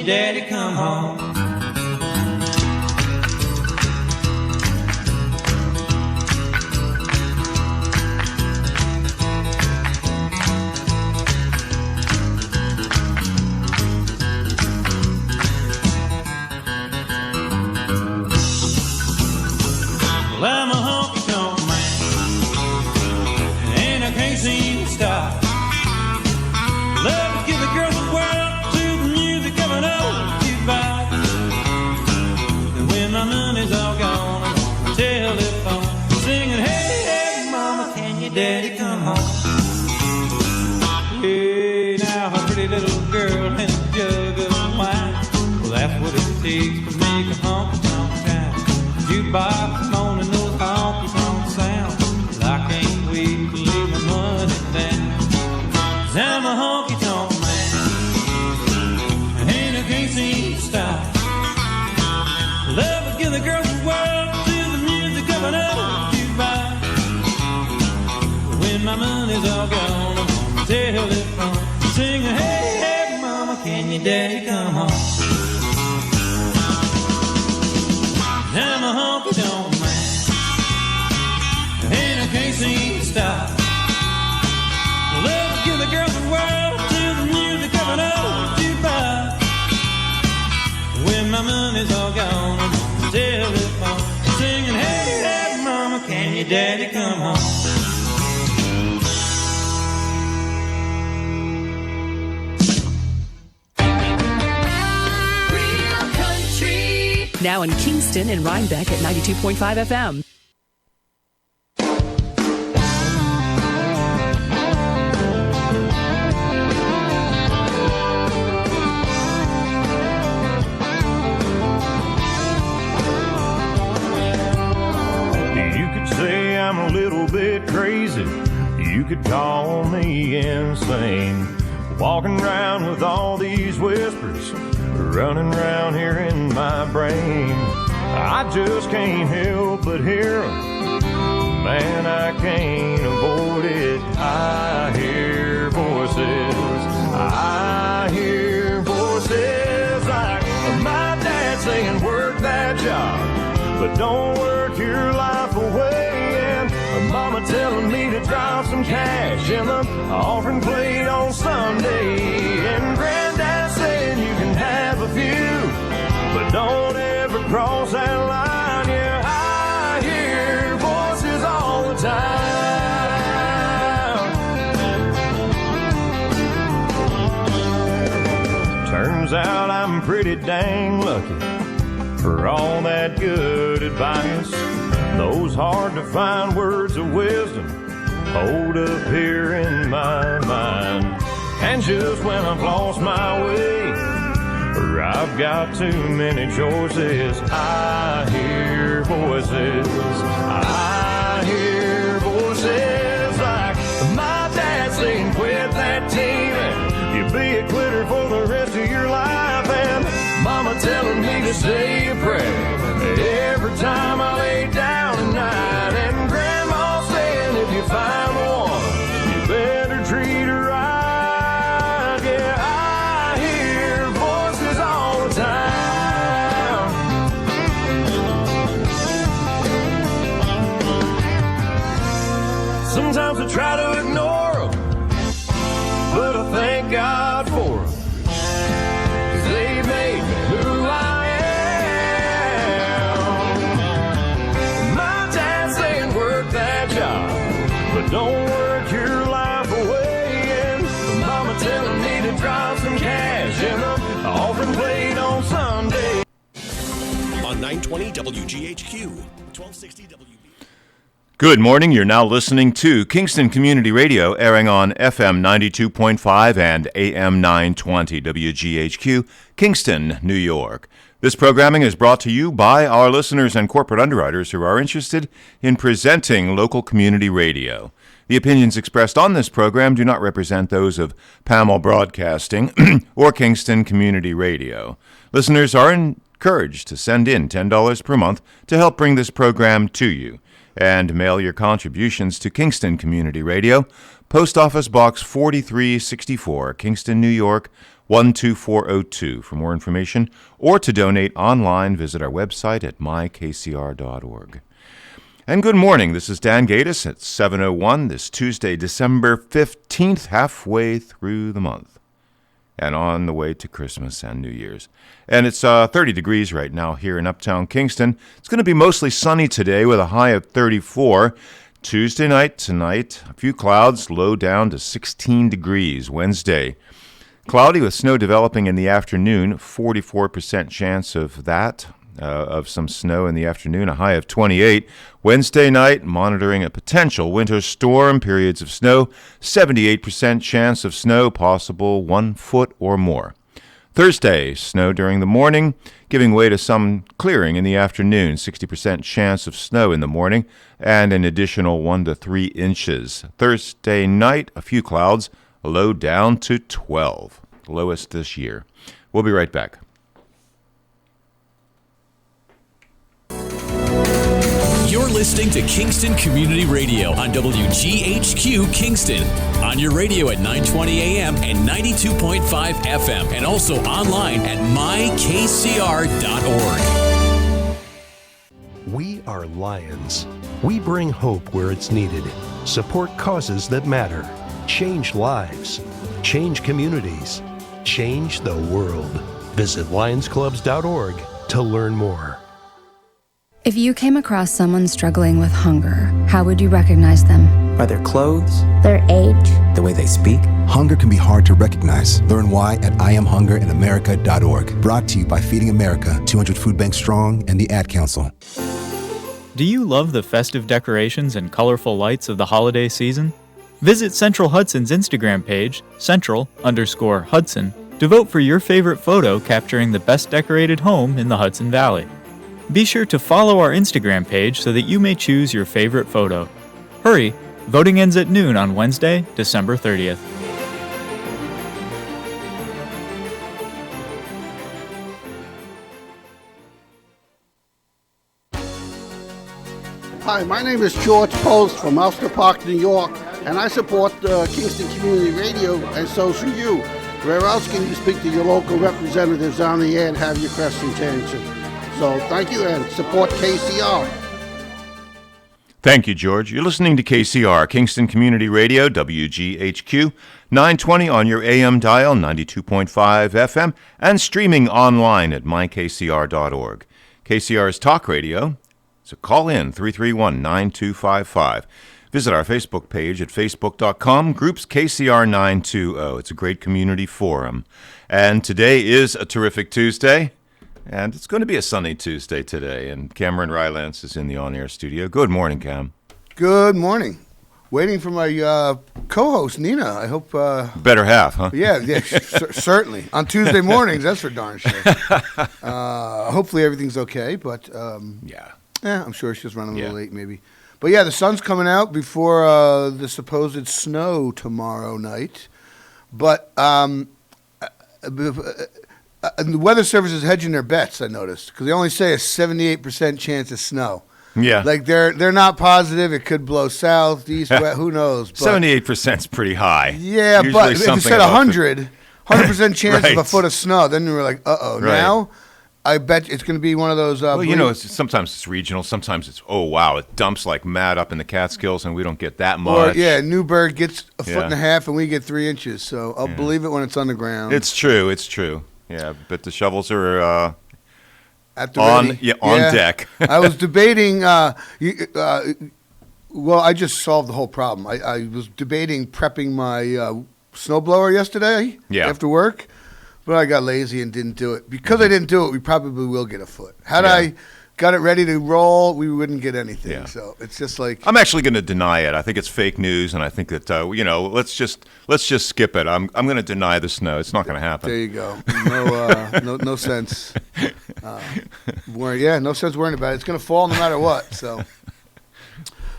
daddy come home? Well, I'm a honky-tonk man, and I can't seem to stop. Love to give the girls a whirl to the music of an old jukebox. And when my money's all gone, I'm on the telephone singing, hey, hey, mama, can your daddy come home? Hey, now a pretty little girl and a jug of wine. Well, that's what it takes to make a honky-tonk town. Jukebox moaning those honky-tonk sounds. Well, I can't wait to lay my money down. 'Cause I'm a honky-tonk man, and I can't seem to stop. Love to give the girls a whirl to the music of an old jukebox. When my money's all gone, I'm on the telephone singing, hey, hey, mama, can your daddy come home? I'm a honky-tonk man, and I can't seem to stop. Love to give the girls a whirl to the music of an old jukebox. When my money's all gone, I'm on the telephone singing, hey, hey, mama, can your daddy come home? Now in Kingston and Rhinebeck at 92.5 FM. You could say I'm a little bit crazy. You could call me insane. Walking around with all these whispers running around here in my brain. I just can't help but hear them. Man, I can't avoid it. I hear voices. I hear voices like my dad saying, work that job, but don't work your life away. And mama telling me to drop some cash in the offering plate on Sunday. And granddad saying you can have a few, but don't ever cross that line. Yeah, I hear voices all the time. Turns out I'm pretty dang lucky for all that good advice. Those hard to find words of wisdom hold up here in my mind. And just when I've lost my way, or I've got too many choices, I hear voices. I hear voices like my dad saying, quit that team and you'll be a quitter for the rest of your life. And mama telling me to say a prayer every time I lay down at night. And grandma saying if you find one, you better treat her right. Yeah, I hear voices all the time. Sometimes I try to ignore them, but I thank God for them. Don't work your life away. And mama telling me to drop some cash in the offering plate on Sunday. On 920 WGHQ, 1260 WB. Good morning. You're now listening to Kingston Community Radio, airing on FM 92.5 and AM 920 WGHQ, Kingston, New York. This programming is brought to you by our listeners and corporate underwriters who are interested in presenting local community radio. The opinions expressed on this program do not represent those of Pamel Broadcasting or Kingston Community Radio. Listeners are encouraged to send in $10 per month to help bring this program to you, and mail your contributions to Kingston Community Radio, Post Office Box 4364, Kingston, New York, 12402. For more information or to donate online, visit our website at mykcr.org. And good morning. This is Dan Gatus at 7:01 this Tuesday, December 15th, halfway through the month and on the way to Christmas and New Year's. And it's 30 degrees right now here in uptown Kingston. It's going to be mostly sunny today with a high of 34. Tuesday night tonight, a few clouds, low down to 16 degrees. Wednesday, cloudy with snow developing in the afternoon, 44% chance of that, of some snow in the afternoon, a high of 28. Wednesday night, monitoring a potential winter storm, periods of snow, 78% chance of snow, possible 1 foot or more. Thursday, snow during the morning, giving way to some clearing in the afternoon, 60% chance of snow in the morning, and an additional 1 to 3 inches. Thursday night, a few clouds, a low down to 12, lowest this year. We'll be right back. You're listening to Kingston Community Radio on WGHQ Kingston. On your radio at 920 AM and 92.5 FM, and also online at mykcr.org. We are Lions. We bring hope where it's needed, support causes that matter, change lives, change communities, change the world. Visit lionsclubs.org to learn more. If you came across someone struggling with hunger, how would you recognize them? By their clothes, their age, the way they speak. Hunger can be hard to recognize. Learn why at IamHungerInAmerica.org. Brought to you by Feeding America, 200 Food Banks Strong, and the Ad Council. Do you love the festive decorations and colorful lights of the holiday season? Visit Central Hudson's Instagram page, Central_Hudson, to vote for your favorite photo capturing the best decorated home in the Hudson Valley. Be sure to follow our Instagram page so that you may choose your favorite photo. Hurry, voting ends at noon on Wednesday, December 30th. Hi, my name is George Post from Postupack, New York, and I support Kingston Community Radio, and so should you. Where else can you speak to your local representatives on the air and have your questions answered? So thank you and support KCR. Thank you, George. You're listening to KCR, Kingston Community Radio, WGHQ, 920 on your AM dial, 92.5 FM, and streaming online at mykcr.org. KCR's talk radio, so call in 331-9255. Visit our Facebook page at facebook.com, groups KCR920. It's a great community forum. And today is a terrific Tuesday. And it's going to be a sunny Tuesday today, and Cameron Rylance is in the on-air studio. Good morning, Cam. Good morning. Waiting for my co-host, Nina. I hope... Better half, huh? Yeah, certainly. On Tuesday mornings, that's for darn sure. Hopefully everything's okay, but... Yeah, I'm sure she's running a little late, maybe. But yeah, the sun's coming out before the supposed snow tomorrow night. But... the Weather Service is hedging their bets, I noticed, because they only say a 78% chance of snow. Yeah. Like, they're not positive. It could blow south, east, west, who knows. But 78% is pretty high. Yeah, Usually but if you said 100% chance of a foot of snow, then you were like, uh-oh. Right. Now, I bet it's going to be one of those... well, sometimes it's regional. Sometimes it's, oh, wow, it dumps like mad up in the Catskills, and we don't get that much. Or, Newburgh gets a foot and a half, and we get 3 inches. So I'll believe it when it's on the ground. It's true. Yeah, but the shovels are at the on deck. I was debating. Well, I just solved the whole problem. I was debating prepping my snowblower yesterday after work, but I got lazy and didn't do it. Because I didn't do it, we probably will get a foot. Had I got it ready to roll, we wouldn't get anything. Yeah. So it's just like I'm actually going to deny it. I think it's fake news, and I think that let's just skip it. I'm going to deny the snow. It's not going to happen. There you go. No sense. No sense worrying about it. It's going to fall no matter what. So,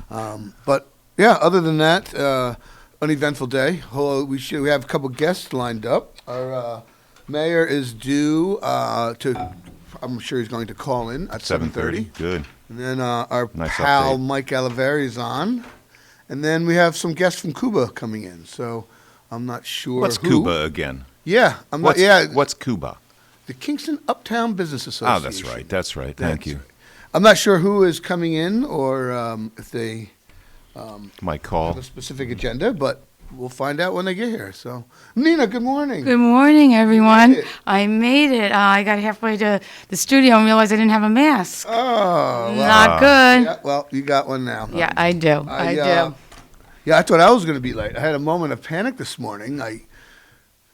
but yeah, other than that, uneventful day. We have a couple guests lined up. Our mayor is due to. I'm sure he's going to call in at 7:30. Good. And then our pal update. Mike Oliveri is on. And then we have some guests from KUBA coming in. So I'm not sure What's KUBA again? Yeah, What's KUBA? The Kingston Uptown Business Association. Oh, that's right. Thank you. Right. I'm not sure who is coming in or if they might call have a specific agenda, but we'll find out when they get here. So, Nina, good morning. Good morning, everyone. I made it. I got halfway to the studio and realized I didn't have a mask. Oh, not good. Yeah, well, you got one now. Yeah, I do. I do. Yeah, I thought I was going to be late. I had a moment of panic this morning. I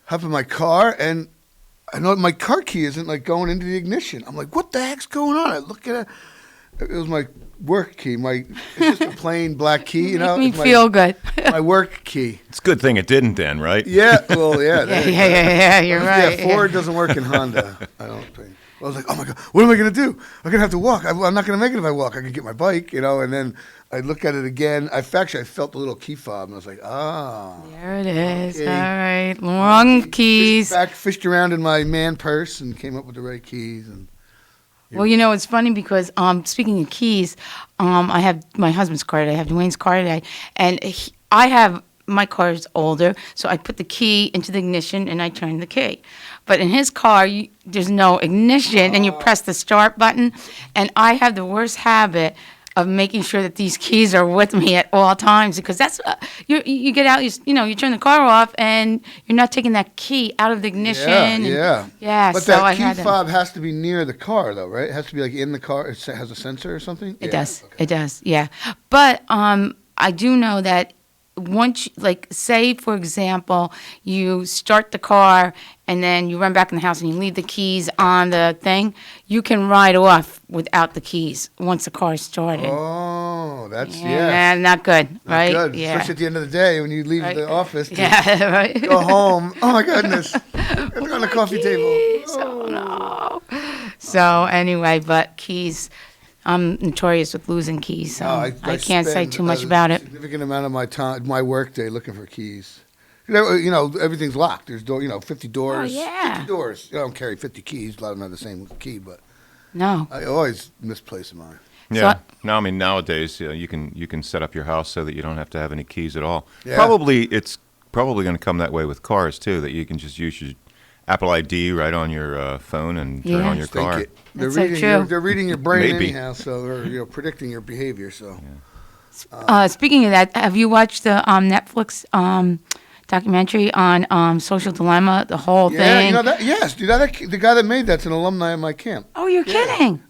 hop in my car and I know my car key isn't like going into the ignition. I'm like, what the heck's going on? I look at it. It was my work key. It's just a plain black key, you know. Make me feel good. My work key. It's a good thing it didn't then, right? Yeah. Well, yeah. Yeah. You're right. Yeah, Ford doesn't work in Honda. I don't think. I was like, oh my God, what am I going to do? I'm going to have to walk. I'm not going to make it if I walk. I can get my bike, you know, and then I look at it again. I felt the little key fob, and I was like, there it is. Okay. All right. Wrong keys. Fished around in my man purse and came up with the right keys. And well, you know, it's funny because speaking of keys, I have my husband's car today. I have Dwayne's car today. And my car is older, so I put the key into the ignition and I turn the key. But in his car, there's no ignition, and you press the start button. And I have the worst habit of making sure that these keys are with me at all times, because that's you get out, you turn the car off, and you're not taking that key out of the ignition. Yeah. But so that key fob has to be near the car, though, right? It has to be like in the car. It has a sensor or something. It does. Okay. It does. Yeah. But I do know that once, say, for example, you start the car and then you run back in the house and you leave the keys on the thing, you can ride off without the keys once the car is started. Oh, that's, not good, right? Not good, yeah. especially at the end of the day when you leave the office to right. go home. Oh, my goodness. It's on the coffee table. Oh, no. So, anyway, but keys... I'm notorious with losing keys, so I can't say too much about it. Significant amount of my work day looking for keys. You know, everything's locked. There's 50 doors. Oh, yeah. 50 doors. I don't carry 50 keys. A lot of them have the same key, but no. I always misplace mine. Yeah. No, I mean, nowadays you can set up your house so that you don't have to have any keys at all. Yeah. It's probably going to come that way with cars too, that you can just use your Apple ID right on your phone and turn on your car. They're reading your brain anyhow, or predicting your behavior. So, speaking of that, have you watched the Netflix documentary on Social Dilemma? The whole thing. Yeah, you know that. Yes, dude. The guy that made that's an alumni of my camp. Oh, you're kidding.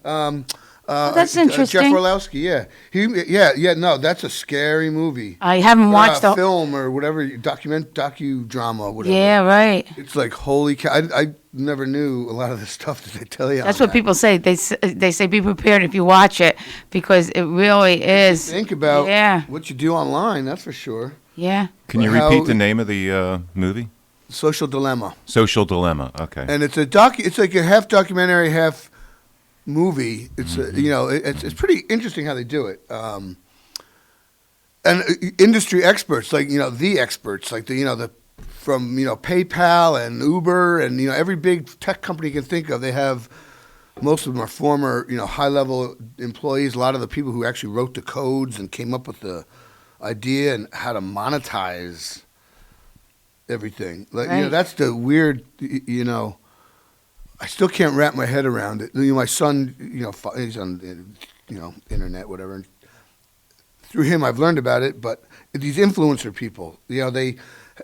That's interesting. Jeff Orlowski, yeah. No, that's a scary movie. I haven't watched the film or whatever docudrama, whatever. Yeah, right. It's like holy cow! I never knew a lot of the stuff that they tell you. That's what people say. They say be prepared if you watch it, because it really is. Think about what you do online. That's for sure. Yeah. Can you repeat the name of the movie? Social Dilemma. Social Dilemma. Okay. And it's It's like a half documentary, half movie. It's it's pretty interesting how they do it. And industry experts, the experts, from PayPal and Uber and every big tech company you can think of. They have, most of them are former high level employees. A lot of the people who actually wrote the codes and came up with the idea and how to monetize everything. That's the weird I still can't wrap my head around it. My son, he's on, internet, whatever. And through him, I've learned about it. But these influencer people, they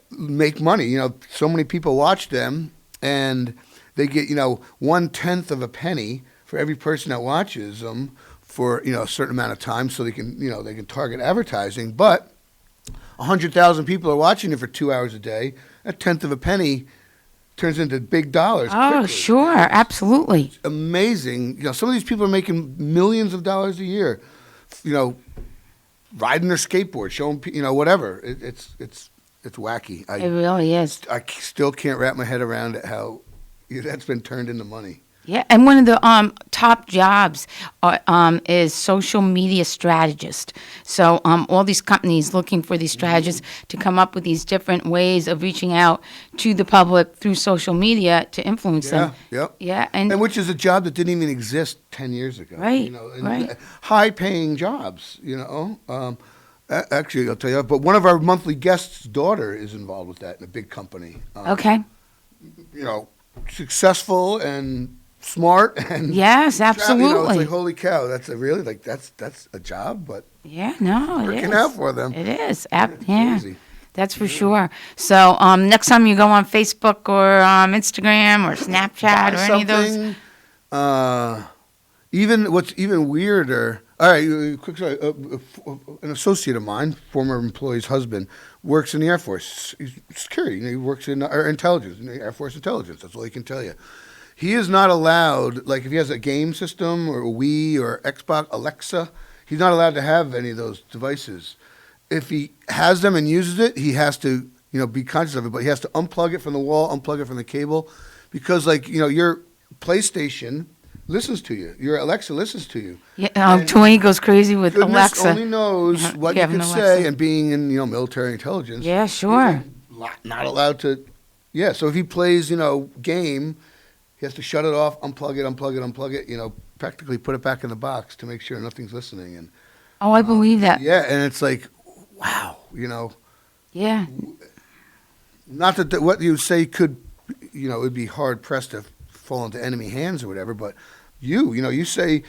make money. So many people watch them, and they get, 1/10 of a penny for every person that watches them for a certain amount of time, so they can, they can target advertising. But 100,000 people are watching it for 2 hours a day. A tenth of a penny turns into big dollars. Oh, quickly. Sure, absolutely. It's amazing. Some of these people are making millions of dollars a year. Riding their skateboard, showing whatever. It's wacky. It really is. I still can't wrap my head around how that's been turned into money. Yeah, and one of the top jobs is social media strategist. So all these companies looking for these strategists to come up with these different ways of reaching out to the public through social media to influence them. Yep. Yeah, and which is a job that didn't even exist 10 years ago. Right, right. High-paying jobs, Actually, I'll tell you, but one of our monthly guests' daughter is involved with that in a big company. Okay. successful and smart and yes, absolutely. It's like holy cow, that's a job, but yeah, no, it is working out for them. It is, Crazy. That's for sure. So next time you go on Facebook or Instagram or Snapchat or any of those, even what's even weirder. All right, quick story. An associate of mine, former employee's husband, works in the Air Force. He's security. He works in intelligence, in the Air Force intelligence. That's all he can tell you. He is not allowed, like if he has a game system or a Wii or Xbox, Alexa, he's not allowed to have any of those devices. If he has them and uses it, he has to, be conscious of it, but he has to unplug it from the wall, unplug it from the cable, because your PlayStation listens to you. Your Alexa listens to you. Yeah, Dwayne goes crazy with Alexa. Only knows what you can say, and being in military intelligence. Yeah, sure. Not allowed to. Yeah, so if he plays game, he has to shut it off, unplug it, practically put it back in the box to make sure nothing's listening. And I believe that. Yeah, and it's like, wow, Yeah. Not that what you say could, it'd be hard pressed to fall into enemy hands or whatever, but you say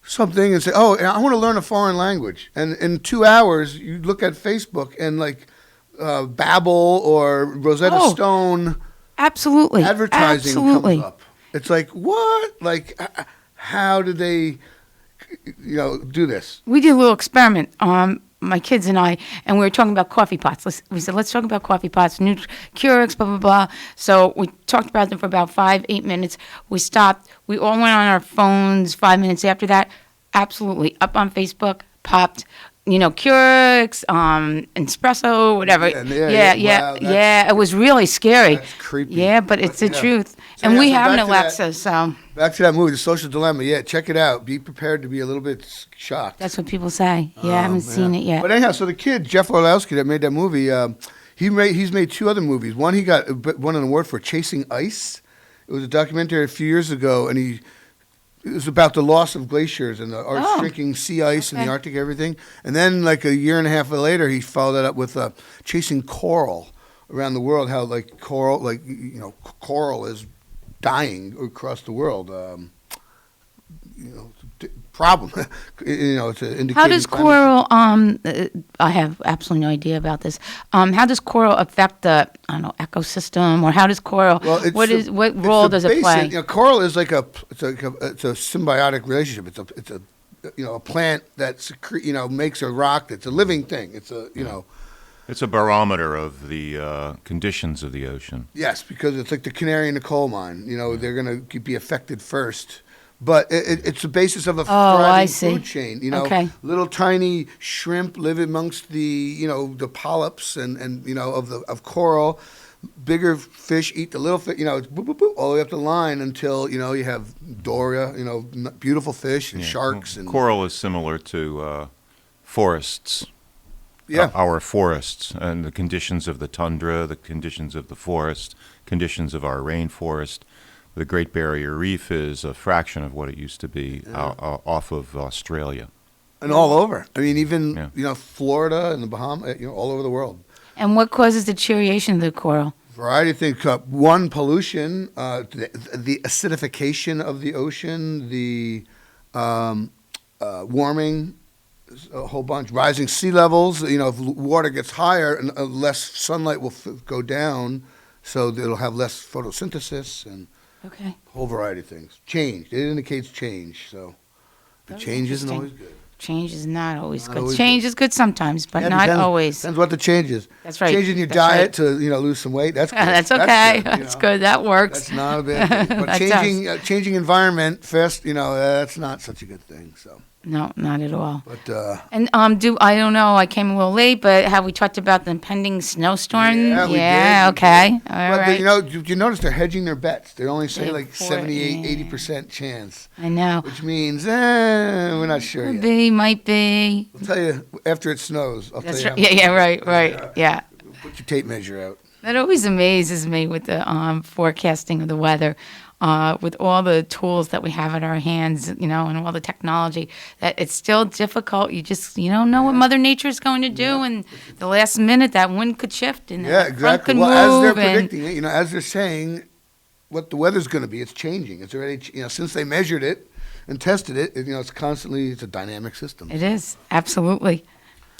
something and say, oh, I want to learn a foreign language. And in 2 hours, you look at Facebook and Babbel or Rosetta Stone. Absolutely. Advertising comes up. It's like, what? Like, how did they, do this? We did a little experiment, my kids and I, and we were talking about coffee pots. We said, let's talk about coffee pots, new Keurigs, blah, blah, blah. So we talked about them for about 5-8 minutes. We stopped. We all went on our phones 5 minutes after that. Absolutely. Up on Facebook, popped, Keurigs, espresso, whatever. Yeah. It was really scary. That's creepy. Yeah, but it's the truth. So and we have an Alexa, so. Back to that movie, The Social Dilemma. Yeah, check it out. Be prepared to be a little bit shocked. That's what people say. Yeah, I haven't seen it yet. But anyhow, so the kid, Jeff Orlowski, that made that movie, he's made 2 other movies. One, he won an award for Chasing Ice. It was a documentary a few years ago, and it was about the loss of glaciers and the shrinking sea ice in the Arctic, everything. And then, a year and a half later, he followed that up with Chasing Coral around the world. How coral is dying across the world. Problem. It's an indicator. How does coral? I have absolutely no idea about this. How does coral affect the ecosystem, or how does coral? Well, what role does it play? Coral is it's a symbiotic relationship. It's a plant that makes a rock that's a living thing. It's It's a barometer of the conditions of the ocean. Yes, because it's like the canary in the coal mine. They're going to be affected first. But it's the basis of a thriving food chain. Little tiny shrimp live amongst the the polyps and of coral. Bigger fish eat the little fish. It's boop, boop, boop, all the way up the line until you have Doria. Beautiful fish and sharks. And coral is similar to forests. Yeah, our forests and the conditions of the tundra, the conditions of the forest, conditions of our rainforest. The Great Barrier Reef is a fraction of what it used to be off of Australia. And all over. I mean, even, Florida and the Bahamas, all over the world. And what causes deterioration of the coral? Variety of things. One, pollution, the acidification of the ocean, the warming, a whole bunch. Rising sea levels. If water gets higher, less sunlight will go down, so it'll have less photosynthesis and a whole variety of things. Change. It indicates change. So the change isn't always good. Change is not always good. Change is good sometimes, but not always. Depends what the change is. That's right. Changing your diet to lose some weight. That's good. That's okay. That's good. That works. That's not a bad thing. But changing environment fast, that's not such a good thing. So. No, not at all. But and I don't know. I came a little late, but have we talked about the impending snowstorm? Yeah, we did. Okay. All right. Did you notice they're hedging their bets? They only say 78-80% chance. I know. Which means we're not sure yet. Might be. I'll tell you after it snows. I'll tell you. Right. Yeah. Right. Yeah. Put your tape measure out. That always amazes me with the forecasting of the weather. With all the tools that we have at our hands, and all the technology, that it's still difficult. You just, don't know what Mother Nature is going to do, and the last minute that wind could shift, and the front could move. As they're predicting it, as they're saying, what the weather's going to be. It's changing. It's already, since they measured it and tested it, it's a dynamic system. It is, absolutely.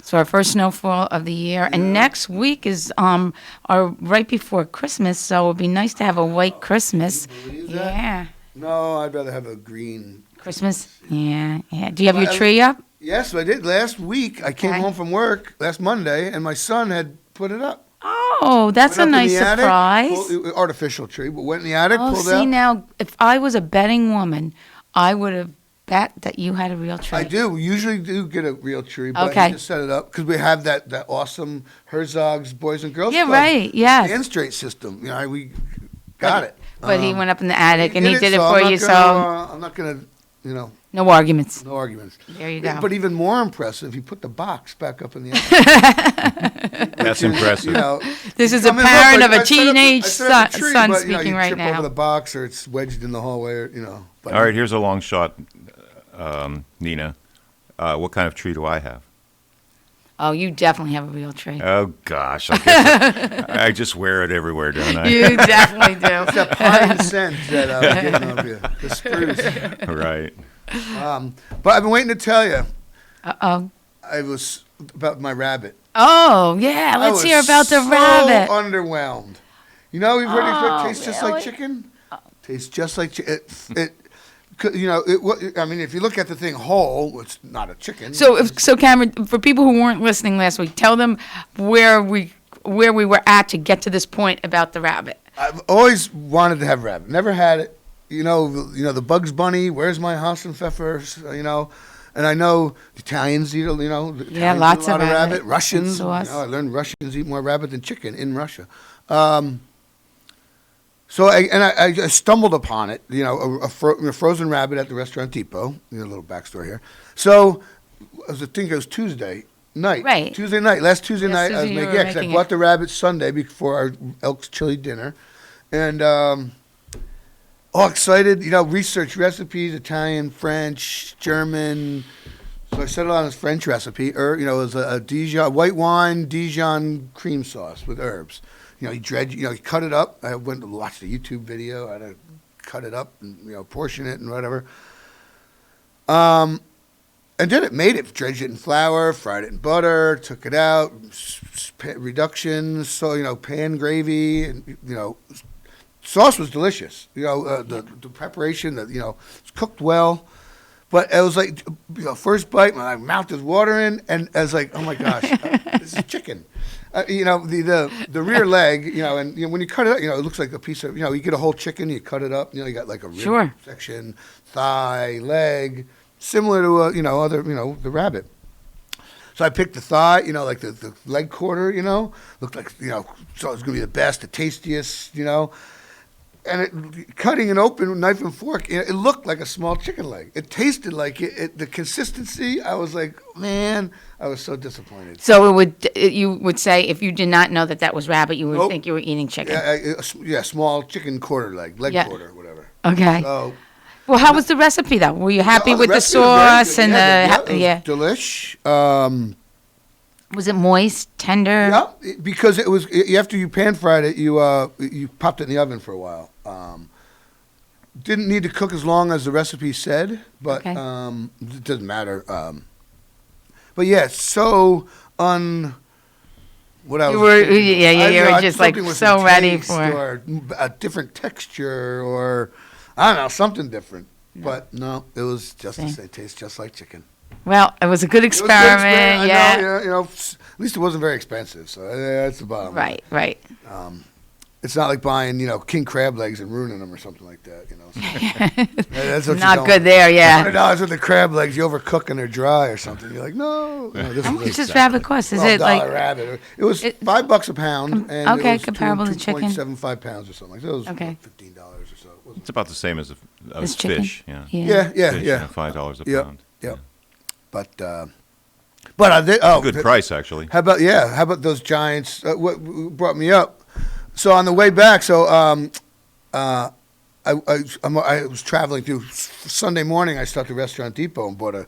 So our first snowfall of the year, and next week is right before Christmas. So it would be nice to have a white Christmas. Can you believe that? Yeah. No, I'd rather have a green Christmas. Yeah. Do you have your tree up? Yes, I did. Last week, I came home from work last Monday, and my son had put it up. Oh, that's a nice surprise. Artificial tree, but went in the attic, pulled see, out. now, if I was a betting woman, I would have bet that you had a real tree. I do. We usually do get a real tree, but I just set it up because we have that awesome Herzog's Boys and Girls Club. Right, yes. Stand straight system. We got it. But he went up in the attic and he did it so for I'm you, not gonna, I'm not going to, No arguments. No arguments. There you go. But even more impressive, he put the box back up in the attic. That's impressive. This is a parent of a teenage son speaking right trip now. over the box, or it's wedged in the hallway, But all right, here's a long shot, Nina. What kind of tree do I have? Oh, you definitely have a real tree. Oh, gosh. I guess I just wear it everywhere, don't I? You definitely do. It's that pine scent that I'm getting off you. The spruce. Right. But I've been waiting to tell you. Uh-oh. I was about my rabbit. Oh, yeah. Let's hear about the rabbit. I was so underwhelmed. We've heard it tastes just like chicken. Tastes just like chicken. If you look at the thing whole, it's not a chicken. So Cameron, for people who weren't listening last week, tell them where we were at to get to this point about the rabbit. I've always wanted to have rabbit. Never had it. The Bugs Bunny. Where's my Hassenpfeffers? And I know Italians eat. Italians lots eat a lot of rabbit. Russians. I learned Russians eat more rabbit than chicken in Russia. So I stumbled upon it, a frozen rabbit at the restaurant Depot. A little backstory here. So I think it was Tuesday night. Right. Tuesday night. Last Tuesday night I was making it. Because I bought the rabbit Sunday before our Elks chili dinner, and all excited. Research recipes: Italian, French, German. So I settled on this French recipe. It was a Dijon white wine Dijon cream sauce with herbs. He cut it up. I went to watch the YouTube video. I had to cut it up and, portion it and whatever. And did it. Made it. Dredged it in flour, fried it in butter, took it out, reduction, so, pan gravy. And, sauce was delicious. The preparation, it's cooked well. But it was like, first bite, my mouth is watering, and I was like, oh my gosh, this is chicken. The rear leg, and when you cut it up, it looks like a piece of, you get a whole chicken, you cut it up, you got like a rib section, thigh, leg, similar to, other, the rabbit. So I picked the thigh, like the leg quarter, looked like, so it was going to be the best, the tastiest, and cutting it open with knife and fork, it looked like a small chicken leg. It tasted like it. The consistency, I was like, man, I was so disappointed. So you would say if you did not know that was rabbit, you would think you were eating chicken. Yeah, small chicken quarter leg quarter, whatever. Okay. So, well, how was the recipe though? Were you happy with the sauce and it was delish. Was it moist, tender? Yeah, because it was. After you pan fried it, you popped it in the oven for a while. Didn't need to cook as long as the recipe said, but it doesn't matter. But yeah, so what else? You were just like so ready for or a different texture, or I don't know, something different. No. But no, it was just to say, it tastes just like chicken. Well, it was a good experiment. I know, at least it wasn't very expensive, so that's the bottom line. Right. It's not like buying, king crab legs and ruining them or something like that, So, that's what not good there, yeah. $100 with the crab legs, you overcook and they're dry or something. You're like, no. How much does rabbit cost? Is it like rabbit? It was $5 a pound, and it was comparable to chicken. 2.75 pounds or something like that. It was $15 or so. It's about the same as chicken. fish. Yeah. Yeah. $5 a pound. Yep. But I did. Oh, good price actually. How about those Giants? What brought me up? So on the way back, I was traveling through Sunday morning. I stopped at Restaurant Depot and bought a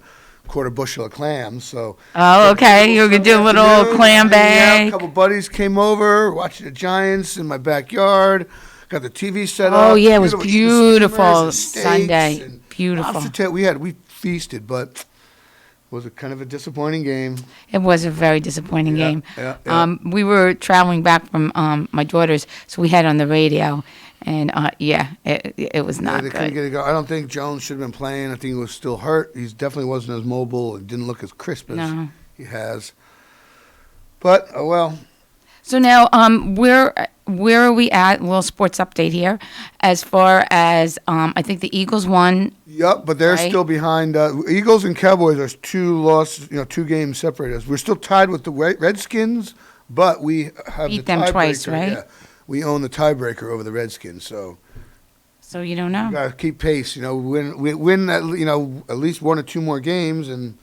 quarter bushel of clams. So okay, you could do a little clam bag. A couple buddies came over, watching the Giants in my backyard. Got the TV set up. Oh, yeah, it was Eating beautiful steaks Sunday. and Beautiful. lobster tail. We feasted, but was it kind of a disappointing game? It was a very disappointing game. Yeah. We were traveling back from my daughter's, so we had on the radio, and it was not They good. couldn't get it going. I don't think Jones should have been playing. I think he was still hurt. He definitely wasn't as mobile. It didn't look as crisp as he has. But, oh well. So now, where are we at? A little sports update here. As far as I think the Eagles won. Yep, but they're still behind. Eagles and Cowboys are 2 games separated us. We're still tied with the Redskins, but we have Beat the them tiebreaker. twice, right? Yeah, we own the tiebreaker over the Redskins. So you don't know. We gotta keep pace. Win at least 1 or 2 more games, and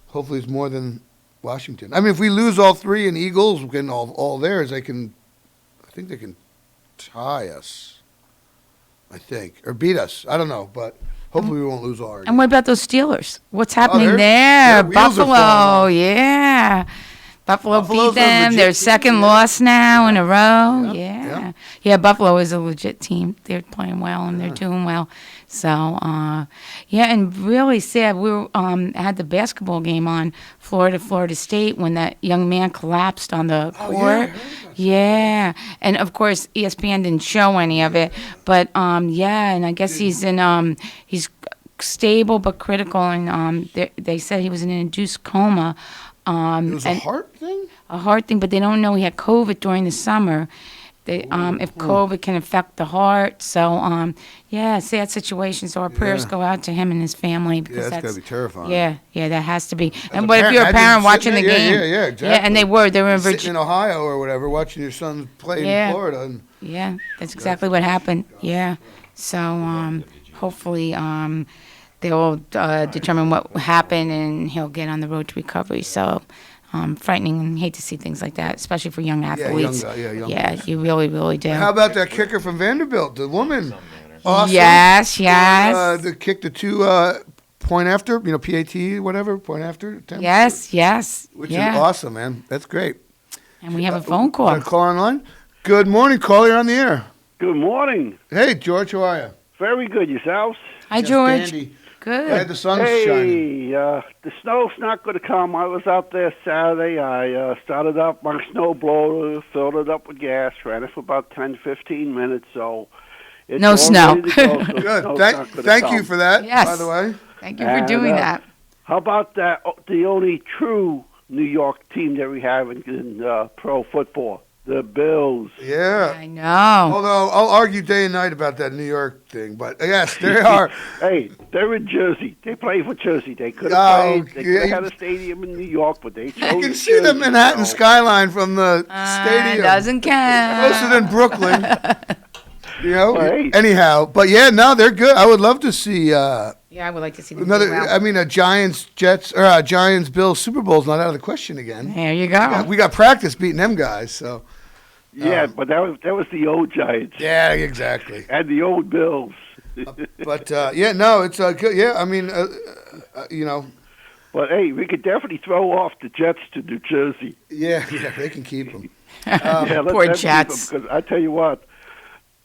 hopefully it's more than Washington. I mean, if we lose all 3 and Eagles getting all theirs, I think they can tie us. I think, or beat us. I don't know, but hopefully we won't lose all our games. And what about those Steelers? What's happening there? their wheels are falling Buffalo, off. yeah. Buffalo Buffalo's beat a them. legit Their team, second loss now in a row. Yeah. Yeah, Buffalo is a legit team. They're playing well and they're doing well. So, and really sad. We were, had the basketball game on Florida State when that young man collapsed on the court. Yeah, and of course ESPN didn't show any of it, but and I guess he's stable but critical, and they said he was in an induced coma. It was a heart thing? A heart thing, but they don't know he had COVID during the summer. If COVID can affect the heart. So, sad situation. So our prayers go out to him and his family. Because that's got to be terrifying. Yeah, that has to be. And what if you're a parent watching the game? Yeah, exactly. Yeah, and they were in Sitting Virginia. in Ohio or whatever, watching your son play in Florida. And yeah, that's exactly what happened. Yeah. So, hopefully, they'll determine what happened and he'll get on the road to recovery. So, frightening, and hate to see things like that, especially for young athletes. Yeah, you really, really do. How about that kicker from Vanderbilt, the woman? Awesome. Yes. The kick the 2 point after, PAT, whatever, point after attempts. Yes. Which is awesome, man. That's great. And we have a phone call. A call online? Good morning, caller. You're on the air. Good morning. Hey, George. How are you? Very good. Yourselves? Hi, George. Dandy. Good. Glad the sun's shining. The snow's not going to come. I was out there Saturday. I started up my snow blower, filled it up with gas, ran it for about 10, 15 minutes. So it's no all snow. ready to go, so Good. Thank you for that, by the way. Thank you for doing that. How about that? The only true New York team that we have in pro football, the Bills. Yeah. I know. Although I'll argue day and night about that New York thing, but yes, they are. Hey, they're in Jersey. They play for Jersey. They could have played. They could have had a stadium in New York, but they chose. You can see the Manhattan skyline from the stadium. Doesn't count. Closer than Brooklyn. Hey. Anyhow, but they're good. I would love to see. I would like to see them do well. I mean, a Giants-Jets or a Giants-Bills Super Bowl is not out of the question again. There you go. We got practice beating them guys, so. Yeah, but that was the old Giants. Yeah, exactly. And the old Bills. But it's good. Yeah, I mean, But hey, we could definitely throw off the Jets to New Jersey. Yeah, they can keep them. Poor Jets. Because I tell you what,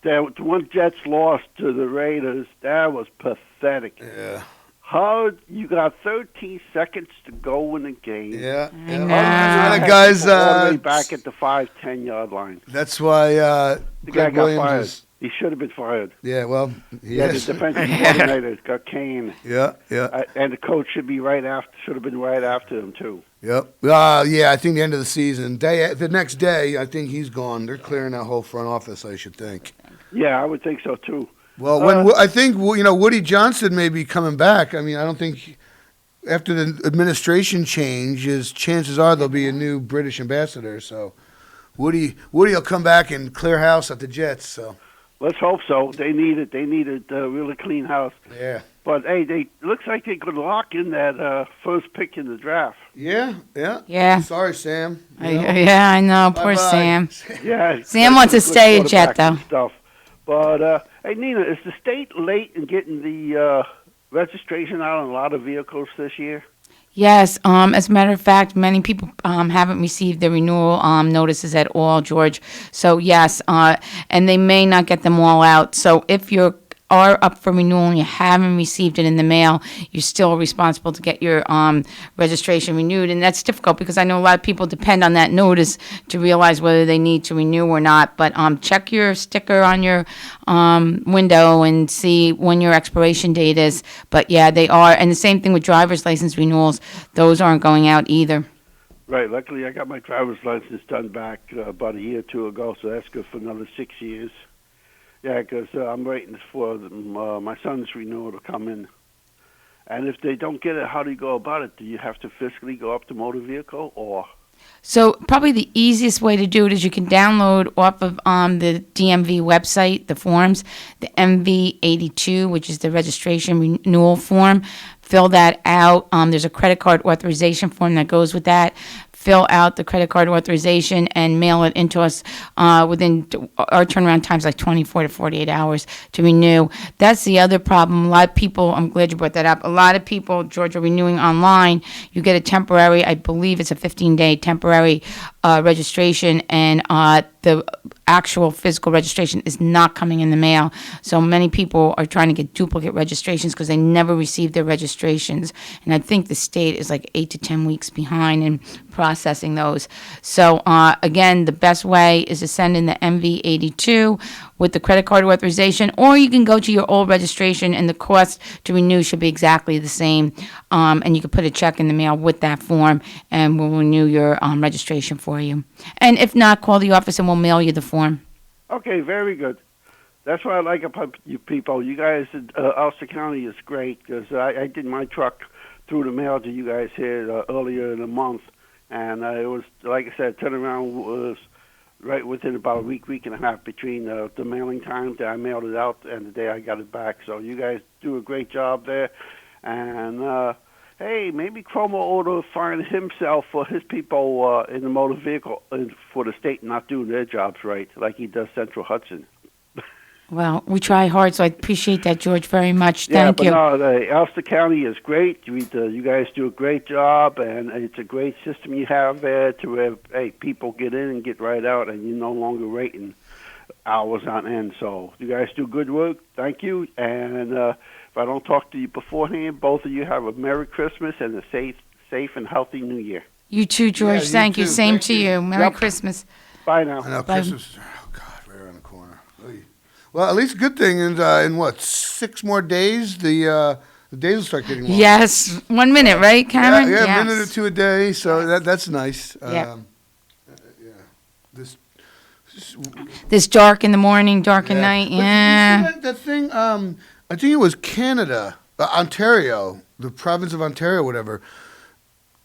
that one Jets loss to the Raiders, that was pathetic. Yeah. How you got 13 seconds to go in the game? Yeah. I know. The guys all the way back at the 5-10 yard line. That's why The guy Greg got Williams fired. is. He should have been fired. Yeah, well, he The is. defensive coordinator got caned. Yeah. And the coach should have been right after him too. Yep. I think the end of the season, the next day, I think he's gone. They're clearing that whole front office, I should think. Yeah, I would think so too. Well, I think Woody Johnson may be coming back. I mean, I don't think after the administration change, chances are there'll be a new British ambassador. So Woody will come back and clear house at the Jets. So let's hope so. They need it. They need a really clean house. Yeah. But hey, looks like they could lock in that first pick in the draft. Yeah. Sorry, Sam. I know. Poor Bye-bye. Sam. Yeah. Sam wants to stay a Jet, though. Stuff. But hey, Nina, is the state late in getting the registration out on a lot of vehicles this year? Yes. As a matter of fact, many people haven't received the renewal notices at all, George. So yes, and they may not get them all out. So if you are up for renewal and you haven't received it in the mail, you're still responsible to get your registration renewed. And that's difficult because I know a lot of people depend on that notice to realize whether they need to renew or not. But check your sticker on your window and see when your expiration date is. But yeah, they are. And the same thing with driver's license renewals. Those aren't going out either. Right. Luckily, I got my driver's license done back about a year or two ago, so that's good for another 6 years. Yeah, because I'm waiting for my son's renewal to come in. And if they don't get it, how do you go about it? Do you have to physically go up to motor vehicle or? So probably the easiest way to do it is you can download off of the DMV website, the forms, the MV82, which is the registration renewal form. Fill that out. There's a credit card authorization form that goes with that. Fill out the credit card authorization and mail it into us within our turnaround times like 24 to 48 hours to renew. That's the other problem. A lot of people, I'm glad you brought that up. A lot of people, George, are renewing online. You get a temporary, I believe it's a 15-day temporary registration, and the actual physical registration is not coming in the mail. So many people are trying to get duplicate registrations because they never received their registrations. And I think the state is like 8 to 10 weeks behind in processing those. So again, the best way is to send in the MV82 with the credit card authorization, or you can go to your old registration and the cost to renew should be exactly the same. And you can put a check in the mail with that form and we'll renew your registration for you. And if not, call the office and we'll mail you the form. Okay, very good. That's what I like about you people. You guys in Ulster County is great because I did my truck through the mail to you guys here earlier in the month. And it was, like I said, turnaround was right within about a week and a half between the mailing time that I mailed it out and the day I got it back. So you guys do a great job there. And, hey, maybe Cuomo ought to find himself for his people in the motor vehicle for the state not doing their jobs right, like he does Central Hudson. Well, we try hard, so I appreciate that, George, very much. Thank you. Yeah, but no, Ulster County is great. You guys do a great job, and it's a great system you have there to have, hey, people get in and get right out, and you're no longer waiting hours on end. So you guys do good work. Thank you. And if I don't talk to you beforehand, both of you have a Merry Christmas and a safe and healthy New Year. You too, George. Yeah, Thank you. too. Same Thank to you. Merry Christmas. Bye now. I know, Bye. Christmas, oh God, right around the corner. Oy. Well, at least a good thing is in what, 6 more days, the days will start getting longer. Yes. 1 minute, right, Cameron? Yeah, yes. a minute or two a day, so that's nice. Yeah. This This dark in the morning, dark at night. But Yeah. did you see that thing, I think it was Canada, Ontario, the province of Ontario, whatever.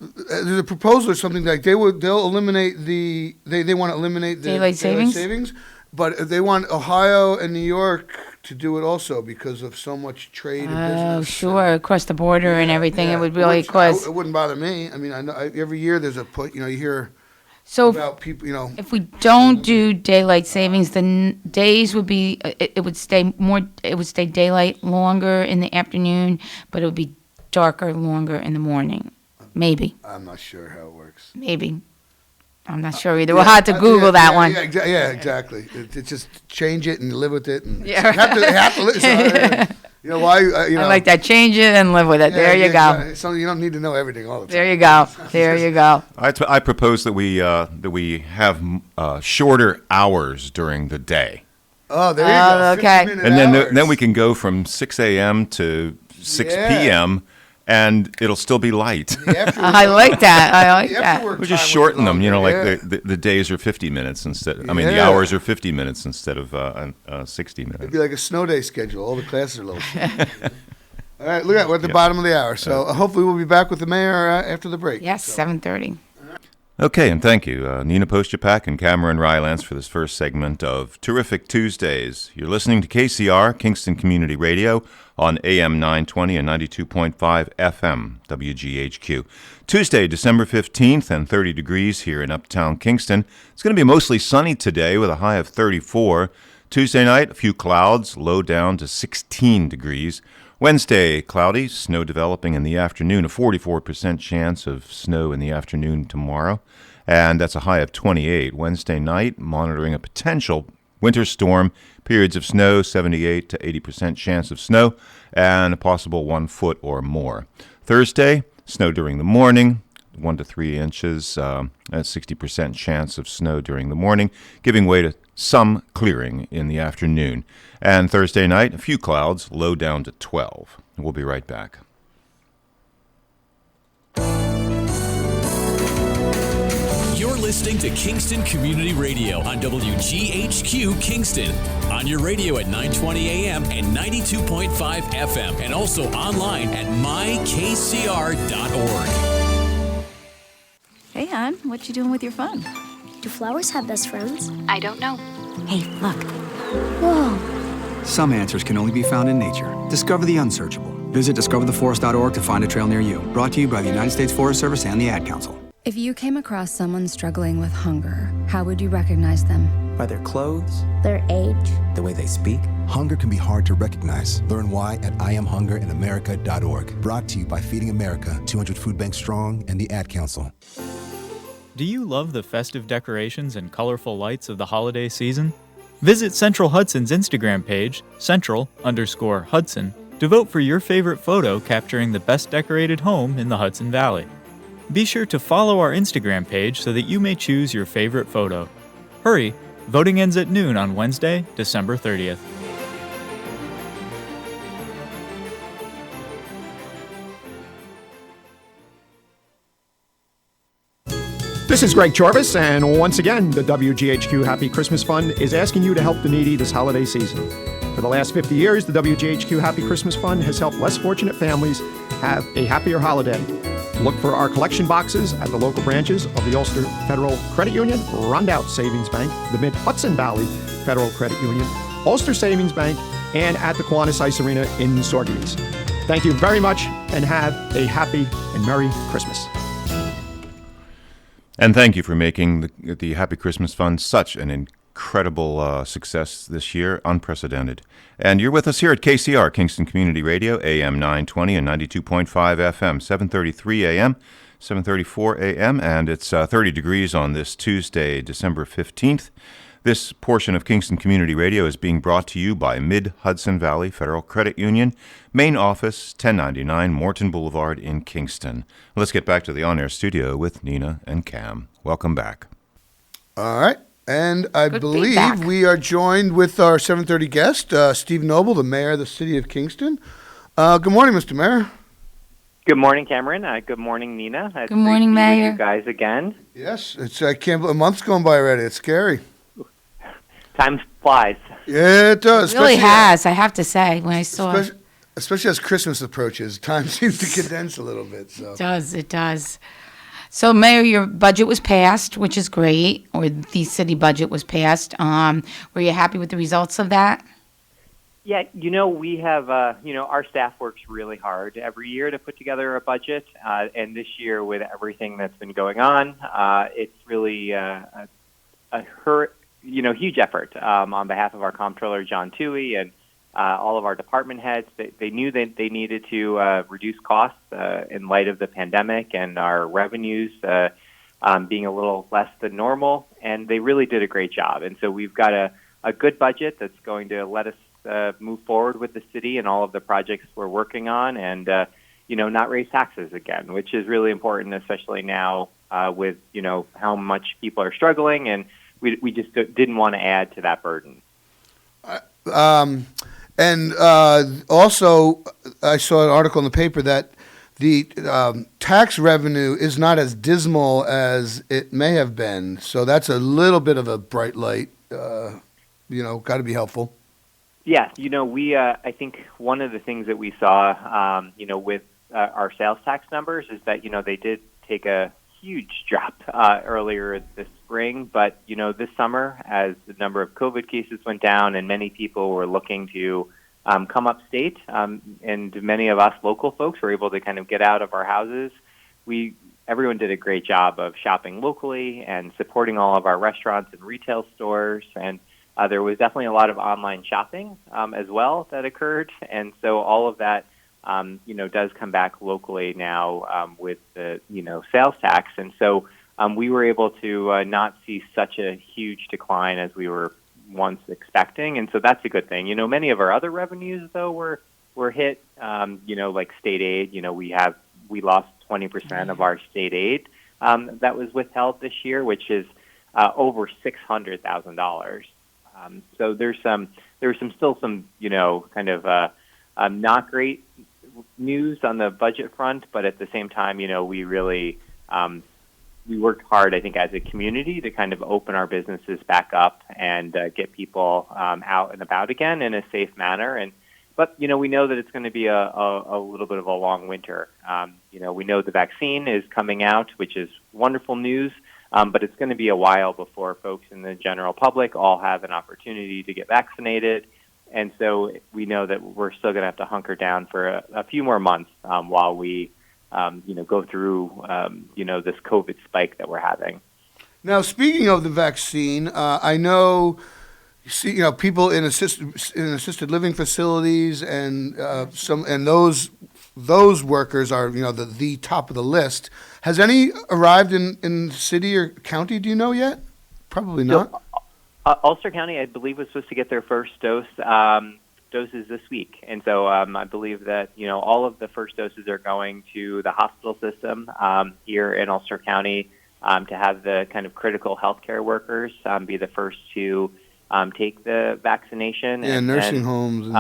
There's a proposal or something like they'll eliminate they want to eliminate the Daylight savings? But they want Ohio and New York to do it also because of so much trade and business. Oh, sure. Across the border and everything, it would really cause. It wouldn't bother me. I mean, I know every year there's you hear So about people, if we don't do daylight savings, the days would be it would stay daylight longer in the afternoon, but it would be darker longer in the morning. Maybe. I'm not sure how it works. Maybe. I'm not sure either. We'll have to Google that one. Yeah, exactly. It just change it and live with it, and Yeah. you have to listen. Why? I like that. Change it and live with it. There you go. So you don't need to know everything all the time. There you go. There you go. I propose that we have shorter hours during the day. Oh, there you go. Okay. And then we can go from 6 a.m. to 6 p.m. and it'll still be light. I like that. I like that. We just shorten them, like the days are 50 minutes instead. I mean, the hours are 50 minutes instead of 60 minutes. It'd be like a snow day schedule. All the classes are a little short. All right, look at we're at the bottom of the hour. So hopefully we'll be back with the mayor after the break. Yes, 7:30. Okay, and thank you, Nina Postupack and Cameron Rylance for this first segment of Terrific Tuesdays. You're listening to KCR, Kingston Community Radio, on AM 920 and 92.5 FM, WGHQ. Tuesday, December 15th, and 30 degrees here in uptown Kingston. It's going to be mostly sunny today with a high of 34. Tuesday night, a few clouds, low down to 16 degrees. Wednesday, cloudy, snow developing in the afternoon, a 44% chance of snow in the afternoon tomorrow, and that's a high of 28. Wednesday night, monitoring a potential winter storm, periods of snow, 78 to 80% chance of snow, and a possible 1 foot or more. Thursday, snow during the morning, 1 to 3 inches, and 60% chance of snow during the morning, giving way to some clearing in the afternoon. And Thursday night, a few clouds, low down to 12. We'll be right back. You're listening to Kingston Community Radio on WGHQ Kingston. On your radio at 920 AM and 92.5 FM. And also online at mykcr.org. Hey, hon, what you doing with your phone? Do flowers have best friends? I don't know. Hey, look. Whoa. Some answers can only be found in nature. Discover the unsearchable. Visit discovertheforest.org to find a trail near you. Brought to you by the United States Forest Service and the Ad Council. If you came across someone struggling with hunger, how would you recognize them? By their clothes, Their age? the way they speak. Hunger can be hard to recognize. Learn why at IamHungerInAmerica.org. Brought to you by Feeding America, 200 Food Banks Strong, and the Ad Council. Do you love the festive decorations and colorful lights of the holiday season? Visit Central Hudson's Instagram page, Central_Hudson, to vote for your favorite photo capturing the best decorated home in the Hudson Valley. Be sure to follow our Instagram page so that you may choose your favorite photo. Hurry, voting ends at noon on Wednesday, December 30th. This is Greg Jorvis, and once again, the WGHQ Happy Christmas Fund is asking you to help the needy this holiday season. For the last 50 years, the WGHQ Happy Christmas Fund has helped less fortunate families have a happier holiday. Look for our collection boxes at the local branches of the Ulster Federal Credit Union, Rondout Savings Bank, the Mid-Hudson Valley Federal Credit Union, Ulster Savings Bank, and at the Kiwanis Ice Arena in Sorges. Thank you very much, and have a happy and Merry Christmas. And thank you for making the Happy Christmas Fund such an incredible success this year, unprecedented. And you're with us here at KCR, Kingston Community Radio, AM 920 and 92.5 FM, 7:33 AM, 7:34 AM, and it's 30 degrees on this Tuesday, December 15th. This portion of Kingston Community Radio is being brought to you by Mid-Hudson Valley Federal Credit Union, main office, 1099 Morton Boulevard in Kingston. Let's get back to the on-air studio with Nina and Cam. Welcome back. All right. And I Good believe feedback. we are joined with our 7:30 guest, Steve Noble, the mayor of the city of Kingston. Good morning, Mr. Mayor. Good morning, Cameron. Good morning, Nina. It's Good morning, great to be with Mayor. you guys again. Yes, I can't believe a month's going by already. It's scary. Time flies. Yeah, it does. It really especially- has, I have to say, when I saw Especially as Christmas approaches, time seems to condense a little bit. So. It does. So, Mayor, your budget was passed, which is great, or the city budget was passed. Were you happy with the results of that? Yeah, we have, our staff works really hard every year to put together a budget. And this year, with everything that's been going on, it's really a huge effort on behalf of our comptroller, John Toohey, and all of our department heads. They knew that they needed to reduce costs in light of the pandemic and our revenues being a little less than normal, and they really did a great job. And so we've got a good budget that's going to let us move forward with the city and all of the projects we're working on, and not raise taxes again, which is really important, especially now with how much people are struggling, and we just didn't want to add to that burden. Also, I saw an article in the paper that the tax revenue is not as dismal as it may have been. So that's a little bit of a bright light. Got to be helpful. Yeah, I think one of the things that we saw, with our sales tax numbers is that, they did take a huge drop earlier this spring, but this summer, as the number of COVID cases went down and many people were looking to come upstate, and many of us local folks were able to kind of get out of our houses, everyone did a great job of shopping locally and supporting all of our restaurants and retail stores, and there was definitely a lot of online shopping as well that occurred, and so all of that, does come back locally now with the, sales tax, and so we were able to not see such a huge decline as we were once expecting, and so that's a good thing. Many of our other revenues, though, were hit. Like state aid. We lost 20% of our state aid that was withheld this year, which is over $600,000. So there's still some kind of not great news on the budget front, but at the same time, we really we worked hard, I think, as a community to kind of open our businesses back up and get people out and about again in a safe manner. But we know that it's going to be a little bit of a long winter. We know the vaccine is coming out, which is wonderful news. But it's going to be a while before folks in the general public all have an opportunity to get vaccinated. And so we know that we're still going to have to hunker down for a few more months while we, go through, this COVID spike that we're having. Now, speaking of the vaccine, I know, people in assisted living facilities and those workers are, the top of the list. Has any arrived in city or county? Do you know yet? Probably not. So, Ulster County, I believe, was supposed to get their first doses this week, and so I believe that all of the first doses are going to the hospital system here in Ulster County to have the kind of critical healthcare workers be the first to take the vaccination. Yeah, nursing homes.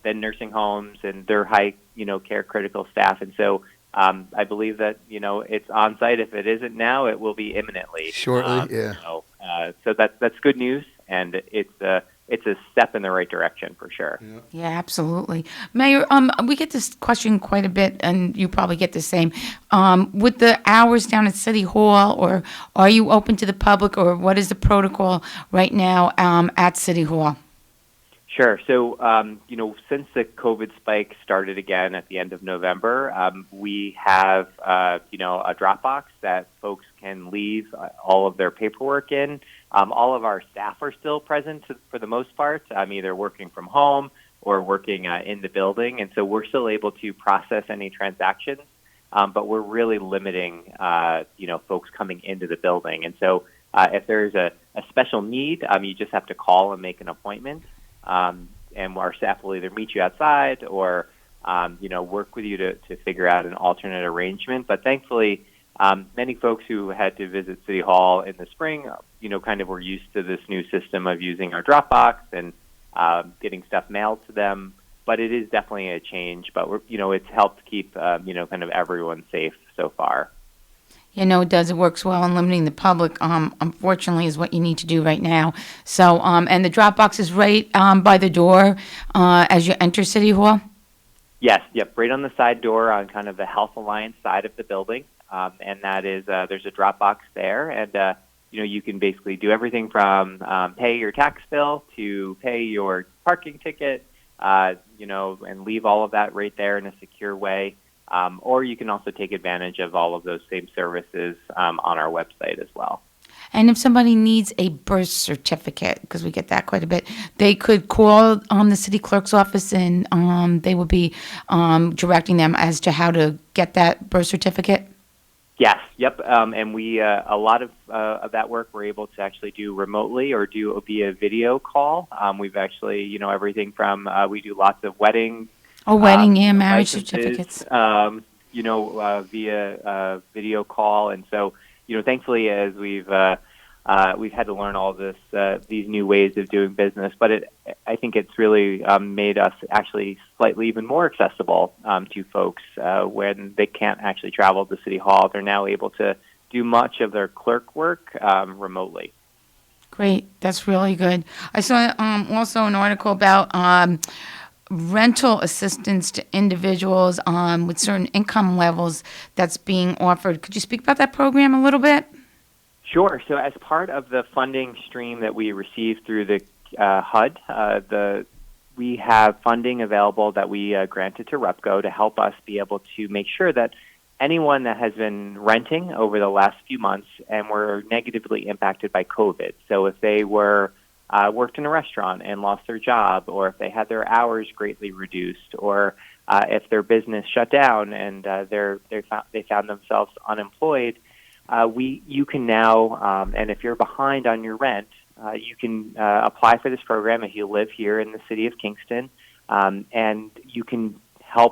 Then nursing homes and their high care critical staff, and so. I believe that it's on site. If it isn't now, it will be imminently. Shortly, yeah. So that's good news, and it's a step in the right direction for sure. Yeah, absolutely, Mayor. We get this question quite a bit, and you probably get the same. With the hours down at City Hall, or are you open to the public, or what is the protocol right now at City Hall? Sure. So, since the COVID spike started again at the end of November, we have, a Dropbox that folks can leave all of their paperwork in. All of our staff are still present for the most part, either working from home or working in the building. And so we're still able to process any transactions, but we're really limiting, folks coming into the building. And so if there's a special need, you just have to call and make an appointment. And our staff will either meet you outside or, work with you to figure out an alternate arrangement. But thankfully, many folks who had to visit City Hall in the spring, kind of were used to this new system of using our Dropbox and getting stuff mailed to them. But it is definitely a change. But it's helped keep kind of everyone safe so far. It does. It works well in limiting the public, unfortunately, is what you need to do right now. So, and the Dropbox is right by the door as you enter City Hall? Yes, yep, right on the side door on kind of the Health Alliance side of the building. And that is, there's a Dropbox there. And, you can basically do everything from pay your tax bill to pay your parking ticket, and leave all of that right there in a secure way. Or you can also take advantage of all of those same services on our website as well. And if somebody needs a birth certificate, because we get that quite a bit, they could call the city clerk's office, and they will be directing them as to how to get that birth certificate? Yes, yep. And we a lot of that work we're able to actually do remotely or do via video call. We've actually, everything from we do lots of weddings. Wedding and marriage licenses, certificates. Via video call, and so thankfully, as we've had to learn all this, these new ways of doing business, but I think it's really made us actually slightly even more accessible to folks when they can't actually travel to City Hall. They're now able to do much of their clerk work remotely. Great, that's really good. I saw also an article about rental assistance to individuals with certain income levels that's being offered. Could you speak about that program a little bit? Sure. So as part of the funding stream that we received through the HUD, we have funding available that we granted to REPCO to help us be able to make sure that anyone that has been renting over the last few months and were negatively impacted by COVID, so if they were worked in a restaurant and lost their job, or if they had their hours greatly reduced, or if their business shut down and they found themselves unemployed, you can now, and if you're behind on your rent, you can apply for this program if you live here in the city of Kingston, and you can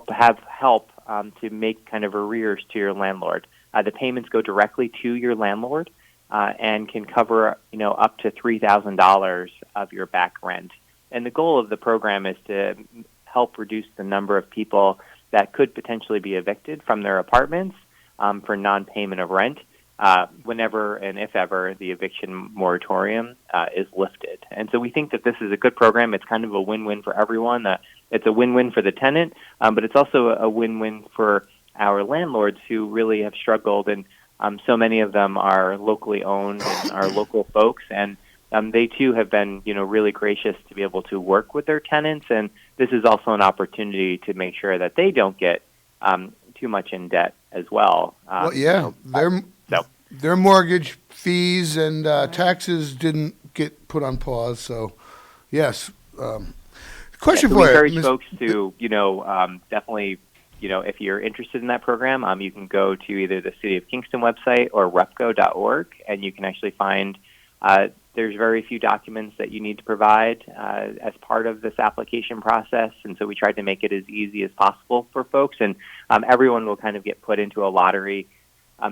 have help to make kind of arrears to your landlord. The payments go directly to your landlord and can cover up to $3,000 of your back rent. And the goal of the program is to help reduce the number of people that could potentially be evicted from their apartments for non-payment of rent whenever and if ever the eviction moratorium is lifted. And so we think that this is a good program. It's kind of a win-win for everyone. It's a win-win for the tenant, but it's also a win-win for our landlords who really have struggled, and so many of them are locally owned and are local folks, and they too have been, really gracious to be able to work with their tenants, and this is also an opportunity to make sure that they don't get too much in debt as well. Their mortgage fees and taxes didn't get put on pause, so yes. Question for you. We encourage folks to, definitely, if you're interested in that program, you can go to either the City of Kingston website or repco.org, and you can actually find there's very few documents that you need to provide as part of this application process, and so we tried to make it as easy as possible for folks, and everyone will kind of get put into a lottery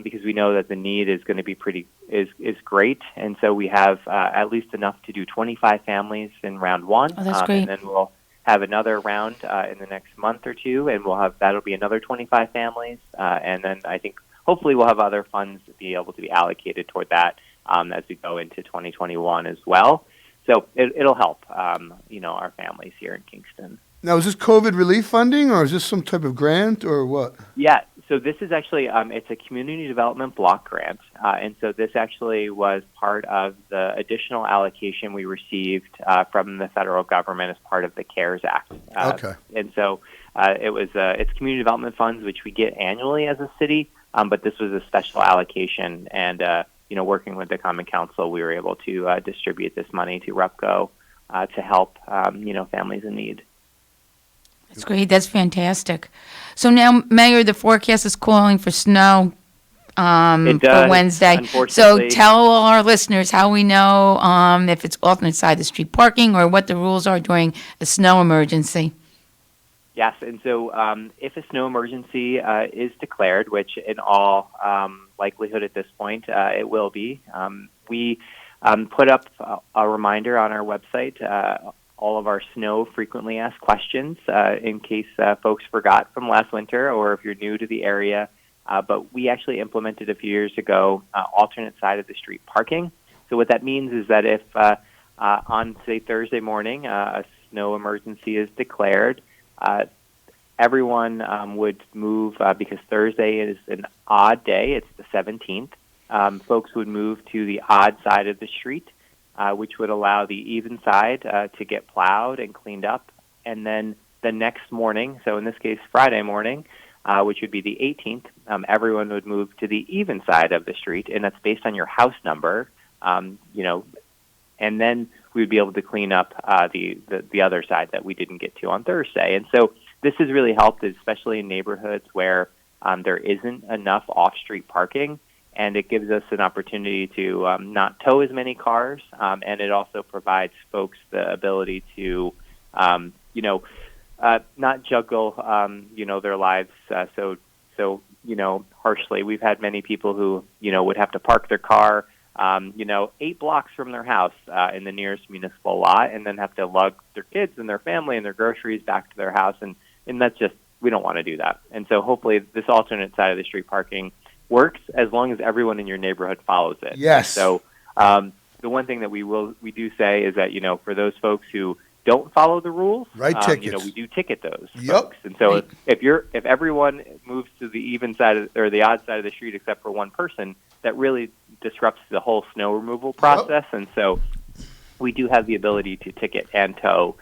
because we know that the need is going to be is great, and so we have at least enough to do 25 families in round one. Oh, that's great. And then we'll have another round in the next month or two, and that'll be another 25 families, and then I think hopefully we'll have other funds be able to be allocated toward that as we go into 2021 as well. So it'll help, our families here in Kingston. Now, is this COVID relief funding, or is this some type of grant, or what? Yeah, so this is actually, it's a community development block grant, and so this actually was part of the additional allocation we received from the federal government as part of the CARES Act. Okay. And so it's community development funds, which we get annually as a city, but this was a special allocation, and working with the Common Council, we were able to distribute this money to REPCO to help, families in need. That's great. That's fantastic. So now, Mayor, the forecast is calling for snow for Wednesday. So tell all our listeners how we know if it's alternate side of the street parking or what the rules are during a snow emergency. Yes, and so if a snow emergency is declared, which in all likelihood at this point it will be, we put up a reminder on our website, all of our snow frequently asked questions in case folks forgot from last winter or if you're new to the area. But we actually implemented a few years ago alternate side of the street parking. So what that means is that if on, say, Thursday morning a snow emergency is declared, everyone would move because Thursday is an odd day. It's the 17th. Folks would move to the odd side of the street, which would allow the even side to get plowed and cleaned up. And then the next morning, so in this case Friday morning, which would be the 18th, everyone would move to the even side of the street, and that's based on your house number, and then we would be able to clean up the other side that we didn't get to on Thursday. And so this has really helped, especially in neighborhoods where there isn't enough off-street parking, and it gives us an opportunity to not tow as many cars, and it also provides folks the ability to, not juggle, their lives so harshly. We've had many people who, would have to park their car, 8 blocks from their house in the nearest municipal lot, and then have to lug their kids and their family and their groceries back to their house, and that's just, we don't want to do that. And so hopefully this alternate side of the street parking works as long as everyone in your neighborhood follows it. Yes. So the one thing that we do say is that, for those folks who don't follow the rules, write tickets. We do ticket those Yep. folks. And so if everyone moves to the even side or the odd side of the street except for one person, that really disrupts the whole snow removal process. Yep. And so we do have the ability to ticket and tow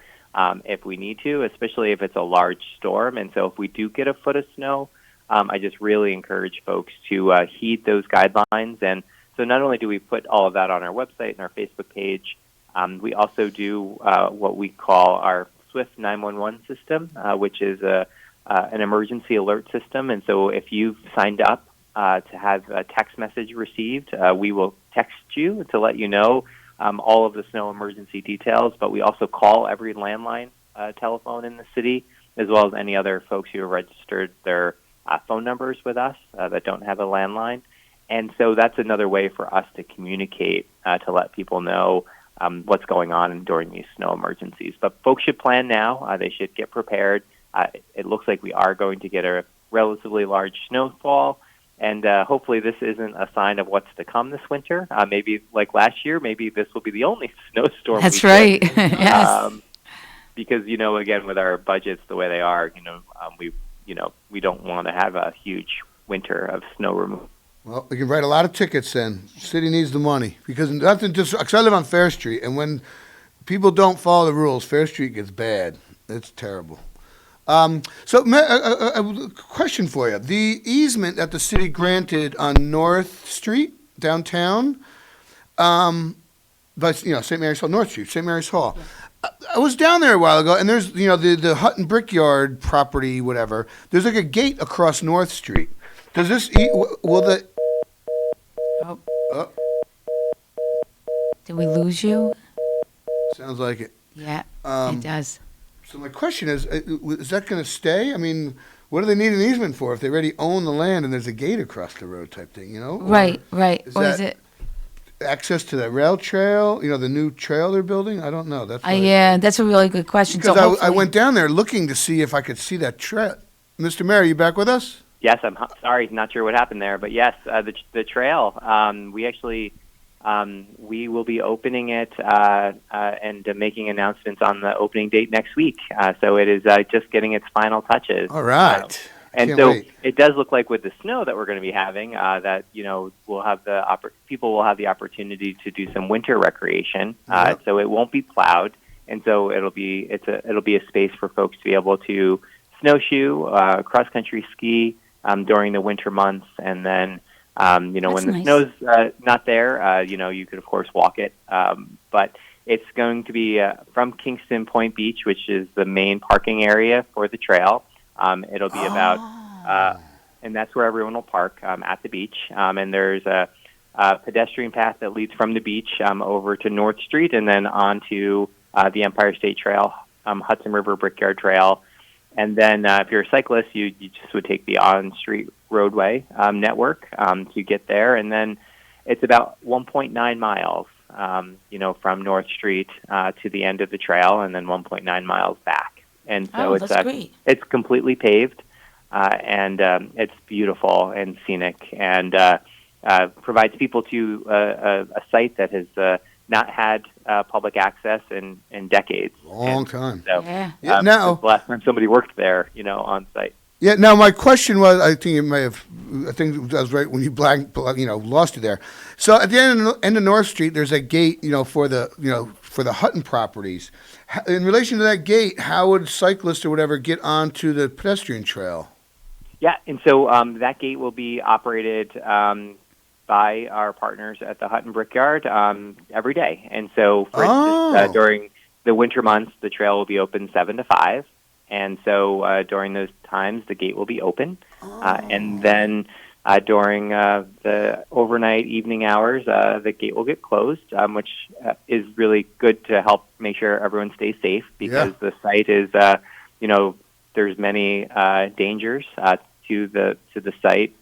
if we need to, especially if it's a large storm. And so if we do get a foot of snow, I just really encourage folks to heed those guidelines. And so not only do we put all of that on our website and our Facebook page, We also do what we call our Swift 911 system, which is an emergency alert system. And so if you've signed up to have a text message received, we will text you to let you know all of the snow emergency details. But we also call every landline telephone in the city, as well as any other folks who have registered their phone numbers with us that don't have a landline. And so that's another way for us to communicate to let people know what's going on during these snow emergencies. But folks should plan now. They should get prepared. It looks like we are going to get a relatively large snowfall, and hopefully this isn't a sign of what's to come this winter. Maybe like last year, maybe this will be the only snowstorm. That's right. Yes. Because again, with our budgets the way they are, we don't want to have a huge winter of snow removal. Well, we can write a lot of tickets then. City needs the money because nothing. Because I live on Fair Street, and when people don't follow the rules, Fair Street gets bad. It's terrible. So, a question for you: the easement that the city granted on North Street downtown, by St. Mary's Hall, North Street, St. Mary's Hall. Yeah. I was down there a while ago, and there's the Hutton Brickyard property, whatever. There's like a gate across North Street. Does this will the? Oh. Did we lose you? Sounds like it. Yeah, it does. So my question is that going to stay? I mean, what do they need an easement for if they already own the land and there's a gate across the road type thing, Right. Is it access to the rail trail, the new trail they're building? I don't know. That's that's a really good question. Because I went down there looking to see if I could see that trail. Mr. Mayor, are you back with us? Yes, I'm sorry, not sure what happened there, but yes, the trail. We actually we will be opening it and making announcements on the opening date next week. So it is just getting its final touches. All right. And so it does look like with the snow that we're going to be having, that we'll have people will have the opportunity to do some winter recreation. So it won't be plowed, and so it'll be a space for folks to be able to snowshoe, cross country ski during the winter months, and then when the snow's not there, you could of course walk it. But it's going to be from Kingston Point Beach, which is the main parking area for the trail. It'll be about, and that's where everyone will park at the beach. And there's a pedestrian path that leads from the beach over to North Street and then onto the Empire State Trail, Hudson River Brickyard Trail. And then if you're a cyclist, you just would take the on-street roadway network to get there. And then it's about 1.9 miles, from North Street to the end of the trail, and then 1.9 miles back. And so it's completely paved, and it's beautiful and scenic, and provides people to a site that has not had public access in decades. Long time. So, now, the last time somebody worked there, on site. Yeah. Now, my question was, I think I was right when you lost you there. So at the end of North Street, there's a gate, for the Hutton properties. In relation to that gate, how would cyclists or whatever get onto the pedestrian trail? Yeah, and so that gate will be operated by our partners at the Hutton Brickyard every day. And so, for instance, during the winter months, the trail will be open 7 to 5. And so during those times, the gate will be open. And then during the overnight evening hours, the gate will get closed, which is really good to help make sure everyone stays safe because the site is, there's many dangers to the site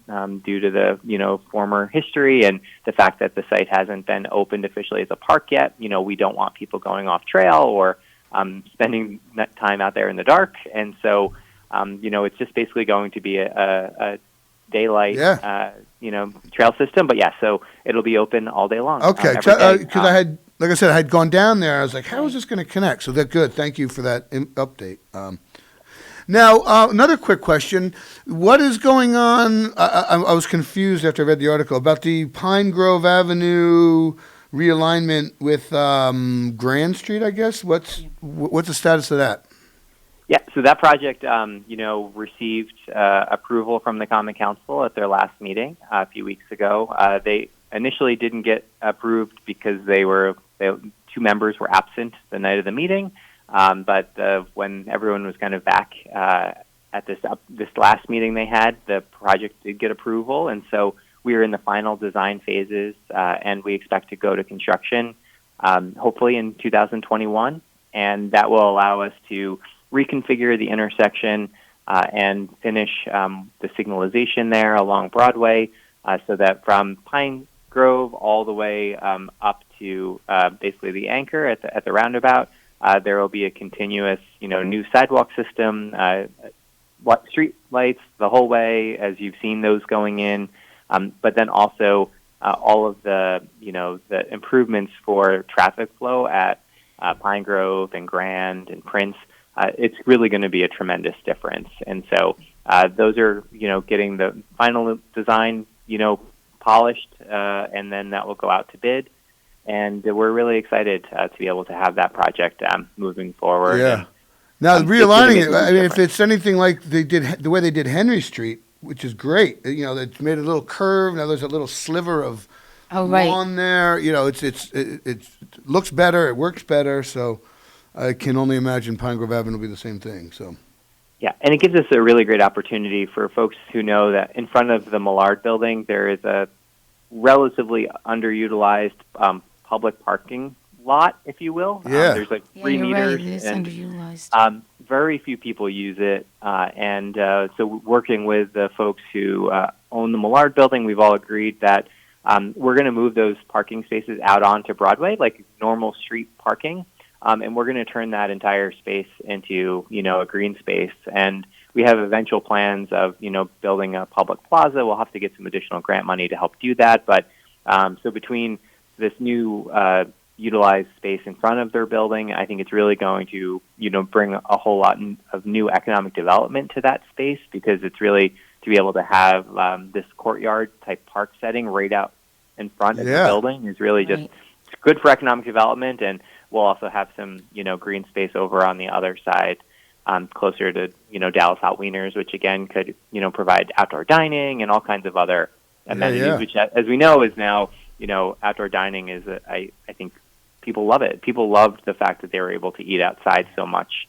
due to the former history and the fact that the site hasn't been opened officially as a park yet. We don't want people going off trail or spending time out there in the dark, and so it's just basically going to be a daylight trail system. But so it'll be open all day long. Okay, because I had, like I said, I had gone down there. I was like, how is this going to connect? So that's good. Thank you for that update. Now, another quick question. What is going on? I was confused after I read the article about the Pine Grove Avenue realignment with Grand Street, I guess. What's the status of that? Yeah, so that project, received approval from the Common Council at their last meeting a few weeks ago. They initially didn't get approved because they two members were absent the night of the meeting, but when everyone was kind of back at this last meeting they had, the project did get approval, and so we are in the final design phases, and we expect to go to construction hopefully in 2021, and that will allow us to reconfigure the intersection and finish the signalization there along Broadway, so that from Pine Grove all the way up to basically the anchor at the roundabout, there will be a continuous, new sidewalk system, street lights the whole way, as you've seen those going in, but then also all of the, the improvements for traffic flow at Pine Grove and Grand and Prince. It's really going to be a tremendous difference. And so those are, getting the final design, polished, and then that will go out to bid. And we're really excited to be able to have that project moving forward. Yeah. Now, realigning it, I mean, if it's anything like the way they did Henry Street, which is great, they made a little curve. Now there's a little sliver of lawn there. It looks better. It works better. So I can only imagine Pine Grove Avenue will be the same thing. So. Yeah, and it gives us a really great opportunity for folks who know that in front of the Millard building, there is a relatively underutilized public parking lot, if you will. Yeah. There's like 3 meters. Right. It is and, underutilized. very few people use it. And so working with the folks who own the Millard building, we've all agreed that we're going to move those parking spaces out onto Broadway, like normal street parking. And we're going to turn that entire space into, a green space. And we have eventual plans of, building a public plaza. We'll have to get some additional grant money to help do that. But so between this new utilized space in front of their building, I think it's really going to, bring a whole lot of new economic development to that space, because it's really to be able to have this courtyard type park setting right out in front of the building is really just it's good for economic development. And we'll also have some, green space over on the other side, closer to, Dallas Hot Wieners, which again could, provide outdoor dining and all kinds of other amenities, which, as we know, is now, outdoor dining is, I think people love it. People loved the fact that they were able to eat outside so much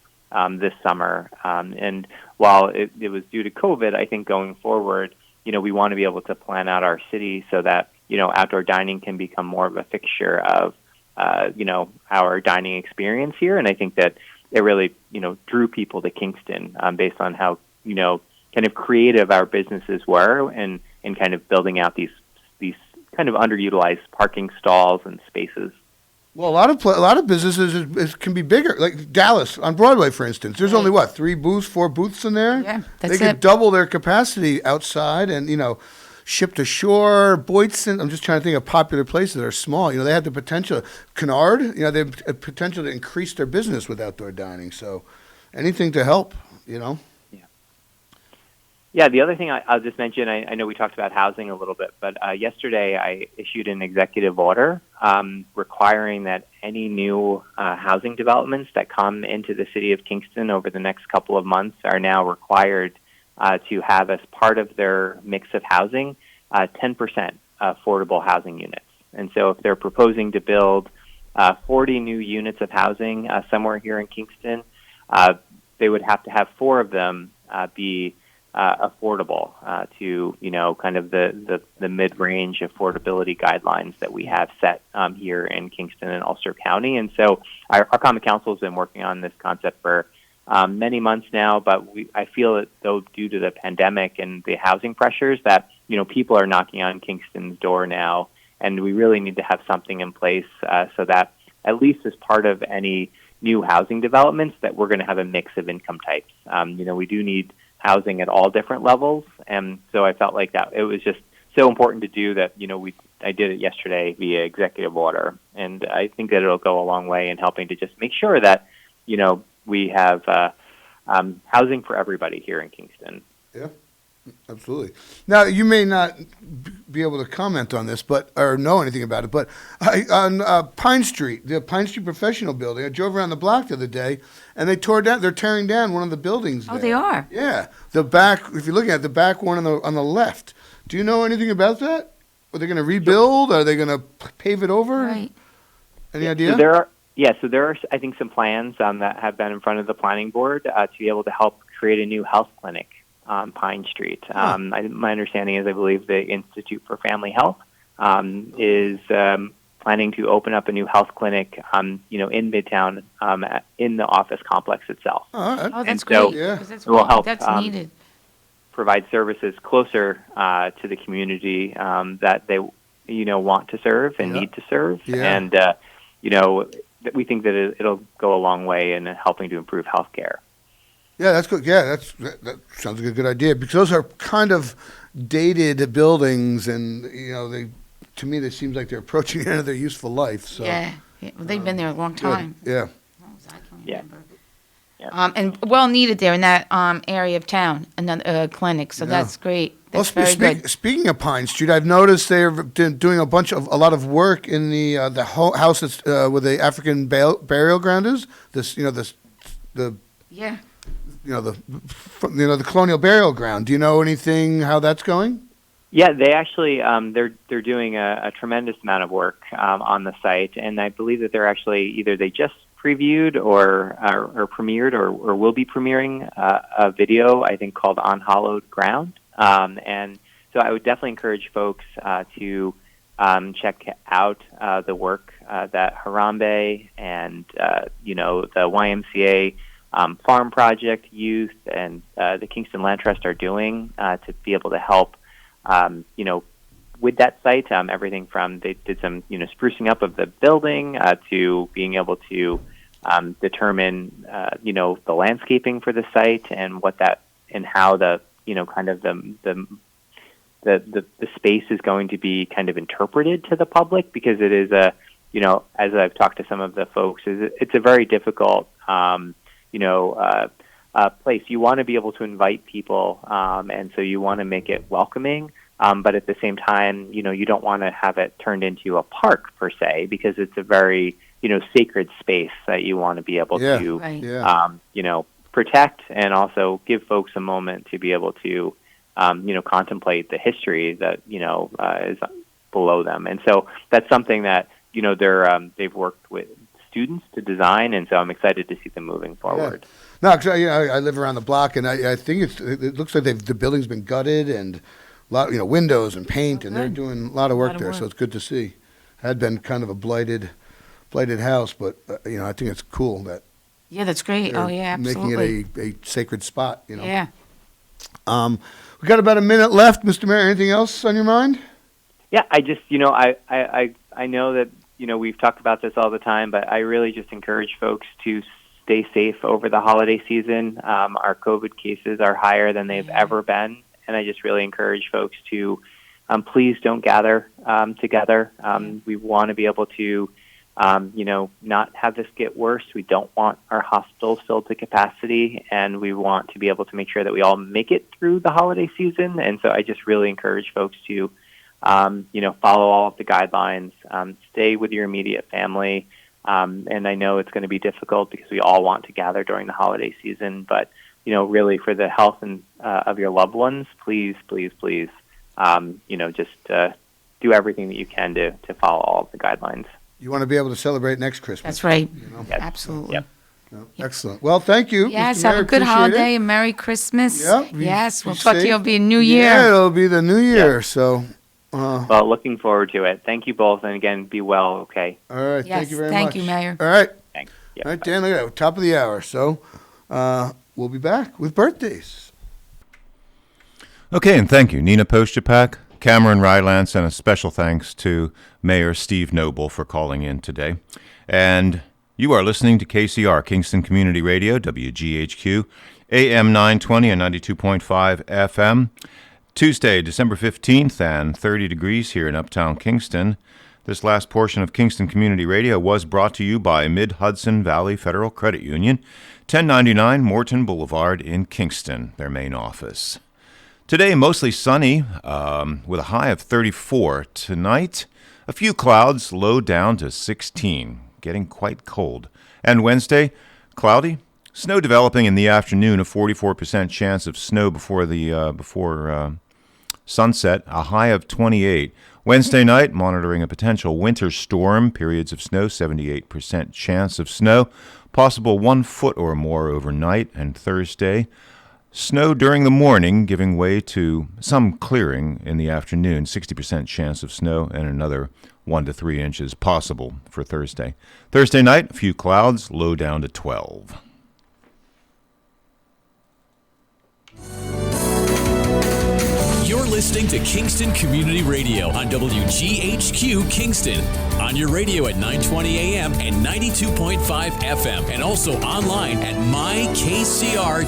this summer. And while it was due to COVID, I think going forward, we want to be able to plan out our city so that, outdoor dining can become more of a fixture of, our dining experience here. And I think that it really, drew people to Kingston based on how, kind of creative our businesses were and kind of building out these kind of underutilized parking stalls and spaces. Well, a lot of businesses can be bigger. Like Dallas on Broadway, for instance. There's only 4 booths in there. Yeah, they could double their capacity outside, and Ship to Shore, Boydson. I'm just trying to think of popular places that are small. They have the potential. Kennard, they have a potential to increase their business with outdoor dining. So, anything to help, Yeah, the other thing I'll just mention, I know we talked about housing a little bit, but yesterday I issued an executive order requiring that any new housing developments that come into the city of Kingston over the next couple of months are now required to have as part of their mix of housing 10% affordable housing units. And so if they're proposing to build 40 new units of housing somewhere here in Kingston, they would have to have 4 of them be affordable to, kind of the mid-range affordability guidelines that we have set here in Kingston and Ulster County. And so our Common Council has been working on this concept for many months now, but I feel that though due to the pandemic and the housing pressures that, people are knocking on Kingston's door now, and we really need to have something in place so that at least as part of any new housing developments that we're going to have a mix of income types. We do need housing at all different levels, and so I felt like that it was just so important to do that. I did it yesterday via executive order, and I think that it'll go a long way in helping to just make sure that we have housing for everybody here in Kingston. Yeah, absolutely. Now, you may not be able to comment on this, or know anything about it, but on Pine Street, the Pine Street Professional Building, I drove around the block the other day, and they're tearing down one of the buildings there. Oh, they are? Yeah. The back, if you're looking at the back one on the left. Do you know anything about that? Are they going to rebuild? Are they going to pave it over? Right. Any idea? So there are, I think, some plans that have been in front of the planning board to be able to help create a new health clinic on Pine Street. My understanding is I believe the Institute for Family Health is planning to open up a new health clinic, in Midtown, in the office complex itself. Oh, that's so great. Yeah. That's it will help That's needed. provide services closer to the community that they, want to serve and need to serve. Yeah. And, we think that it'll go a long way in helping to improve healthcare. Yeah, that's good. Yeah, that sounds like a good idea because those are kind of dated buildings, and to me, it seems like they're approaching the end of their useful life. So Yeah. Well, they've been there a long time. Yeah. Yeah. And well needed there in that area of town, another clinic. So that's great. That's very good. Speaking of Pine Street, I've noticed they're doing a lot of work in the house that's where the African burial ground is. The colonial burial ground. Do you know anything how that's going? Yeah, they actually they're doing a tremendous amount of work on the site, and I believe that they're actually either they just previewed or premiered or will be premiering a video I think called On Hallowed Ground, and so I would definitely encourage folks to check out the work that Harambe and the YMCA Farm Project Youth and the Kingston Land Trust are doing to be able to help. With that site, everything from they did some, sprucing up of the building to being able to determine, the landscaping for the site and what that and how the space is going to be kind of interpreted to the public because it is as I've talked to some of the folks, it's a very difficult, place. You want to be able to invite people, and so you want to make it welcoming. But at the same time, you don't want to have it turned into a park per se because it's a very, sacred space that you want to be able to, protect and also give folks a moment to be able to, contemplate the history that, is below them. And so that's something that, they've worked with students to design, and so I'm excited to see them moving forward. Yeah. No, because I live around the block, and I think it looks like the building's been gutted and a lot, windows and paint, and they're doing a lot of work there. So it's good to see. Had been kind of a blighted house, but I think it's cool that. Yeah, that's great. Oh yeah, absolutely. Making it a sacred spot. Yeah. We got about a minute left, Mr. Mayor. Anything else on your mind? Yeah, I just I know that we've talked about this all the time, but I really just encourage folks to stay safe over the holiday season. Our COVID cases are higher than they've ever been. And I just really encourage folks to please don't gather together. We want to be able to, not have this get worse. We don't want our hospitals filled to capacity, and we want to be able to make sure that we all make it through the holiday season. And so I just really encourage folks to, follow all of the guidelines, stay with your immediate family. And I know it's going to be difficult because we all want to gather during the holiday season, but really for the health and of your loved ones, please, just do everything that you can to follow all of the guidelines. You want to be able to celebrate next Christmas. That's right. Yes. Absolutely. Yep. Excellent. Well, thank you. Yes, Mr. have Mayor, a good appreciate holiday it. and Merry Christmas. Yep. Yes, we'll Be talk to safe. you. It'll be a new year. Yeah, it'll be the new year. Yeah. So. Well, looking forward to it. Thank you both, and again, be well. Okay. All right. Yes, thank you very much. thank you, Mayor. All right. Thanks. Yep. All right, Dan. Look at that. Top of the hour. So, we'll be back with birthdays. Okay, and thank you, Nina Postupack, Cameron Rylance, and a special thanks to Mayor Steve Noble for calling in today. And you are listening to KCR, Kingston Community Radio, WGHQ, AM 920 and 92.5 FM. Tuesday, December 15th, and 30 degrees here in Uptown Kingston. This last portion of Kingston Community Radio was brought to you by Mid-Hudson Valley Federal Credit Union, 1099 Morton Boulevard in Kingston, their main office. Today, mostly sunny, with a high of 34. Tonight, a few clouds, low down to 16, getting quite cold. And Wednesday, cloudy, snow developing in the afternoon, a 44% chance of snow before sunset, a high of 28. Wednesday night, monitoring a potential winter storm, periods of snow, 78% chance of snow, possible 1 foot or more overnight. And Thursday, snow during the morning, giving way to some clearing in the afternoon, 60% chance of snow, and another 1 to 3 inches possible for Thursday. Thursday night, a few clouds, low down to 12. You're listening to Kingston Community Radio on WGHQ Kingston. On your radio at 920 AM and 92.5 FM. And also online at mykcr.org.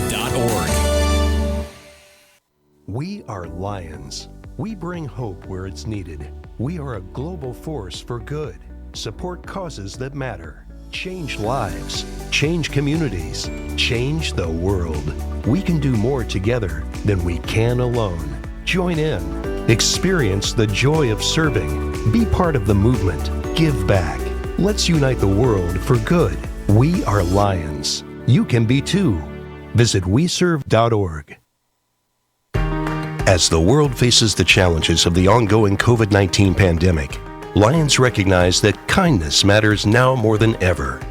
We are Lions. We bring hope where it's needed. We are a global force for good. Support causes that matter. Change lives. Change communities. Change the world. We can do more together than we can alone. Join in. Experience the joy of serving. Be part of the movement. Give back. Let's unite the world for good. We are Lions. You can be too. Visit weserve.org. As the world faces the challenges of the ongoing COVID-19 pandemic, Lions recognize that kindness matters now more than ever.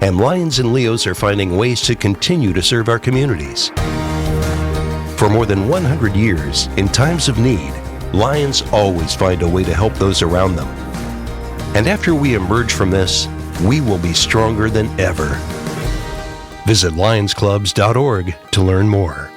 And Lions and Leos are finding ways to continue to serve our communities. For more than 100 years, in times of need, Lions always find a way to help those around them. And after we emerge from this, we will be stronger than ever. Visit lionsclubs.org to learn more.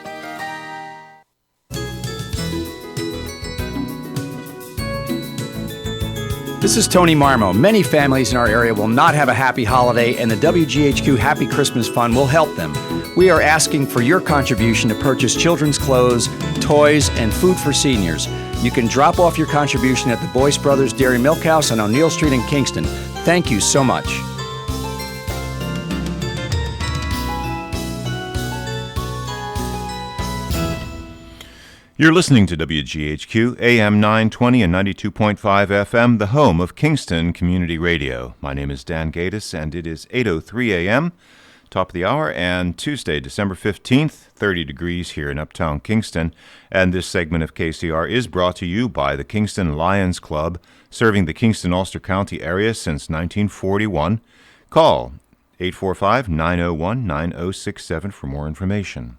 This is Tony Marmo. Many families in our area will not have a happy holiday, and the WGHQ Happy Christmas Fund will help them. We are asking for your contribution to purchase children's clothes, toys, and food for seniors. You can drop off your contribution at the Boyce Brothers Dairy Milk House on O'Neill Street in Kingston. Thank you so much. You're listening to WGHQ, AM 920 and 92.5 FM, the home of Kingston Community Radio. My name is Dan Gatis, and it is 8:03 a.m., top of the hour, and Tuesday, December 15th, 30 degrees here in Uptown Kingston. And this segment of KCR is brought to you by the Kingston Lions Club, serving the Kingston-Ulster County area since 1941. Call 845-901-9067 for more information.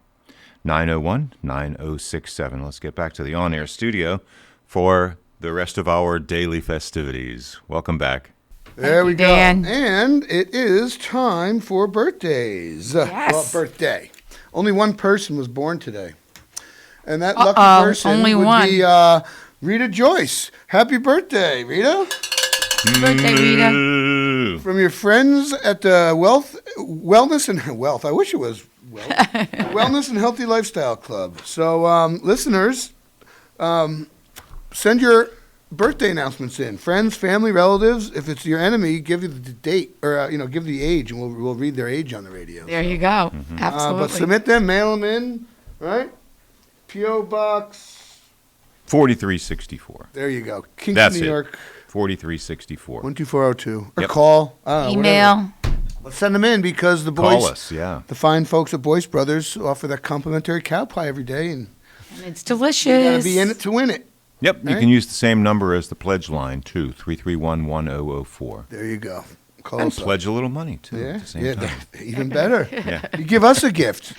901-9067. Let's get back to the on-air studio for the rest of our daily festivities. Welcome back. There we go. Dan. And it is time for birthdays. Yes. Well, birthday. Only one person was born today. And that lucky person only would one. be Rita Joyce. Happy birthday, Rita. Happy birthday, Rita. From your friends at the Wellness and Wealth. I wish it was Wellness and Healthy Lifestyle Club. So, listeners, send your birthday announcements in. Friends, family, relatives. If it's your enemy, give you the date or give the age, and we'll read their age on the radio. There you go. Absolutely. But submit them, mail them in, right? P.O. Box 4364. There you go. Kingston, That's New it. York. 4364. 12402. Or Yep. call. Email. Let's send them in because the boys, Call us, yeah. the fine folks at Boyce Brothers offer that complimentary cow pie every day, and it's you gotta delicious. be in it to win it. Yep, you Right? can use the same number as the pledge line, too, 331-1004. There you go. Call And us up. pledge a little money, too, Yeah, at the same time. even better. Yeah. You give us a gift,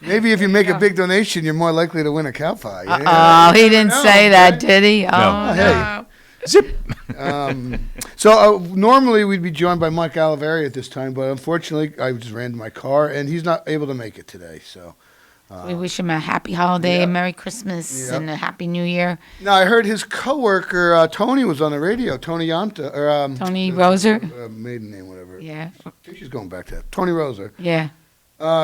Maybe if you make a big donation, you're more likely to win a cow pie. Oh, he didn't say that, did he? Oh, No. no. Zip. So normally we'd be joined by Mike Oliveri at this time, but unfortunately I just ran to my car, and he's not able to make it today. So We wish him a happy holiday, Merry Christmas, and a Happy New Year. now I heard his coworker Tony was on the radio. Tony Yanta or Tony Roser. Maiden name, whatever. Yeah. I think she's going back to that. Tony Roser. Yeah.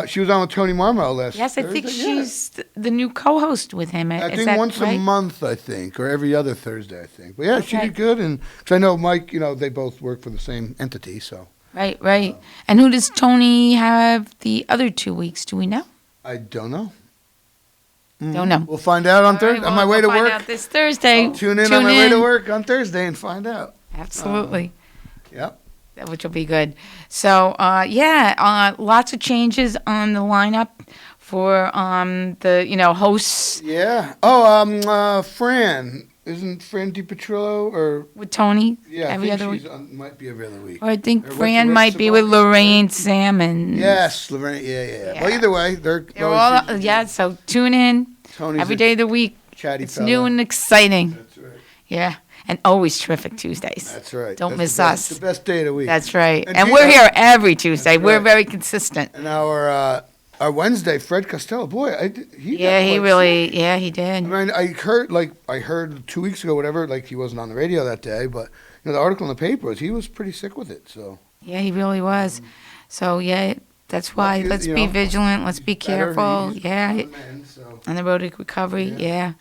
She was on with Tony Marmo last. Yes, I think Thursday. she's the new co-host with him. I Is think that once right? a month, I think, or every other Thursday, I think. But yeah, she Okay. did good, and because I know Mike, they both work for the same entity, so Right, right. And who does Tony have the other 2 weeks? Do we know? I don't know. Don't know. We'll find out on All Thursday. right, on my well, way to we'll find work. out this Thursday. I'll tune in on my way to work on Thursday and find out. Absolutely. Yep. Which will be good. So, lots of changes on the lineup for the hosts. Yeah. Oh, Fran. Isn't Fran DiPetrillo or with Tony? Yeah, every I think other she's week. might be every other week. Or I think Or Fran what's might be with Lorraine Salmon. Yes, Lorraine. Yeah. Well, either way, they're all so tune in Tony's every a day of the week. chatty It's fella. new and exciting. That's right. Yeah, and always terrific Tuesdays. That's right. Don't That's miss the best, us. The best day of the week. That's right. And And gee, we're here every Tuesday. That's We're right. very consistent. And our Wednesday, Fred Costello. Boy, he Yeah, got he quite really. sick. Yeah, he did. I mean, I heard 2 weeks ago, whatever. Like he wasn't on the radio that day, but the article in the paper was he was pretty sick with it. So Yeah, he really was. So yeah, that's why. Lucky, Let's you be know, vigilant. Let's be better. careful. He's Yeah, on the mend, so. on the road to recovery. Yeah.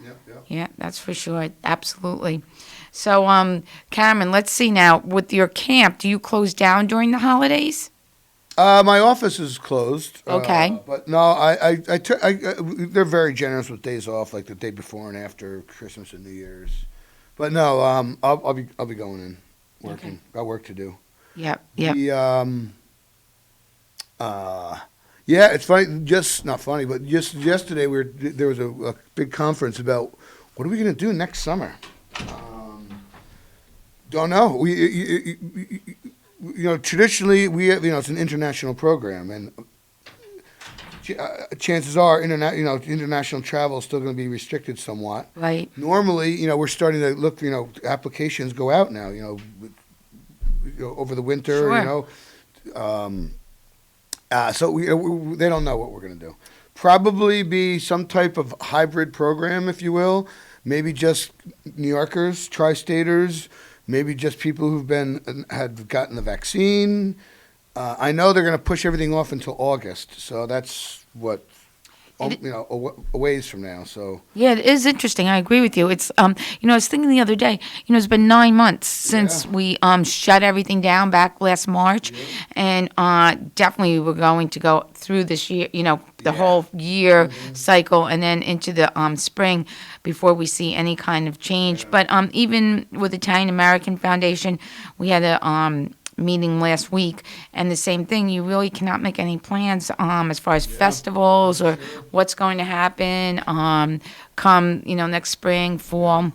Yeah, that's for sure. Absolutely. So, Cameron, let's see now. With your camp, do you close down during the holidays? My office is closed. Okay. But no, they're very generous with days off, like the day before and after Christmas and New Year's. But no, I'll be going in, working. Okay. Got work to do. Yep. Yeah, it's funny. Not funny, but just yesterday there was a big conference about what are we going to do next summer. Don't know. Traditionally we have, it's an international program, and chances are international travel is still going to be restricted somewhat. Right. Normally, we're starting to look. Applications go out now. Over the winter. Sure. So they don't know what we're going to do. Probably be some type of hybrid program, if you will. Maybe just New Yorkers, tri-staters. Maybe just people who've had gotten the vaccine. I know they're going to push everything off until August, so that's a ways from now. So Yeah, it is interesting. I agree with you. It's I was thinking the other day, it's been 9 months since we shut everything down back last March, and definitely we're going to go through this year, the whole year cycle, and then into the spring before we see any kind of change. But even with Italian American Foundation, we had a meeting last week, and the same thing. You really cannot make any plans as far as festivals or what's going to happen come next spring, fall.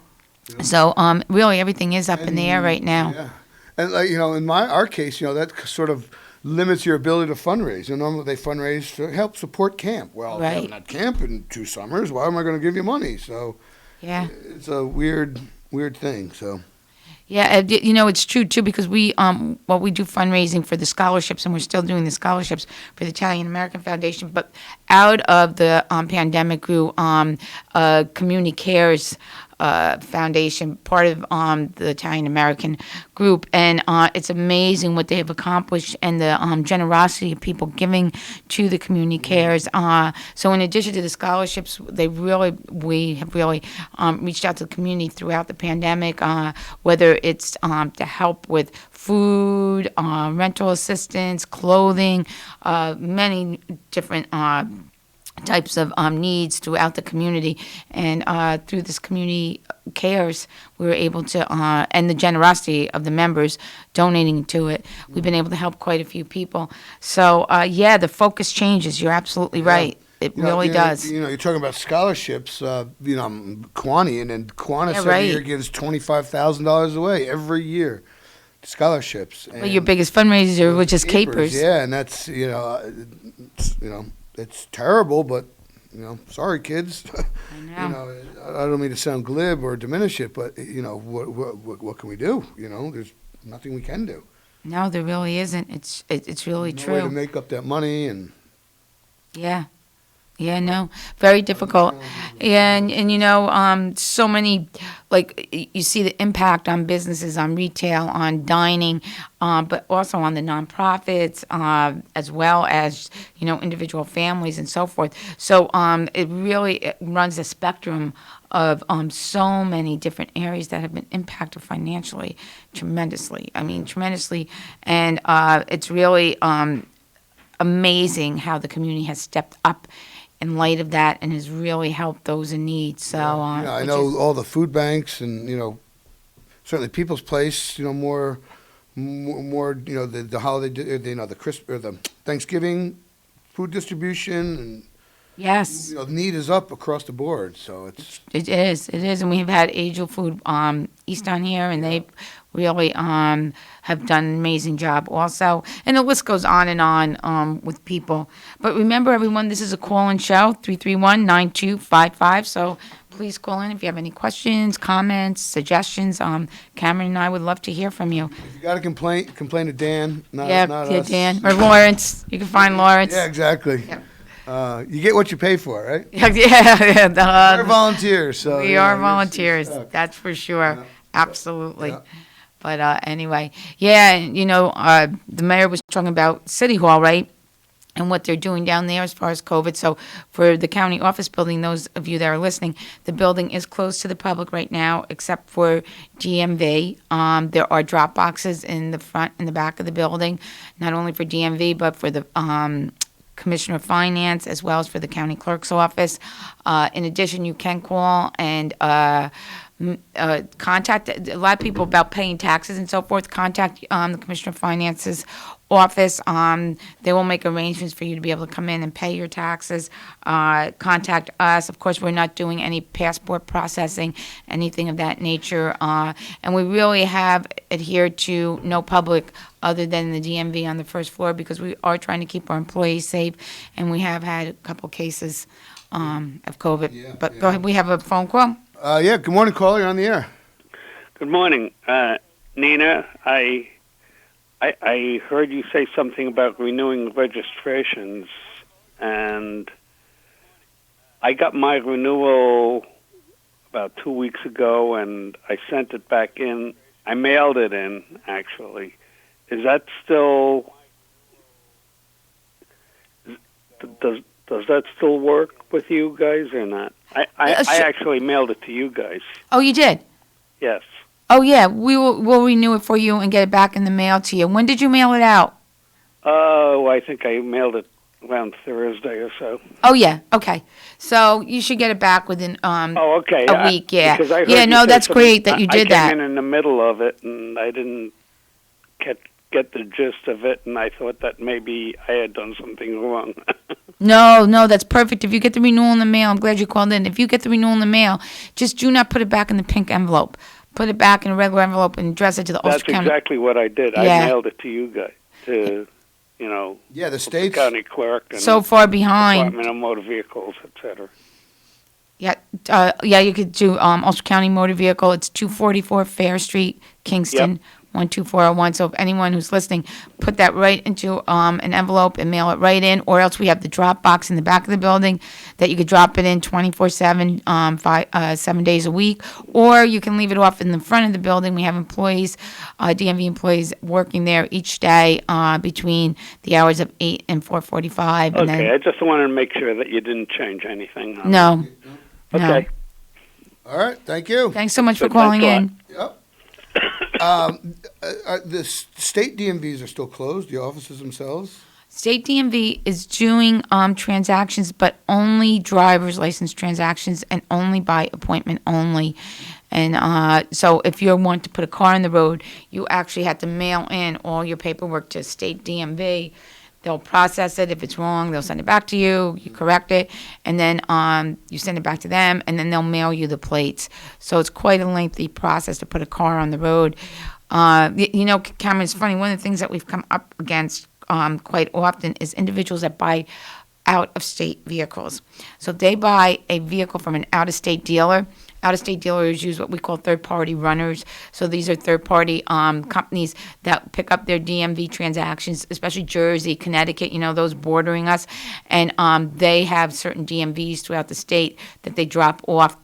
So really everything is up in the air right now. Yeah, and in our case, that sort of limits your ability to fundraise. Normally they fundraise to help support camp. Well, if you haven't had camp in 2 summers, why am I going to give you money? So yeah, it's a weird thing. So. Yeah, it's true too, because we do fundraising for the scholarships, and we're still doing the scholarships for the Italian American Foundation. But out of the pandemic grew Community Cares Foundation, part of the Italian American group, and it's amazing what they have accomplished and the generosity of people giving to the Community Cares. So in addition to the scholarships, we have really reached out to the community throughout the pandemic, whether it's to help with food, rental assistance, clothing, many different types of needs throughout the community, and through this Community Cares, we were able to, and the generosity of the members donating to it, we've been able to help quite a few people. So the focus changes. You're absolutely right. It really does. You're talking about scholarships. I'm Kiwanian, and Kiwanis every year gives $25,000 away every year to scholarships. Well, your biggest fundraiser, which is Capers. Yeah, and that's it's terrible, but sorry, kids. I don't mean to sound glib or diminish it, but what can we do? There's nothing we can do. No, there really isn't. It's really No true. way to make up that money, and Yeah, no, very difficult. Yeah, and so many, you see the impact on businesses, on retail, on dining, but also on the nonprofits, as well as, individual families and so forth. So it really runs a spectrum of so many different areas that have been impacted financially tremendously. Tremendously. And it's really amazing how the community has stepped up in light of that, and has really helped those in need. So I know all the food banks, and certainly People's Place. More. The holiday, the Christmas or the Thanksgiving food distribution, and Yes. The need is up across the board, so it's... It is, and we've had Angel Food East on here, and they really have done an amazing job also. And the list goes on and on with people. But remember, everyone, this is a call-in show, 331-9255, so please call in if you have any questions, comments, suggestions. Cameron and I would love to hear from you. If you got a complaint to Dan, not us. Dan. Or Lawrence. You can find Lawrence. Yeah, exactly. Yeah. You get what you pay for, right? Yeah. We're volunteers, so... We are volunteers, that's for sure. Yeah. Absolutely. Yeah. But anyway, the mayor was talking about City Hall, right? And what they're doing down there as far as COVID. So for the county office building, those of you that are listening, the building is closed to the public right now, except for DMV. There are drop boxes in the front and the back of the building, not only for DMV, but for the Commissioner of Finance, as well as for the county clerk's office. In addition, you can call and contact a lot of people about paying taxes and so forth. Contact the Commissioner of Finance's office. They will make arrangements for you to be able to come in and pay your taxes. Contact us. Of course, we're not doing any passport processing, anything of that nature. And we really have adhered to no public other than the DMV on the first floor, because we are trying to keep our employees safe, and we have had a couple cases of COVID. But go ahead, we have a phone call. Good morning, caller. You're on the air. Good morning, Nina. I heard you say something about renewing registrations, and I got my renewal about 2 weeks ago, and I sent it back in. I mailed it in, actually. Is that still... Does that still work with you guys or not? I actually mailed it to you guys. Oh, you did? Yes. Oh, yeah. We'll renew it for you and get it back in the mail to you. When did you mail it out? Oh, I think I mailed it around Thursday or so. Oh, yeah. Okay. So you should get it back within okay. a week, yeah. Because I heard that's great that you did that. I came in the middle of it, and I didn't get the gist of it, and I thought that maybe I had done something wrong. No, that's perfect. If you get the renewal in the mail, I'm glad you called in. If you get the renewal in the mail, just do not put it back in the pink envelope. Put it back in a regular envelope and address it to the Ulster County. That's exactly what I did. Yeah. I mailed it to you guys, the state's county clerk. And so far behind. Department of Motor Vehicles, etc. Yeah, you could do Ulster County Motor Vehicle. It's 244 Fair Street, Kingston. Yep. 12401. So if anyone who's listening, put that right into an envelope and mail it right in, or else we have the drop box in the back of the building that you could drop it in 24/7, 7 days a week, or you can leave it off in the front of the building. We have employees, DMV employees, working there each day between the hours of 8 and 4:45. Okay, I just wanted to make sure that you didn't change anything. No. Okay. All right, thank you. Thanks so much for calling in. Yep. The state DMVs are still closed, the offices themselves? State DMV is doing transactions, but only driver's license transactions and only by appointment only. And so if you want to put a car on the road, you actually have to mail in all your paperwork to state DMV. They'll process it. If it's wrong, they'll send it back to you. You correct it, and then you send it back to them, and then they'll mail you the plates. So it's quite a lengthy process to put a car on the road. Cameron, it's funny. One of the things that we've come up against quite often is individuals that buy out-of-state vehicles. So if they buy a vehicle from an out-of-state dealer, out-of-state dealers use what we call third-party runners. So these are third-party companies that pick up their DMV transactions, especially Jersey, Connecticut, those bordering us. And they have certain DMVs throughout the state that they drop off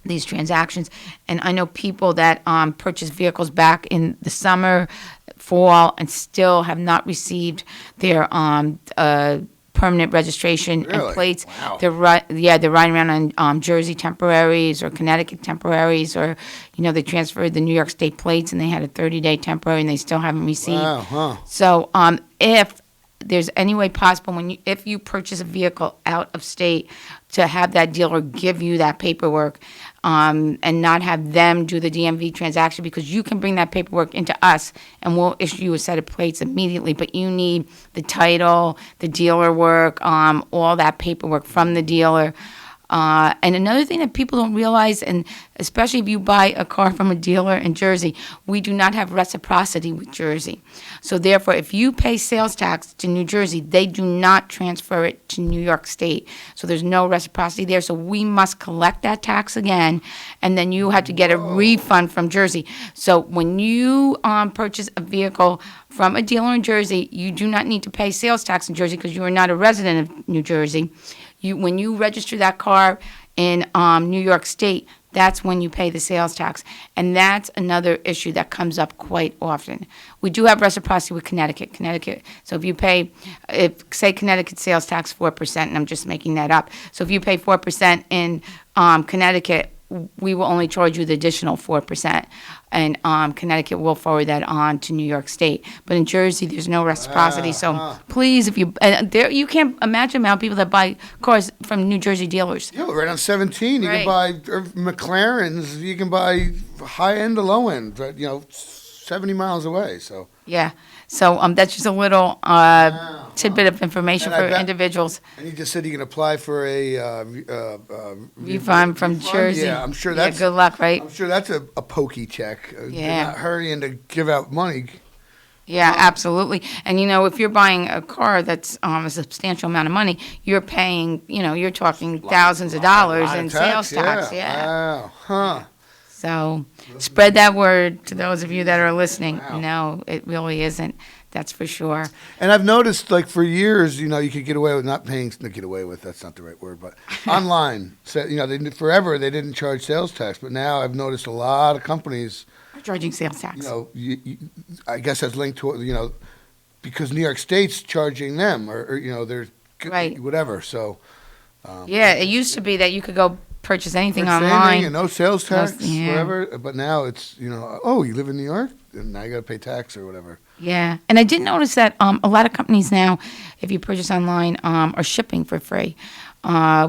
these transactions. And I know people that purchase vehicles back in the summer, fall, and still have not received their permanent registration and plates. Wow. They're riding around on Jersey temporaries or Connecticut temporaries, or they transferred the New York State plates and they had a 30-day temporary and they still haven't received. Wow, huh. So if there's any way possible, if you purchase a vehicle out of state, to have that dealer give you that paperwork and not have them do the DMV transaction, because you can bring that paperwork into us and we'll issue you a set of plates immediately. But you need the title, the dealer work, all that paperwork from the dealer. And another thing that people don't realize, and especially if you buy a car from a dealer in Jersey, we do not have reciprocity with Jersey. So therefore, if you pay sales tax to New Jersey, they do not transfer it to New York State. So there's no reciprocity there. So we must collect that tax again, and then you have to get a refund from Jersey. So when you purchase a vehicle from a dealer in Jersey, you do not need to pay sales tax in Jersey because you are not a resident of New Jersey. When you register that car in New York State, that's when you pay the sales tax. And that's another issue that comes up quite often. We do have reciprocity with Connecticut. So if you pay, say Connecticut sales tax 4%, and I'm just making that up. So if you pay 4% in Connecticut, we will only charge you the additional 4%. And Connecticut will forward that on to New York State. But in Jersey, there's no reciprocity. So please, if you, you can't imagine how people that buy cars from New Jersey dealers. Yeah, right on 17, you can buy McLarens, you can buy high end to low end, 70 miles away. So yeah. So that's just a little tidbit of information for individuals. And you just said you can apply for a refund from Jersey. Yeah, I'm sure that's good luck, right? I'm sure that's a pokey check. Yeah, they're not hurrying to give out money. Yeah, absolutely. And if you're buying a car that's a substantial amount of money, you're paying. You're talking thousands of dollars in sales tax. Yeah. Wow. Huh. So spread that word to those of you that are listening. Wow. No, it really isn't. That's for sure. And I've noticed, for years, you could get away with not paying. Get away with, that's not the right word, but online. So, forever they didn't charge sales tax, but now I've noticed a lot of companies are charging sales tax. I guess that's linked to because New York State's charging them, or they're right. Whatever. So it used to be that you could go purchase anything online. Anything and no sales tax, whatever. But now it's, you live in New York, and now you got to pay tax or whatever. Yeah. And I did notice that a lot of companies now, if you purchase online, are shipping for free,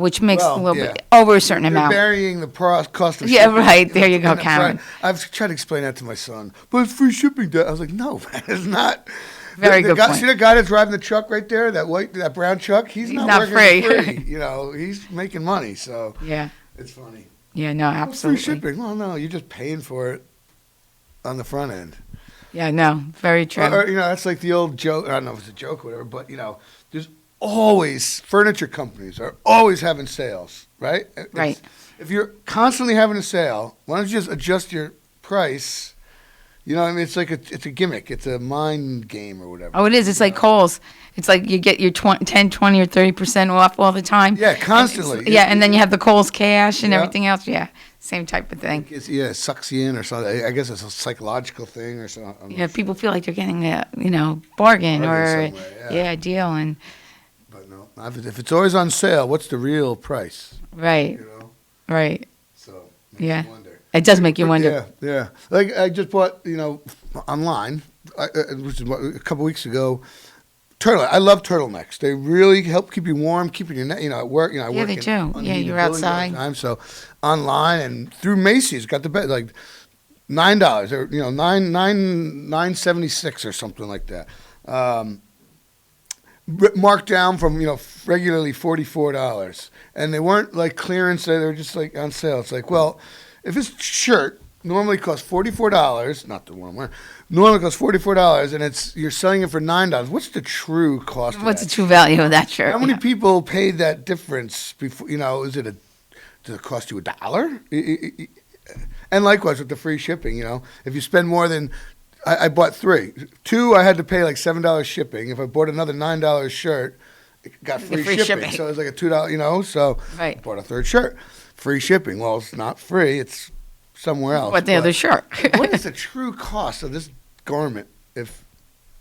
which makes a little bit over a certain amount. You're varying the cost of shipping. Yeah, right. There you go, Karen. I've tried to explain that to my son. But it's free shipping. I was like, no, it's not. Very good point. See the guy that's driving the truck right there, that brown truck? He's not free. He's making money, so. Yeah. It's funny. Yeah, no, absolutely. Free shipping. Well, no, you're just paying for it on the front end. Yeah, no, very true. Or, that's like the old joke. I don't know if it's a joke or whatever, but, there's always, furniture companies are always having sales, right? Right. If you're constantly having a sale, why don't you just adjust your price? It's like it's a gimmick. It's a mind game or whatever. Oh, it is. It's like Kohl's. It's like you get your 10, 20, or 30% off all the time. Yeah, constantly. And then you have the Kohl's cash and everything else. Yeah, same type of thing. It sucks you in or something. I guess it's a psychological thing or something. Yeah, people feel like they're getting a bargain or a deal. But no, if it's always on sale, what's the real price? Right. Right. So yeah. It does make you wonder. Yeah. Like I just bought, online, which is a couple weeks ago. I love turtlenecks. They really help keep you warm, keeping your at work. I work they do. Yeah, you're outside. So online and through Macy's, got the best, like $9 or $9.76 or something like that. Marked down from regularly $44, and they weren't like clearance. They were just like on sale. It's like, well, if this shirt normally costs $44, not the one I'm wearing, normally costs $44, and you're selling it for $9. What's the true cost? What's the true value of that shirt? How many people paid that difference before? Does it cost you $1? And likewise with the free shipping. If you spend more than, I bought 3. 2, I had to pay like $7 shipping. If I bought another $9 shirt, it got free shipping. So it was like a $2. So right. I bought a third shirt. Free shipping. Well, it's not free. It's somewhere else. What the other shirt? What is the true cost of this garment if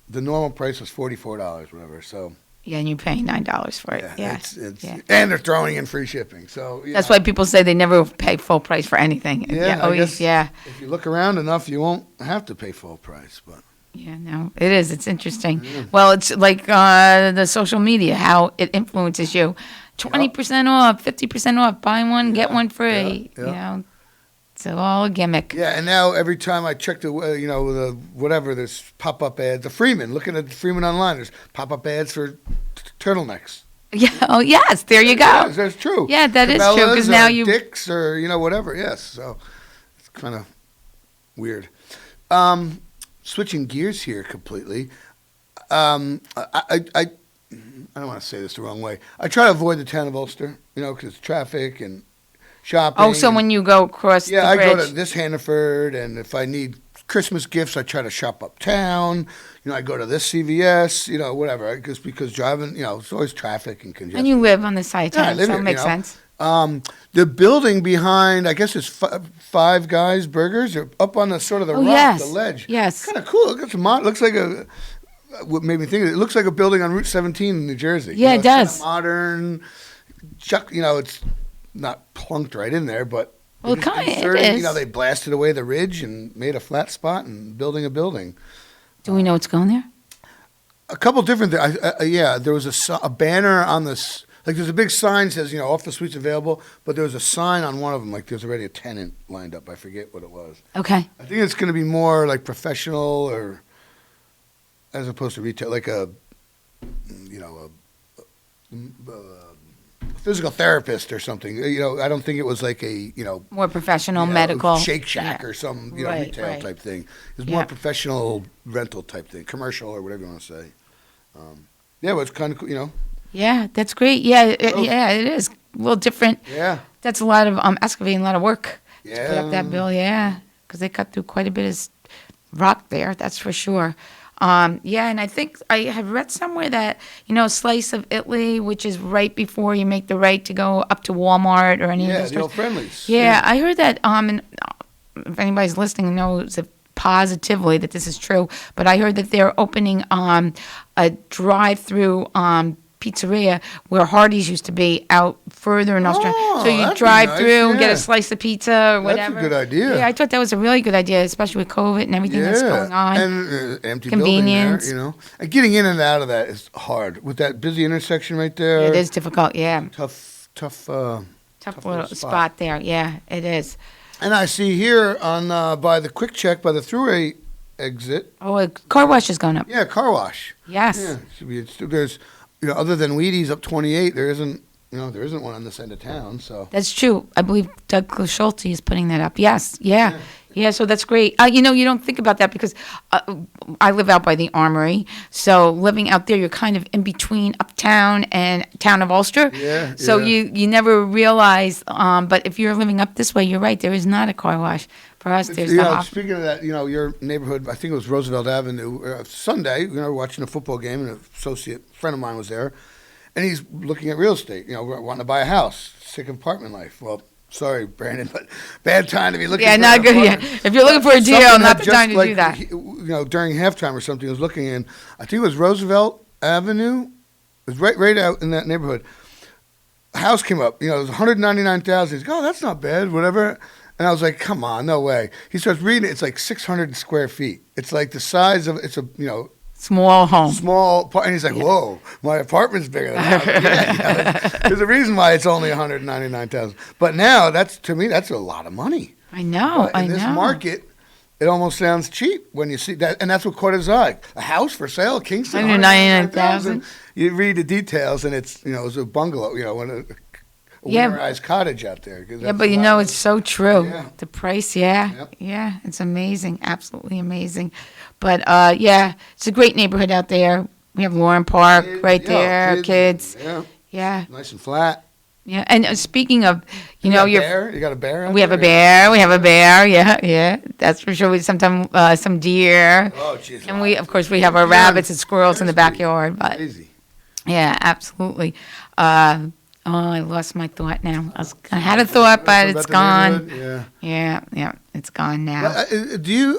the normal price was $44, whatever? So yeah, and you're paying $9 for it. Yeah. And they're throwing in free shipping. So that's why people say they never pay full price for anything. I guess if you look around enough, you won't have to pay full price. But yeah, no, it is. It's interesting. Yeah. Well, it's like the social media, how it influences you. 20% off, 50% off, buy one, get one free. Yeah. You know, it's all a gimmick. Yeah, and now every time I check the whatever, there's pop-up ads. The Freeman, looking at the Freeman online, there's pop-up ads for turtlenecks. Yeah. Oh, yes. There you go. Yes, that's true. Yeah, that is true. Because Cabela's now or you Dick's or whatever. Yes, so it's kind of weird. Switching gears here completely. I don't want to say this the wrong way. I try to avoid the town of Ulster, because traffic and shopping. Oh, so when you go across the I bridge. go to this Hannaford, and if I need Christmas gifts, I try to shop uptown. I go to this CVS, whatever. Because driving, it's always traffic and congestion. And you live on the side of Yeah, I town, live so here, it makes sense. The building behind, I guess it's Five Guys Burgers, or up on the sort of the rock, yes. the ledge. Yes. Kind of cool. It looks like what made me think of it looks like a building on Route 17 in New Jersey. Yeah, it it's does. Kind of modern. It's not plunked right in there, but well, it is. They blasted away the ridge and made a flat spot and building a building. Do we know what's going there? A couple different things. There was a banner on this. Like there's a big sign that says, off the suites available, but there was a sign on one of them, like there's already a tenant lined up. I forget what it was. Okay. I think it's going to be more like professional or as opposed to retail, like a physical therapist or something. I don't think it was like a, more professional medical Shake Shack or some, retail type thing. It's more professional rental type thing, commercial or whatever you want to say. But it's kind of cool, Yeah, that's great. Yeah, it is a little different. Yeah. That's a lot of excavating, a lot of work to put up that Yeah. bill. Yeah, because they cut through quite a bit of rock there. That's for sure. And I think I have read somewhere that Slice of Italy, which is right before you make the right to go up to Walmart or any of those the old stores. Friendlies. Yeah, I heard that. And if anybody's listening knows it positively that this is true, but I heard that they're opening a drive-through pizzeria where Hardee's used to be out further in Australia. So you that'd be drive nice, through and get yeah. a slice of pizza or whatever. That's a good idea. Yeah, I thought that was a really good idea, especially with COVID and everything that's going on. And empty Convenience. building there, And getting in and out of that is hard. With that busy intersection right there. It is difficult, yeah. Tough little spot there. Yeah, it is. And I see here on by the Quick Check, by the Thruway exit. Oh, a car wash is going up. Yeah, car wash. Yes. Yeah, there's, other than Wheaties up 28, there isn't one on this end of town. So that's true. I believe Doug Schulte is putting that up. Yes. Yeah. Yeah, so that's great. You don't think about that because I live out by the Armory. So living out there, you're kind of in between uptown and town of Ulster. Yeah. So you never realize, but if you're living up this way, you're right. There is not a car wash. For us, there's speaking of that, your neighborhood, I think it was Roosevelt Avenue, Sunday, we were watching a football game, and an associate friend of mine was there, and he's looking at real estate, wanting to buy a house, sick of apartment life. Well, sorry, Brandon, but bad time to be looking for not an good. apartment. Yeah. If you're looking for a deal, not the time to do that. During halftime or something, I was looking in, I think it was Roosevelt Avenue, it was right out in that neighborhood. A house came up, it was $199,000. He's like, oh, that's not bad, whatever. And I was like, come on, no way. He starts reading it. It's like 600 square feet. It's like the size of, it's a, small home. Small part. And he's like, whoa, my apartment's bigger than that. There's a reason why it's only $199,000. But now, to me, that's a lot of money. I know, In this market, it almost sounds cheap when you see that. And that's what caught his eye. A house for sale, Kingston, $199,000. You read the details, and it's, it was a bungalow, a winterized cottage out there. Yeah, but it's so true. Yeah. The price, yeah, it's amazing, absolutely amazing. But it's a great neighborhood out there. We have Lauren Park right there, kids. Yeah, nice and flat. Yeah, and speaking of, you got a bear. We have a bear. We have a bear. Yeah, that's for sure. We sometimes some deer. Oh, jeez. And we have our rabbits and squirrels in the backyard. But crazy. Yeah, absolutely. I lost my thought now. I had a thought, but it's gone. Yeah, it's gone now. Do you,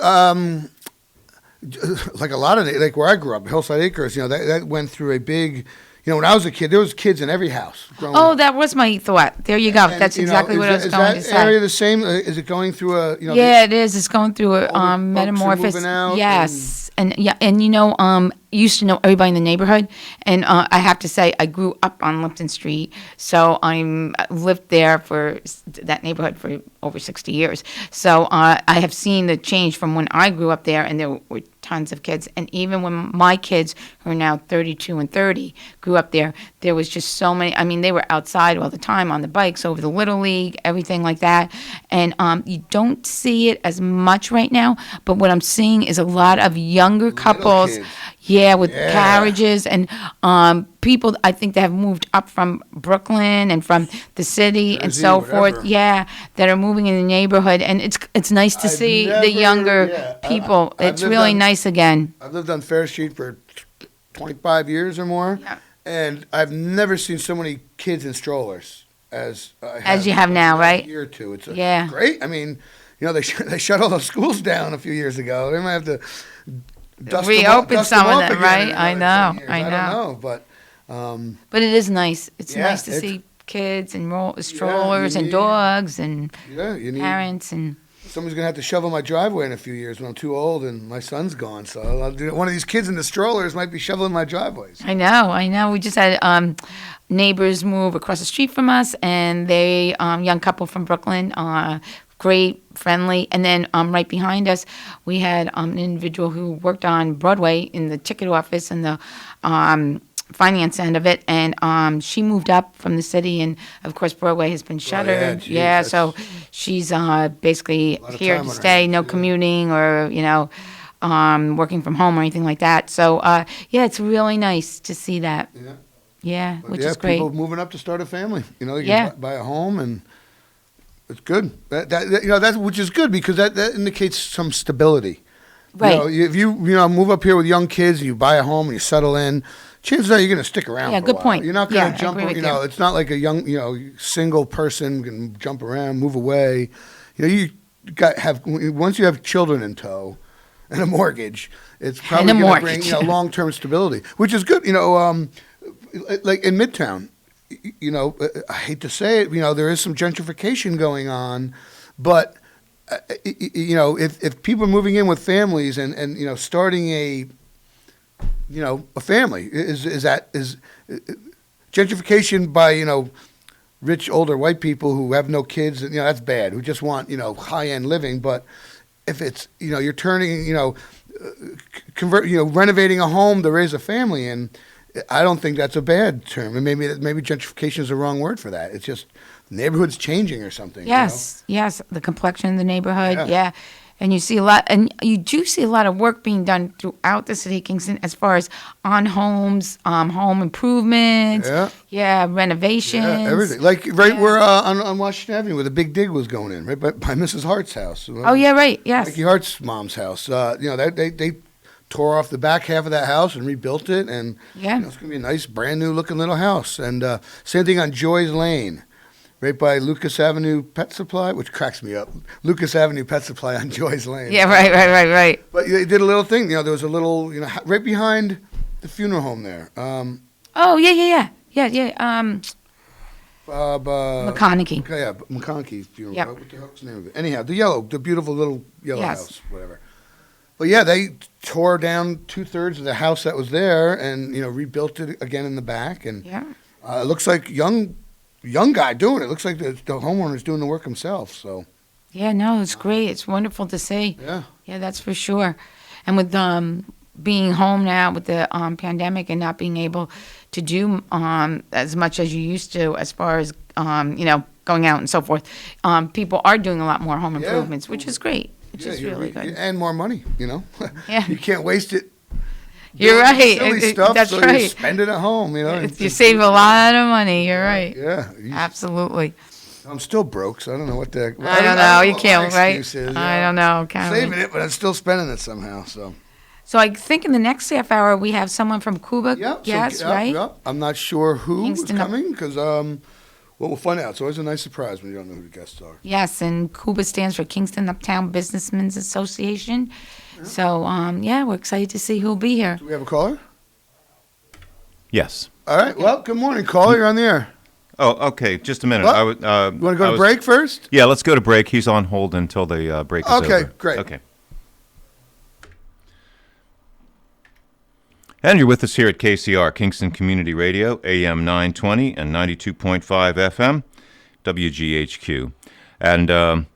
like a lot of, like where I grew up, Hillside Acres, that went through a big, when I was a kid, there was kids in every house growing up. That was my thought. There you go. That's exactly what I was going to say. Is that area the same? Is it going through a, Yeah, it is. It's going through a metamorphosis. All the folks are moving out yes, and used to know everybody in the neighborhood, and I have to say I grew up on Lipton Street, so I lived there for that neighborhood for over 60 years. So I have seen the change from when I grew up there, and there were tons of kids, and even when my kids, who are now 32 and 30, grew up there, there was just so many. I mean, they were outside all the time on the bikes over the Little League, everything like that, and you don't see it as much right now, but what I'm seeing is a lot of younger couples. Yeah, with carriages and people, I think, that have moved up from Brooklyn and from the city and so forth. Yeah, that are moving in the neighborhood, and it's nice to see the younger people. It's really nice again. I've lived on Fair Street for 25 years or more, and I've never seen so many kids in strollers as you have now, right? A year or two. It's great. I mean, they shut all those schools down a few years ago. They might have to reopen some of them, right? I know. I don't know, but it is nice. It's nice to see kids and strollers and dogs and parents and. Somebody's gonna have to shovel my driveway in a few years when I'm too old and my son's gone. So one of these kids in the strollers might be shoveling my driveways. I know. We just had neighbors move across the street from us, and they young couple from Brooklyn. Great, friendly, and then right behind us, we had an individual who worked on Broadway in the ticket office and the finance end of it, and she moved up from the city, and of course Broadway has been shuttered. So she's basically here to stay, no commuting or working from home or anything like that. So it's really nice to see that. Which is great. People moving up to start a family. You can buy a home and. It's good. That which is good because that indicates some stability. Right. If you move up here with young kids, and you buy a home and you settle in, chances are you're going to stick around. Yeah, for good a while. point. You're not going to jump. It's not like a young single person can jump around, move away. You once you have children in tow and a mortgage, it's probably going to bring long-term stability, which is good. Like in Midtown. I hate to say it, there is some gentrification going on, but, if people are moving in with families and starting a family, is gentrification by, rich older white people who have no kids, that's bad, who just want, high-end living. But if it's, you're turning, renovating a home to raise a family in, I don't think that's a bad term, and maybe gentrification is the wrong word for that. It's just neighborhood's changing or something. Yes, the complexion of the neighborhood, and you see a lot, and you do see a lot of work being done throughout the city of Kingston as far as on homes, home improvements, renovations, everything. Like where on Washington Avenue where the big dig was going in, right by Mrs. Hart's house. Yes. Mickey Hart's mom's house. They tore off the back half of that house and rebuilt it, and it's going to be a nice, brand new looking little house. And same thing on Joy's Lane, right by Lucas Avenue Pet Supply, which cracks me up. Lucas Avenue Pet Supply on Joy's Lane. Yeah, right. But they did a little thing. There was a little, right behind the funeral home there. Yeah. McConaughey. McConaughey funeral. Yep. What the hell's the name of it? Anyhow, the beautiful little yellow house, whatever. But they tore down 2/3 of the house that was there and rebuilt it again in the back, and it looks like young guy doing it. It looks like the homeowner's doing the work himself. So it's great. It's wonderful to see. Yeah, that's for sure. And with being home now with the pandemic and not being able to do as much as you used to, as far as going out and so forth, people are doing a lot more home improvements, which is great. Which is really good. And more money, Yeah. You can't waste it. You're right. Silly stuff, That's so right. you spend it at home, You save a lot of money. You're right. Yeah. Absolutely. I'm still broke, so I don't know what the... I don't know. You can't, right? Is, I don't know. Saving it, but I'm still spending it somehow, so... So I think in the next half hour we have someone from KUBA. Right? Yep. I'm not sure who's coming, because... we'll find out. It's always a nice surprise when you don't know who the guests are. Yes, and KUBA stands for Kingston Uptown Businessmen's Association. Yeah. So, we're excited to see who'll be here. Do we have a caller? Yes. All right. Well, good morning, caller. You're on the air. Oh, okay. Just a minute. You want to go to break first? Yeah, let's go to break. He's on hold until the break is over. Okay, great. Okay. And you're with us here at KCR, Kingston Community Radio, AM 920 and 92.5 FM, WGHQ. And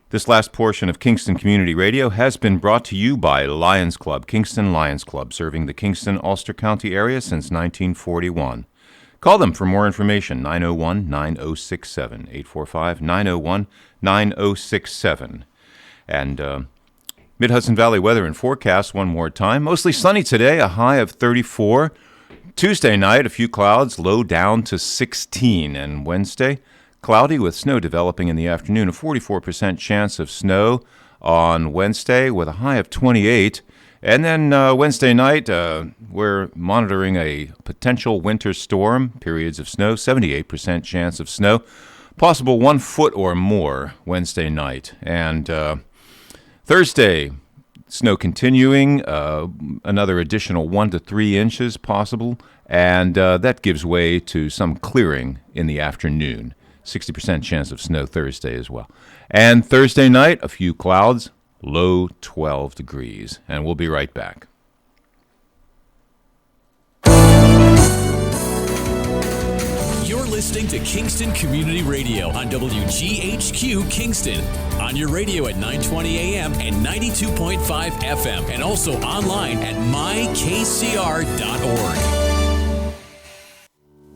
this last portion of Kingston Community Radio has been brought to you by Lions Club, Kingston Lions Club, serving the Kingston, Ulster County area since 1941. Call them for more information, 901-9067, 845-901-9067. And Mid-Hudson Valley weather and forecast one more time. Mostly sunny today, a high of 34. Tuesday night, a few clouds, low down to 16. And Wednesday, cloudy with snow developing in the afternoon. A 44% chance of snow on Wednesday with a high of 28. And then Wednesday night, we're monitoring a potential winter storm, periods of snow, 78% chance of snow. Possible 1 foot or more Wednesday night. And Thursday, snow continuing, another additional 1 to 3 inches possible, and that gives way to some clearing in the afternoon. 60% chance of snow Thursday as well. And Thursday night, a few clouds, low 12 degrees. And we'll be right back. You're listening to Kingston Community Radio on WGHQ Kingston. On your radio at 920 AM and 92.5 FM. And also online at mykcr.org.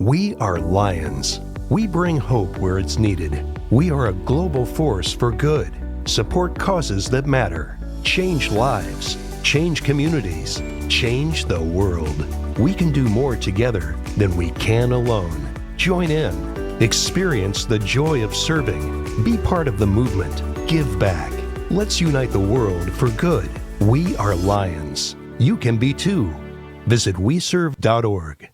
We are Lions. We bring hope where it's needed. We are a global force for good. Support causes that matter. Change lives. Change communities. Change the world. We can do more together than we can alone. Join in. Experience the joy of serving. Be part of the movement. Give back. Let's unite the world for good. We are Lions. You can be too. Visit weserve.org.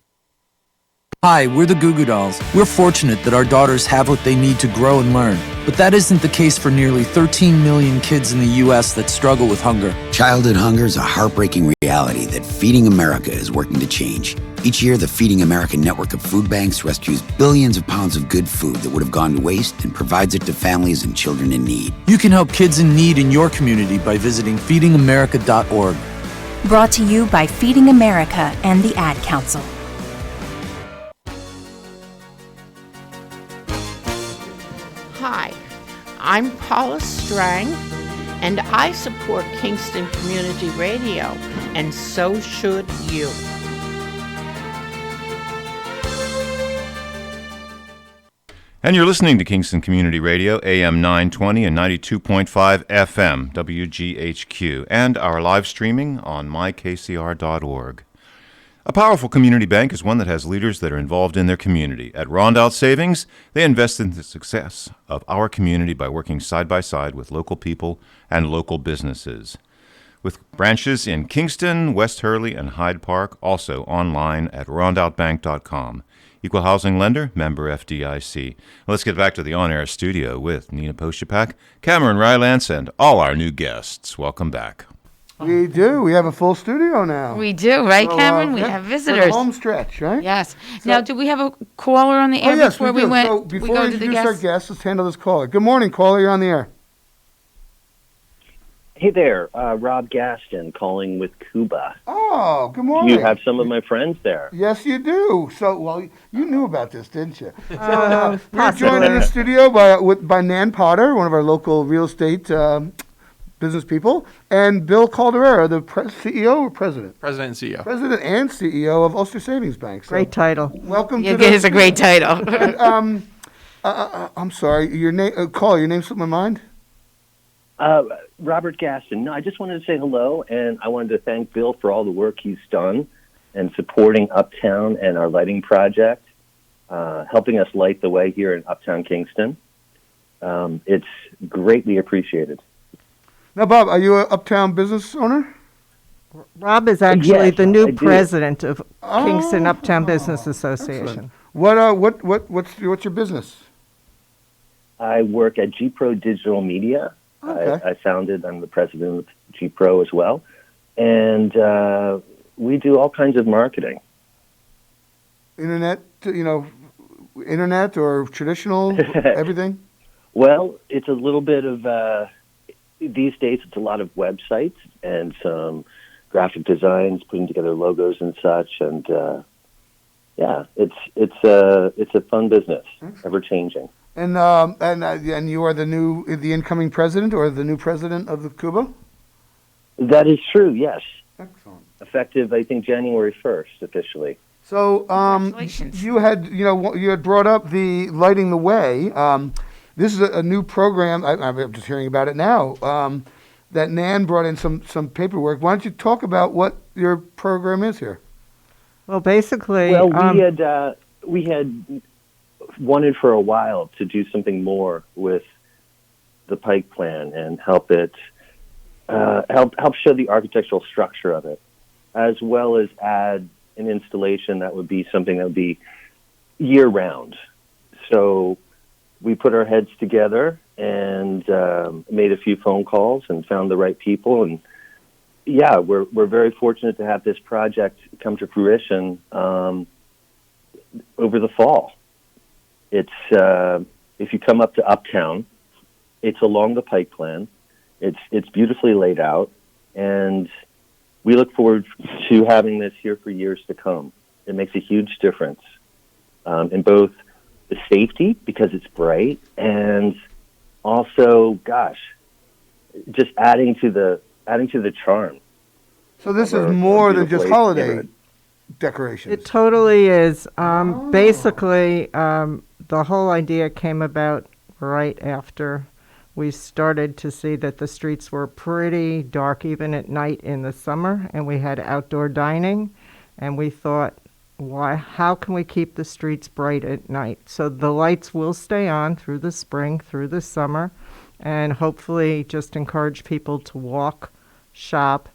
Hi, we're the Goo Goo Dolls. We're fortunate that our daughters have what they need to grow and learn. But that isn't the case for nearly 13 million kids in the U.S. that struggle with hunger. Childhood hunger is a heartbreaking reality that Feeding America is working to change. Each year, the Feeding America network of food banks rescues billions of pounds of good food that would have gone to waste and provides it to families and children in need. You can help kids in need in your community by visiting feedingamerica.org. Brought to you by Feeding America and the Ad Council. Hi, I'm Paula Strang, and I support Kingston Community Radio, and so should you. And you're listening to Kingston Community Radio, AM 920 and 92.5 FM, WGHQ, and our live streaming on mykcr.org. A powerful community bank is one that has leaders that are involved in their community. At Rondout Savings, they invest in the success of our community by working side by side with local people and local businesses. With branches in Kingston, West Hurley, and Hyde Park, also online at rondoutbank.com. Equal housing lender, member FDIC. Let's get back to the on-air studio with Nina Postupack, Cameron Rylance, and all our new guests. Welcome back. We do. We have a full studio now. We do, right, So, Cameron? We yeah, have for visitors. the home stretch, right? Yes. So- Now, do we have a caller on the air yes, before we we do. went? So we before go we to the introduce our guests? guests, let's handle this caller. Good morning, caller. You're on the air. Hey there, Rob Gaston calling with KUBA. Oh, good morning. You have some of my friends there. Yes, you do. So, well, you knew about this, didn't you? So, we're possibly. joined in the studio by Nan Potter, one of our local real estate business people, and Bill Calderara, the CEO or president? President and CEO. President and CEO of Ulster Savings Bank. So, Great title. welcome Yeah, to the it is a great title. And, I'm sorry, your name, caller, your name slipped my mind? Robert Gaston. No, I just wanted to say hello, and I wanted to thank Bill for all the work he's done and supporting Uptown and our lighting project, helping us light the way here in Uptown Kingston. It's greatly appreciated. Now, Bob, are you an Uptown business owner? Rob is actually Yes, the I new do. president of Kingston Uptown Business Association. What's your business? I work at Gpro Digital Media. Okay. I founded, I'm the president of Gpro as well. And we do all kinds of marketing. Internet or traditional, everything? Well, it's a little bit of, these days it's a lot of websites and some graphic designs, putting together logos and such, and yeah, it's a fun business, ever changing. And you are the incoming president or the new president of the KUBA? That is true. Yes. Excellent. Effective, I think, January 1st officially. So you had brought up the Lighting the Way. This is a new program. I'm just hearing about it now. That Nan brought in some paperwork. Why don't you talk about what your program is here? Well, basically, we had wanted for a while to do something more with the Pike Plan and help show the architectural structure of it, as well as add an installation that would be something that would be year round. So we put our heads together and made a few phone calls and found the right people. And yeah, we're very fortunate to have this project come to fruition over the fall. It's if you come up to Uptown, it's along the Pike Plan. It's beautifully laid out, and we look forward to having this here for years to come. It makes a huge difference in both the safety, because it's bright, and also, gosh, just adding to the charm. So this is more than just holiday decorations. It totally is. Basically, the whole idea came about right after we started to see that the streets were pretty dark even at night in the summer, and we had outdoor dining, and we thought, how can we keep the streets bright at night? So the lights will stay on through the spring, through the summer, and hopefully just encourage people to walk, shop,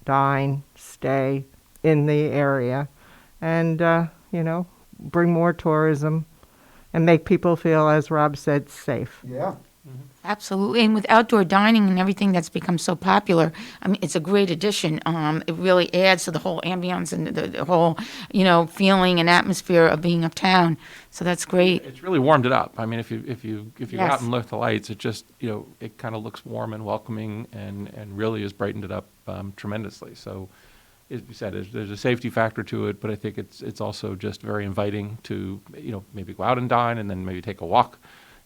dine, stay in the area, and bring more tourism and make people feel, as Rob said, safe. Yeah. Absolutely, and with outdoor dining and everything that's become so popular, I mean, it's a great addition. It really adds to the whole ambience and the whole, feeling and atmosphere of being uptown. So that's great. It's really warmed it up. I mean, if you go Yes. out and look at the lights, it just it kind of looks warm and welcoming, and really has brightened it up tremendously. So, as you said, there's a safety factor to it, but I think it's also just very inviting to maybe go out and dine, and then maybe take a walk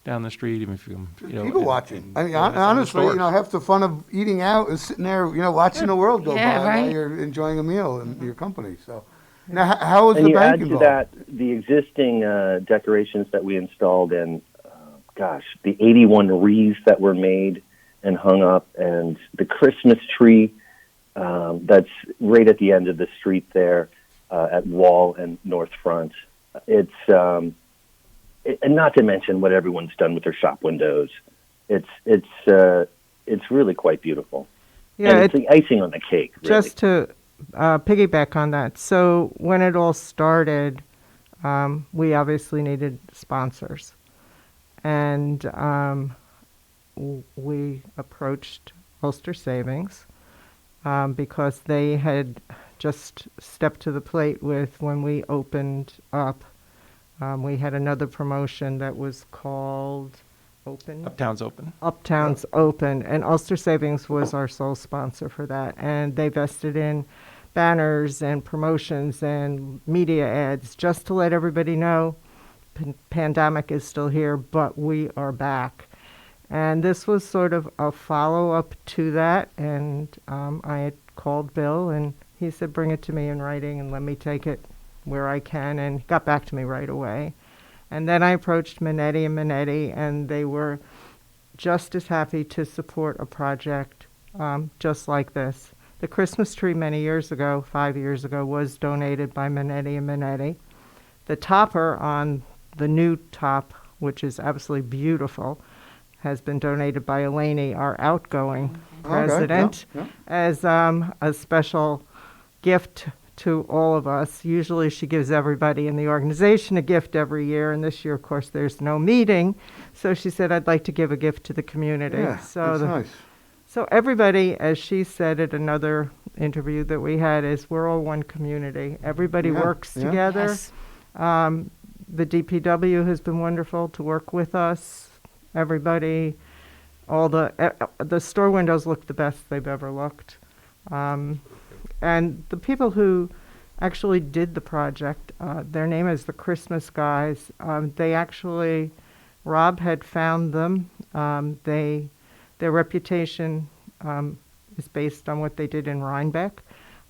down the street, even if people watching. I mean, honestly, half the fun of eating out is sitting there, watching the world go by while you're enjoying a meal in your company. So, now how is the bank involved? And you add to that the existing decorations that we installed, and the 81 wreaths that were made and hung up, and the Christmas tree that's right at the end of the street there at Wall and North Front. It's and not to mention what everyone's done with their shop windows. It's really quite beautiful. Yeah, and it's the icing on the cake. Really. Just to piggyback on that, so when it all started, we obviously needed sponsors, and we approached Ulster Savings because they had just stepped to the plate with when we opened up. We had another promotion that was called Uptown's Open. Uptown's Open, and Ulster Savings was our sole sponsor for that. And they vested in banners and promotions and media ads just to let everybody know pandemic is still here, but we are back. And this was sort of a follow-up to that, and I had called Bill, and he said, bring it to me in writing and let me take it where I can, and got back to me right away. And then I approached Minetti and Minetti, and they were just as happy to support a project just like this. The Christmas tree many years ago, 5 years ago, was donated by Minetti and Minetti. The topper on the new top, which is absolutely beautiful, has been donated by Eleni, our outgoing president, as a special gift to all of us. Usually she gives everybody in the organization a gift every year, and this year, of course, there's no meeting. So she said, I'd like to give a gift to the community. Yeah, that's nice. So everybody, as she said at another interview that we had, is we're all one community. Everybody works together. Yes. The DPW has been wonderful to work with us. Everybody, all the store windows look the best they've ever looked. and the people who actually did the project, their name is the Christmas Guys. Rob had found them. Their reputation is based on what they did in Rhinebeck.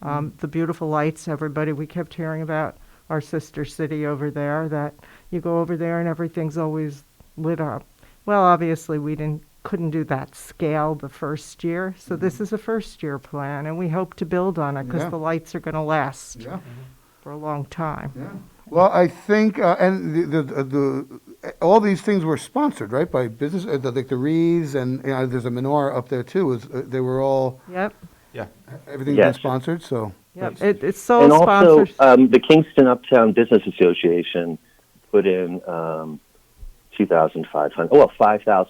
The beautiful lights, everybody, we kept hearing about our sister city over there, that you go over there and everything's always lit up. Well, obviously we couldn't do that scale the first year, so this is a first year plan, and we hope to build on it because the lights are going to last for a long time. Yeah. Well, I think, and the all these things were sponsored, right, by business, like the wreaths, and there's a menorah up there too. They were all. Yep. Yeah. Everything's been sponsored, so. Yep. It's so and sponsored. also, the Kingston Uptown Business Association put in 5,000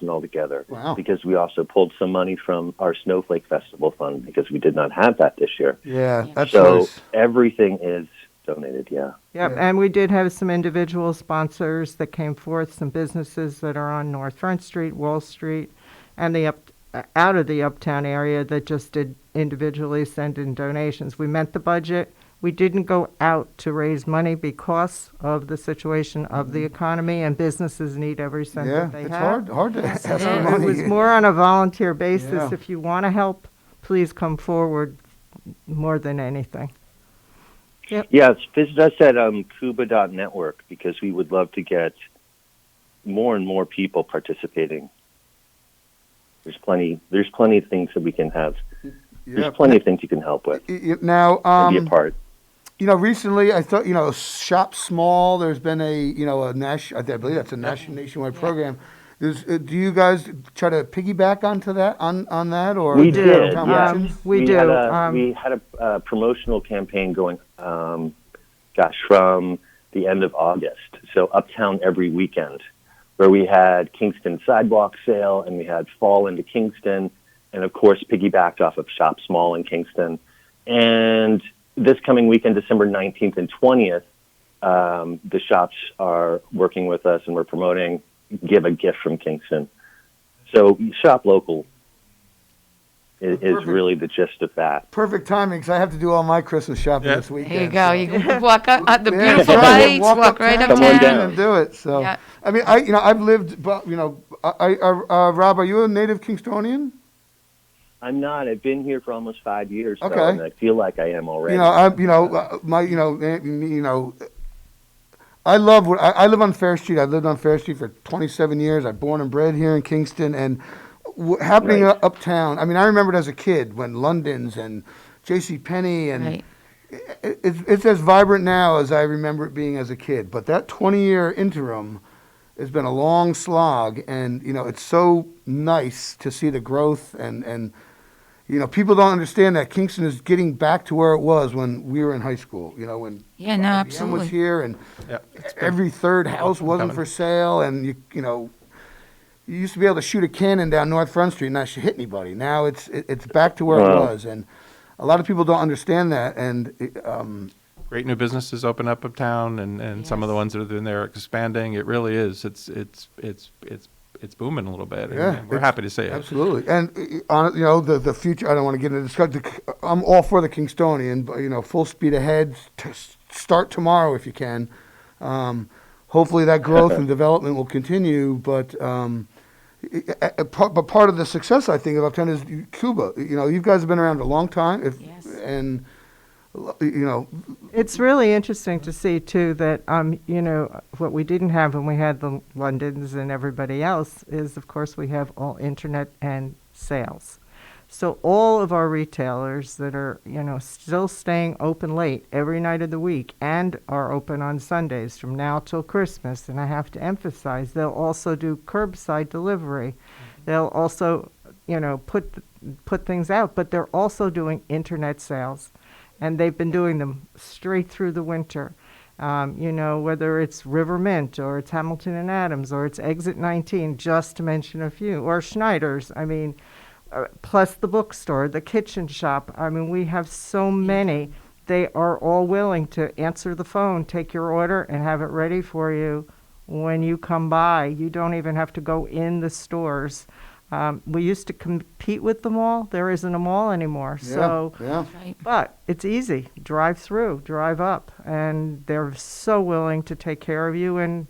altogether. Wow. Because we also pulled some money from our Snowflake Festival fund because we did not have that this year. Yeah, that's so nice. everything is donated. Yeah. Yep, and we did have some individual sponsors that came forth, some businesses that are on North Front Street, Wall Street, and out of the uptown area that just did individually send in donations. We met the budget. We didn't go out to raise money because of the situation of the economy, and businesses need every cent that they have. Hard to ask for And money. it was more on a volunteer basis. Yeah. If you want to help, please come forward more than anything. Yep. Yes, visit us at KUBA.network because we would love to get more and more people participating. There's plenty of things that we can have. There's plenty of things you can help with. Now, and be a part. Recently I thought, shop small. There's been a I believe that's a nationwide program. Do you guys try to piggyback onto that on that, or we did? We do. We had a promotional campaign going. From the end of August. So Uptown every weekend, where we had Kingston Sidewalk Sale and we had Fall into Kingston, and of course piggybacked off of Shop Small in Kingston. And this coming weekend, December 19th and 20th, the shops are working with us and we're promoting Give a Gift from Kingston. So shop local is really the gist of that. Perfect timing, because I have to do all my Christmas shopping this weekend. There you go. So. You can walk up the beautiful Yeah, lights, walk right uptown. and do it. So, Yeah. I mean, I've lived, but Rob, are you a native Kingstonian? I'm not. I've been here for almost 5 years, Okay. though, and I feel like I am already. I live on Fair Street. I lived on Fair Street for 27 years. I'm born and bred here in Kingston, and happening uptown. I mean, I remember it as a kid when London's and J.C. Penney and it's as vibrant now as I remember it being as a kid. But that 20-year interim has been a long slog, and it's so nice to see the growth and people don't understand that Kingston is getting back to where it was when we were in high school. When IBM absolutely was here, and every third house wasn't for sale, and you used to be able to shoot a cannon down North Front Street and not hit anybody. Now it's back to where it was, and a lot of people don't understand that. And great new businesses open up uptown, and some of the ones that have been there are expanding. It really is. It's booming a little bit. And we're happy to see it. Absolutely. And the future. I don't want to get into discussion. I'm all for the Kingstonian, but full speed ahead. Start tomorrow if you can. Hopefully that growth and development will continue, but part of the success, I think, of Uptown is KUBA. You guys have been around a long time, and it's really interesting to see too that what we didn't have when we had the Londons and everybody else is, of course, we have all internet and sales. So all of our retailers that are, still staying open late every night of the week and are open on Sundays from now till Christmas, and I have to emphasize, they'll also do curbside delivery. They'll also, put things out, but they're also doing internet sales, and they've been doing them straight through the winter. Whether it's River Mint or it's Hamilton and Adams or it's Exit 19, just to mention a few, or Schneider's. I mean, plus the bookstore, the kitchen shop. I mean, we have so many. They are all willing to answer the phone, take your order, and have it ready for you when you come by. You don't even have to go in the stores. We used to compete with the mall. There isn't a mall anymore. Yeah, So, yeah. but it's easy. Drive through, drive up, and they're so willing to take care of you. And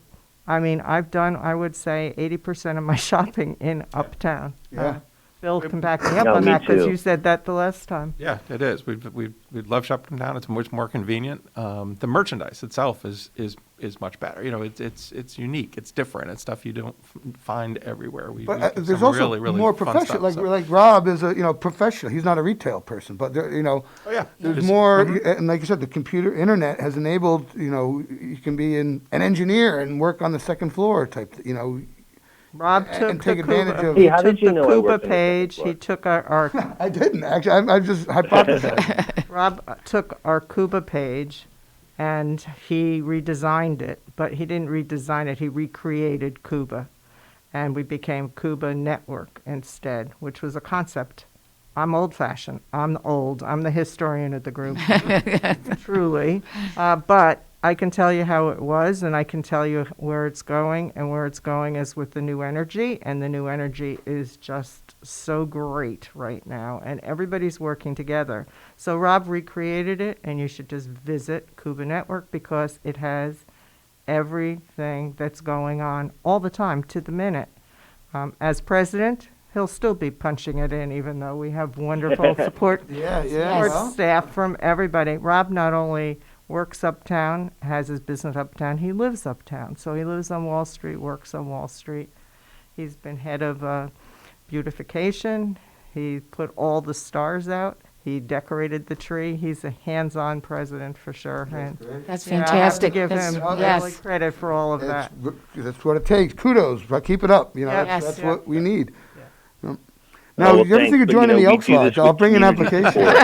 I mean, I've done, I would say, 80% of my shopping in Uptown. Yeah. Bill can back me up No, on me that because too. you said that the last time. Yeah, it is. We love shopping down. It's much more convenient. The merchandise itself is much better. You know, it's unique. It's different. It's stuff you don't find everywhere. But we get there's some also really, really more fun professional. stuff, Like so. Rob is a professional. He's not a retail person, but Oh, yeah. there's It's- more. mhm. And like you said, the internet has enabled. You can be an engineer and work on the second floor type. Rob and took take the advantage KUBA, of. he Hey, how took did you the know I KUBA worked on the second page. floor? He took our I didn't actually. I'm just hypothesizing. Rob took our KUBA page, and he redesigned it. But he didn't redesign it. He recreated KUBA, and we became KUBA Network instead, which was a concept. I'm old-fashioned. I'm old. I'm the historian of the group, truly. But I can tell you how it was, and I can tell you where it's going, and where it's going is with the new energy, and the new energy is just so great right now, and everybody's working together. So Rob recreated it, and you should just visit KUBA Network because it has everything that's going on all the time to the minute. As president, he'll still be punching it in, even though we have wonderful support well. staff from everybody. Rob not only works uptown, has his business uptown, he lives uptown. So he lives on Wall Street, works on Wall Street. He's been head of beautification. He put all the stars out. He decorated the tree. He's a hands-on president for sure. That's Yeah, fantastic. I have to give That's- him yes. really credit for all of that. That's what it takes. Kudos. But keep it up. Yes. That's Yeah. what we need. Now, well, you ever think of thanks, but, joining the we Elks do this Lodge? I'll with bring an community application. support.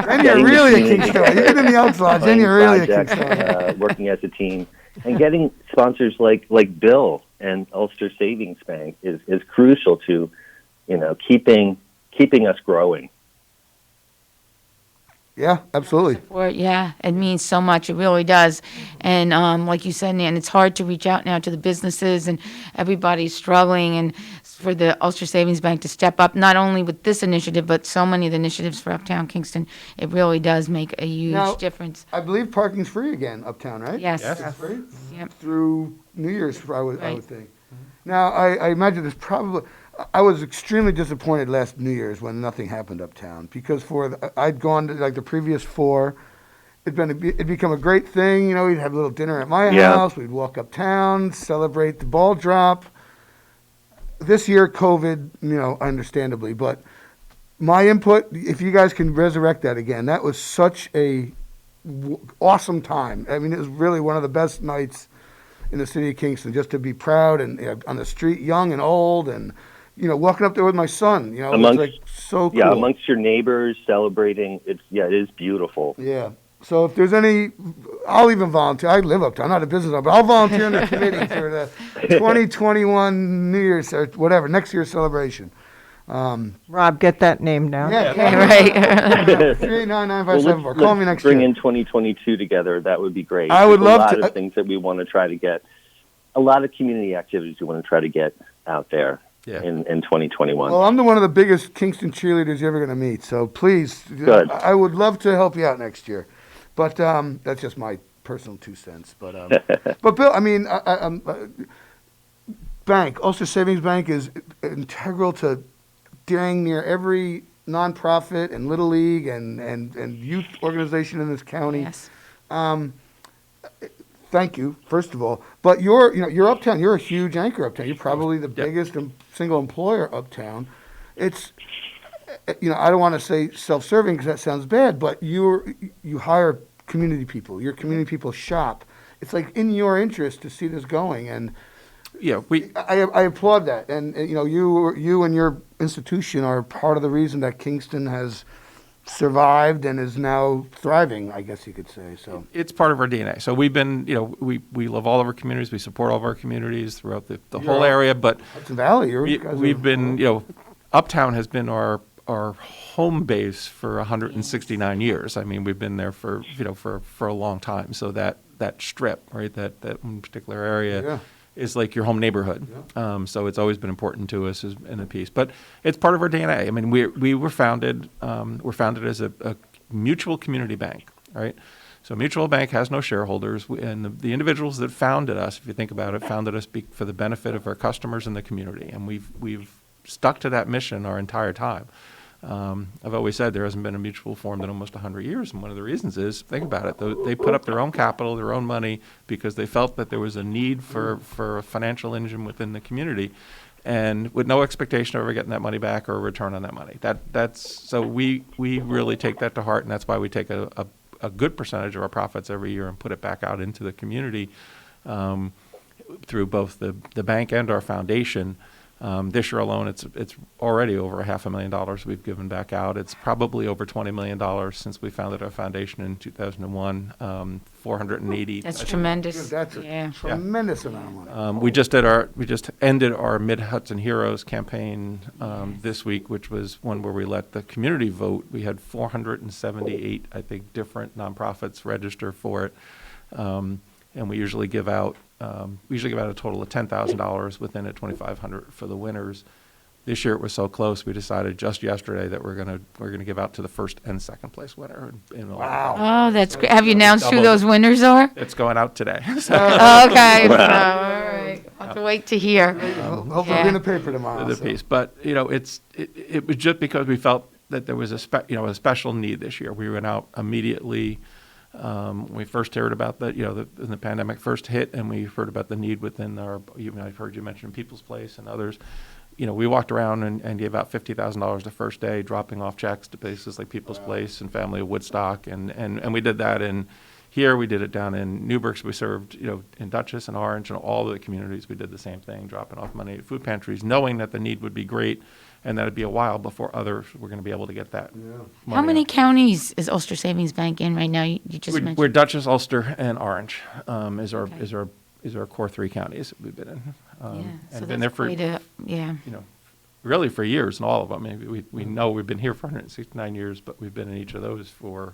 Then you're Getting the really a community Kingston. You get in the Elks Lodge, then you're really a project, Kingston. working as a team, and getting sponsors like Bill and Ulster Savings Bank is crucial to, keeping us growing. Yeah, absolutely. Support, yeah, it means so much. It really does. And like you said, Nan, it's hard to reach out now to the businesses, and everybody's struggling. And for the Ulster Savings Bank to step up, not only with this initiative, but so many of the initiatives for Uptown Kingston, it really does make a huge Now, difference. I believe parking's free again uptown, right? Yes. It's free? Yep. Through New Year's, I would Right. think. Now, I imagine there's probably... I was extremely disappointed last New Year's when nothing happened uptown because I'd gone to like the previous 4. It'd become a great thing, we'd have a little dinner at my house, we'd walk uptown, celebrate the ball drop. This year, COVID, understandably, but my input, if you guys can resurrect that again, that was such a awesome time. I mean, it was really one of the best nights in the city of Kingston, just to be proud and on the street, young and old, and walking up there with my son, it was like so cool. Yeah, amongst your neighbors celebrating, it is beautiful. Yeah. So if there's any, I'll even volunteer. I live uptown, I'm not a business owner, but I'll volunteer in the committee for the 2021 New Year's or whatever, next year's celebration. Rob, get that name down. Yeah, right. 3899574. Call me next bring year. in 2022 together. That would be great. I would There's love a lot to- of things that we want to try to get, a lot of community activities we want to try to get out there in 2021. Well, I'm one of the biggest Kingston cheerleaders you're ever going to meet, so please, Good. I would love to help you out next year. But that's just my personal 2 cents. But but Bill, I mean, Ulster Savings Bank is integral to dang near every nonprofit and little league and youth organization in this county. Yes. Thank you, first of all. But you're uptown. You're a huge anchor uptown. You're probably the biggest single employer uptown. It's, I don't want to say self-serving because that sounds bad, but you hire community people. Your community people shop. It's like in your interest to see this going, and I applaud that. And you and your institution are part of the reason that Kingston has survived and is now thriving, I guess you could say. So It's part of our DNA. So we've been, we love all of our communities. We support all of our communities throughout the whole area. But Hudson Valley, we've been, Uptown has been our home base for 169 years. I mean, we've been there for a long time. So that strip, right, that one particular area is like your home neighborhood. So it's always been important to us in a piece. But it's part of our DNA. I mean, we were founded as a mutual community bank, right? So mutual bank has no shareholders, and the individuals that founded us, if you think about it, founded us for the benefit of our customers and the community, and we've stuck to that mission our entire time. I've always said there hasn't been a mutual formed in almost 100 years, and one of the reasons is, think about it, they put up their own capital, their own money, because they felt that there was a need for a financial engine within the community, and with no expectation of ever getting that money back or a return on that money. So we really take that to heart, and that's why we take a good percentage of our profits every year and put it back out into the community through both the bank and our foundation. This year alone, it's already over $500,000 we've given back out. It's probably over $20 million since we founded our foundation in 2001. 480. That's tremendous. That's a tremendous amount of money. We just ended our Mid Hudson Heroes campaign this week, which was one where we let the community vote. We had 478, I think, different nonprofits register for it, and we usually give out a total of $10,000 within it, $2,500 for the winners. This year it was so close, we decided just yesterday that we're gonna give out to the first and second place winner. Wow! Oh, that's great. Have you announced who those winners are? It's going out today. Okay. All right. I'll have to wait to hear. Hopefully in the paper tomorrow. The piece, but it was just because we felt that there was a special need this year. We went out immediately. We first heard about the pandemic first hit, and we heard about the need within I've heard you mention People's Place and others. We walked around and gave out $50,000 the first day, dropping off checks to places like People's Place and Family of Woodstock, and we did that here. We did it down in Newburgh. We served in Dutchess and Orange and all of the communities. We did the same thing, dropping off money at food pantries, knowing that the need would be great, and that it'd be a while before others were going to be able to get that. Money How many counties is Ulster Savings Bank in right now? You just mentioned. We're Dutchess, Ulster, and Orange is our core three counties that we've been in. And been there for really for years in all of them. Maybe we know we've been here for 169 years, but we've been in each of those for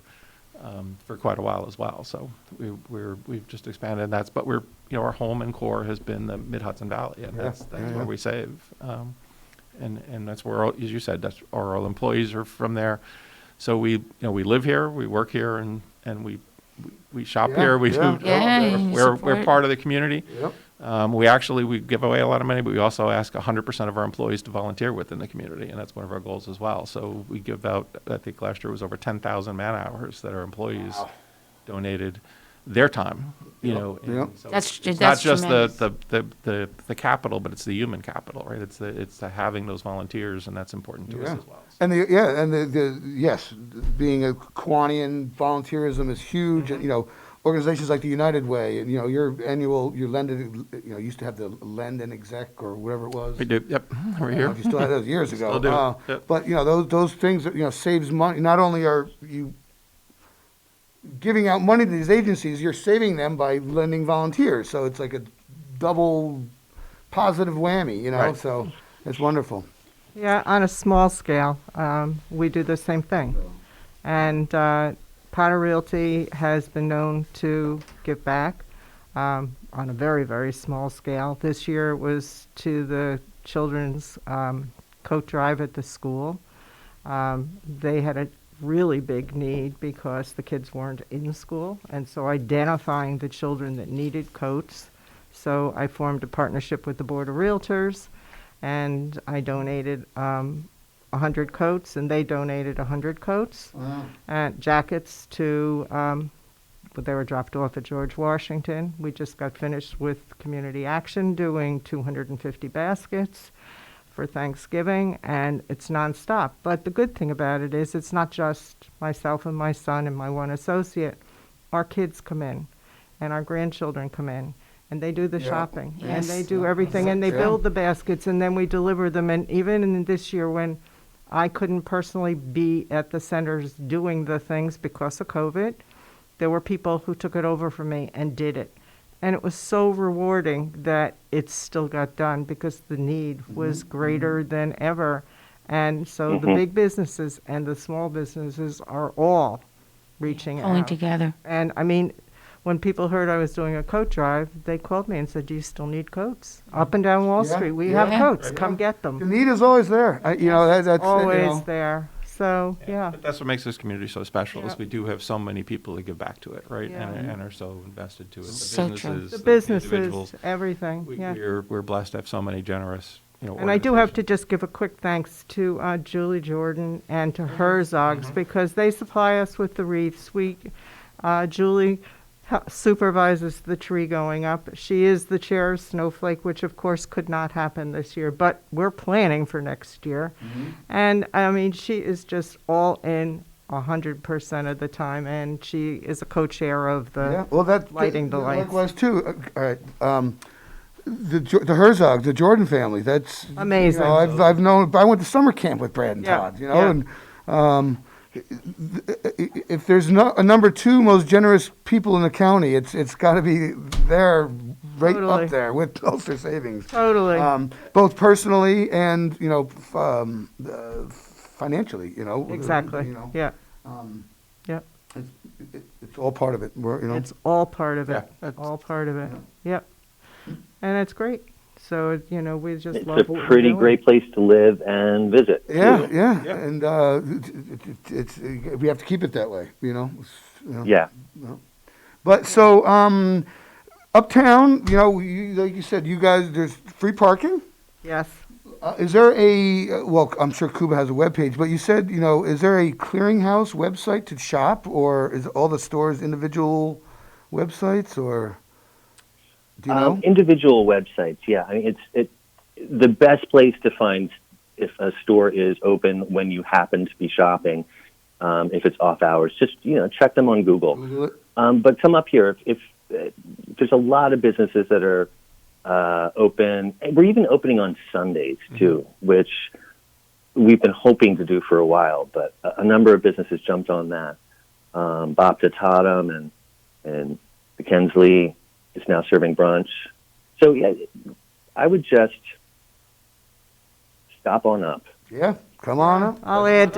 quite a while as well. So we've just expanded. And but our home and core has been the Mid Hudson Valley, and that's where we save. And that's where, as you said, that's our employees are from there. So we live here, we work here, and we shop here. We're part of the community. Yep. We give away a lot of money, but we also ask 100% of our employees to volunteer within the community, and that's one of our goals as well. So we give out, I think last year was over 10,000 man hours that our employees donated their time. So That's not just tremendous. the capital, but it's the human capital, right? It's the having those volunteers, and that's important to us as well. And being a Kiwanian volunteerism is huge. And, organizations like the United Way, and your lend, used to have the lend and exec or whatever it was. We do. Yep, we're here. You still had those years ago. Still do. Yep. But those things that saves money. Not only are you giving out money to these agencies, you're saving them by lending volunteers. So it's like a double positive whammy, Right. So it's wonderful. Yeah, on a small scale, we do the same thing. And Potter Realty has been known to give back on a very, very small scale. This year it was to the children's coat drive at the school. They had a really big need because the kids weren't in school, and so identifying the children that needed coats. So I formed a partnership with the Board of Realtors, and I donated 100 coats, and they donated 100 coats. Wow. And jackets to, they were dropped off at George Washington. We just got finished with Community Action doing 250 baskets for Thanksgiving, and it's nonstop. But the good thing about it is it's not just myself and my son and my one associate. Our kids come in, and our grandchildren come in, and they do the shopping, and they do everything, and they build the baskets, and then we deliver them. And even in this year when I couldn't personally be at the centers doing the things because of COVID, there were people who took it over for me and did it. And it was so rewarding that it still got done because the need was greater than ever. And so the big businesses and the small businesses are all reaching out. Pulling together. And when people heard I was doing a coat drive, they called me and said, "Do you still need coats? Up and down Wall Street, we have coats. Come get them." The need is always there. That's always there. So But that's what makes this community so special is we do have so many people that give back to it, right? Yeah. And are so invested to it. So The true. businesses, The businesses, individuals. everything. We're blessed to have so many generous, And I do have to just give a quick thanks to Julie Jordan and to Herzogs because they supply us with the wreaths. Julie supervises the tree going up. She is the chair of Snowflake, which of course could not happen this year, but we're planning for next year. And I mean, she is just all in 100% of the time, and she is a co-chair of the lighting the lights. Likewise too. All right. The Herzogs, the Jordan family. That's amazing. I've known. I went to summer camp with Brad and Todd. And if there's a number 2 most generous people in the county, it's got to be there, right up there with Ulster Savings. Totally. Both personally and financially. Exactly. Yeah. It's all part of it. It's all part of it. Yeah, all part of it. Yep. And it's great. So we just it's love a what we're pretty doing. great place to live and visit. Yeah, too. yeah, and it's we have to keep it that way, Yeah. But so uptown, like you said, you guys, there's free parking. Yes. Is there I'm sure KUBA has a webpage, but you said, is there a clearinghouse website to shop, or is all the stores individual websites, or do you know? Individual websites, yeah. I mean, it's the best place to find if a store is open when you happen to be shopping. If it's off hours, just check them on Google. But come up here if there's a lot of businesses that are open. We're even opening on Sundays too, which we've been hoping to do for a while. But a number of businesses jumped on that. Bapta Tatum and the Kensley is now serving brunch. So yeah, I would just stop on up. Yeah, come on up. I'll add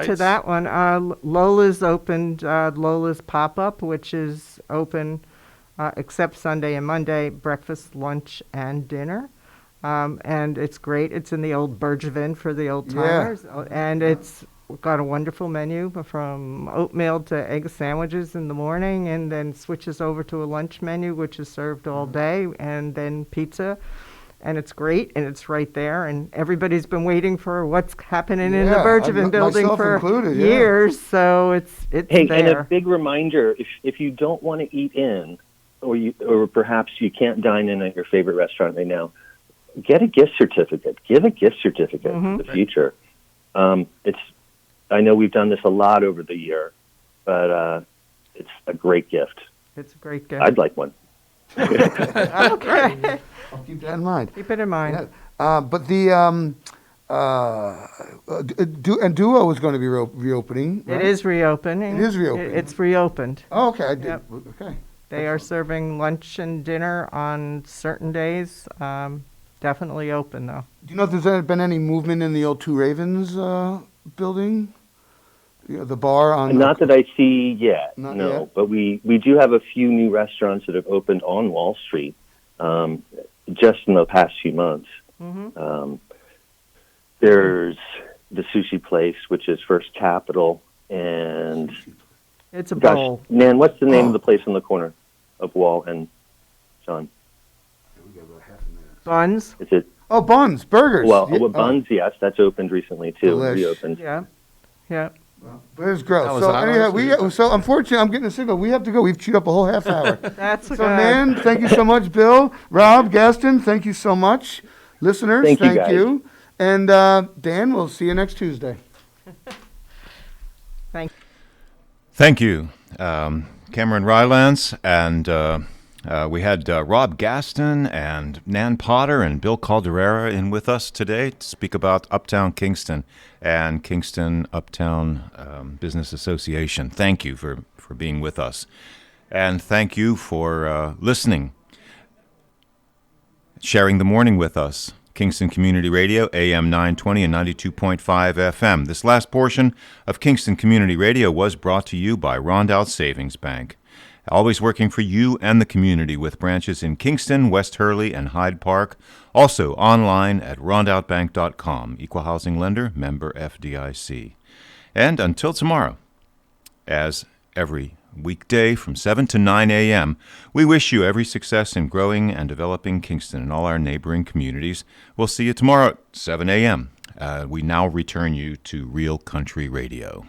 to that one. Lola's opened Lola's Pop-Up, which is open except Sunday and Monday, breakfast, lunch, and dinner. And it's great. It's in the old Bergevin for the old timers. And it's got a wonderful menu from oatmeal to egg sandwiches in the morning, and then switches over to a lunch menu, which is served all day, and then pizza. And it's great, and it's right there, and everybody's been waiting for what's happening in the Bergevin building for years, so it's hey, there. and a big reminder, if you don't want to eat in, or perhaps you can't dine in at your favorite restaurant right now, get a gift certificate. Give a gift certificate in the future. I know we've done this a lot over the year, but it's a great gift. It's a great gift. I'd like one. Okay. I'll keep that in mind. Keep it in mind. Yeah. But the Duo is going to be reopening. Right? It is reopening. It is reopening. It's reopened. Oh, okay. I did. Yep. Okay. They are serving lunch and dinner on certain days. Definitely open, though. Do you know if there's been any movement in the old Two Ravens building? The bar on... Not that I see yet, Not no. yet? But we do have a few new restaurants that have opened on Wall Street just in the past few months. There's the sushi place, which is First Capital, and... It's a bowl. Man, what's the name of the place on the corner of Wall and John? Buns? Is it? Oh, Buns, burgers. Well, Yeah. Buns, yes, that's opened recently too. Delish. Reopened. Yeah. Yeah. But it's gross. That was So on anyhow, so unfortunately, I'm getting a signal. We have to go. We've chewed up a whole half hour. That's So, man, thank you so much, Bill. Rob, Gaston, thank you so much. Listeners, Thank you, thank guys. you. And Dan, we'll see you next Tuesday. Thank you, Cameron Rylance, and we had Rob Gaston and Nan Potter and Bill Calderara in with us today to speak about Uptown Kingston and Kingston Uptown Business Association. Thank you for being with us, and thank you for listening, sharing the morning with us. Kingston Community Radio, AM 920 and 92.5 FM. This last portion of Kingston Community Radio was brought to you by Rondout Savings Bank. always working for you and the community with branches in Kingston, West Hurley, and Hyde Park. Also online at rondoutbank.com. Equal housing lender, member FDIC. And until tomorrow, as every weekday from 7 to 9 a.m., we wish you every success in growing and developing Kingston and all our neighboring communities. We'll see you tomorrow at 7 a.m. We now return you to Real Country Radio.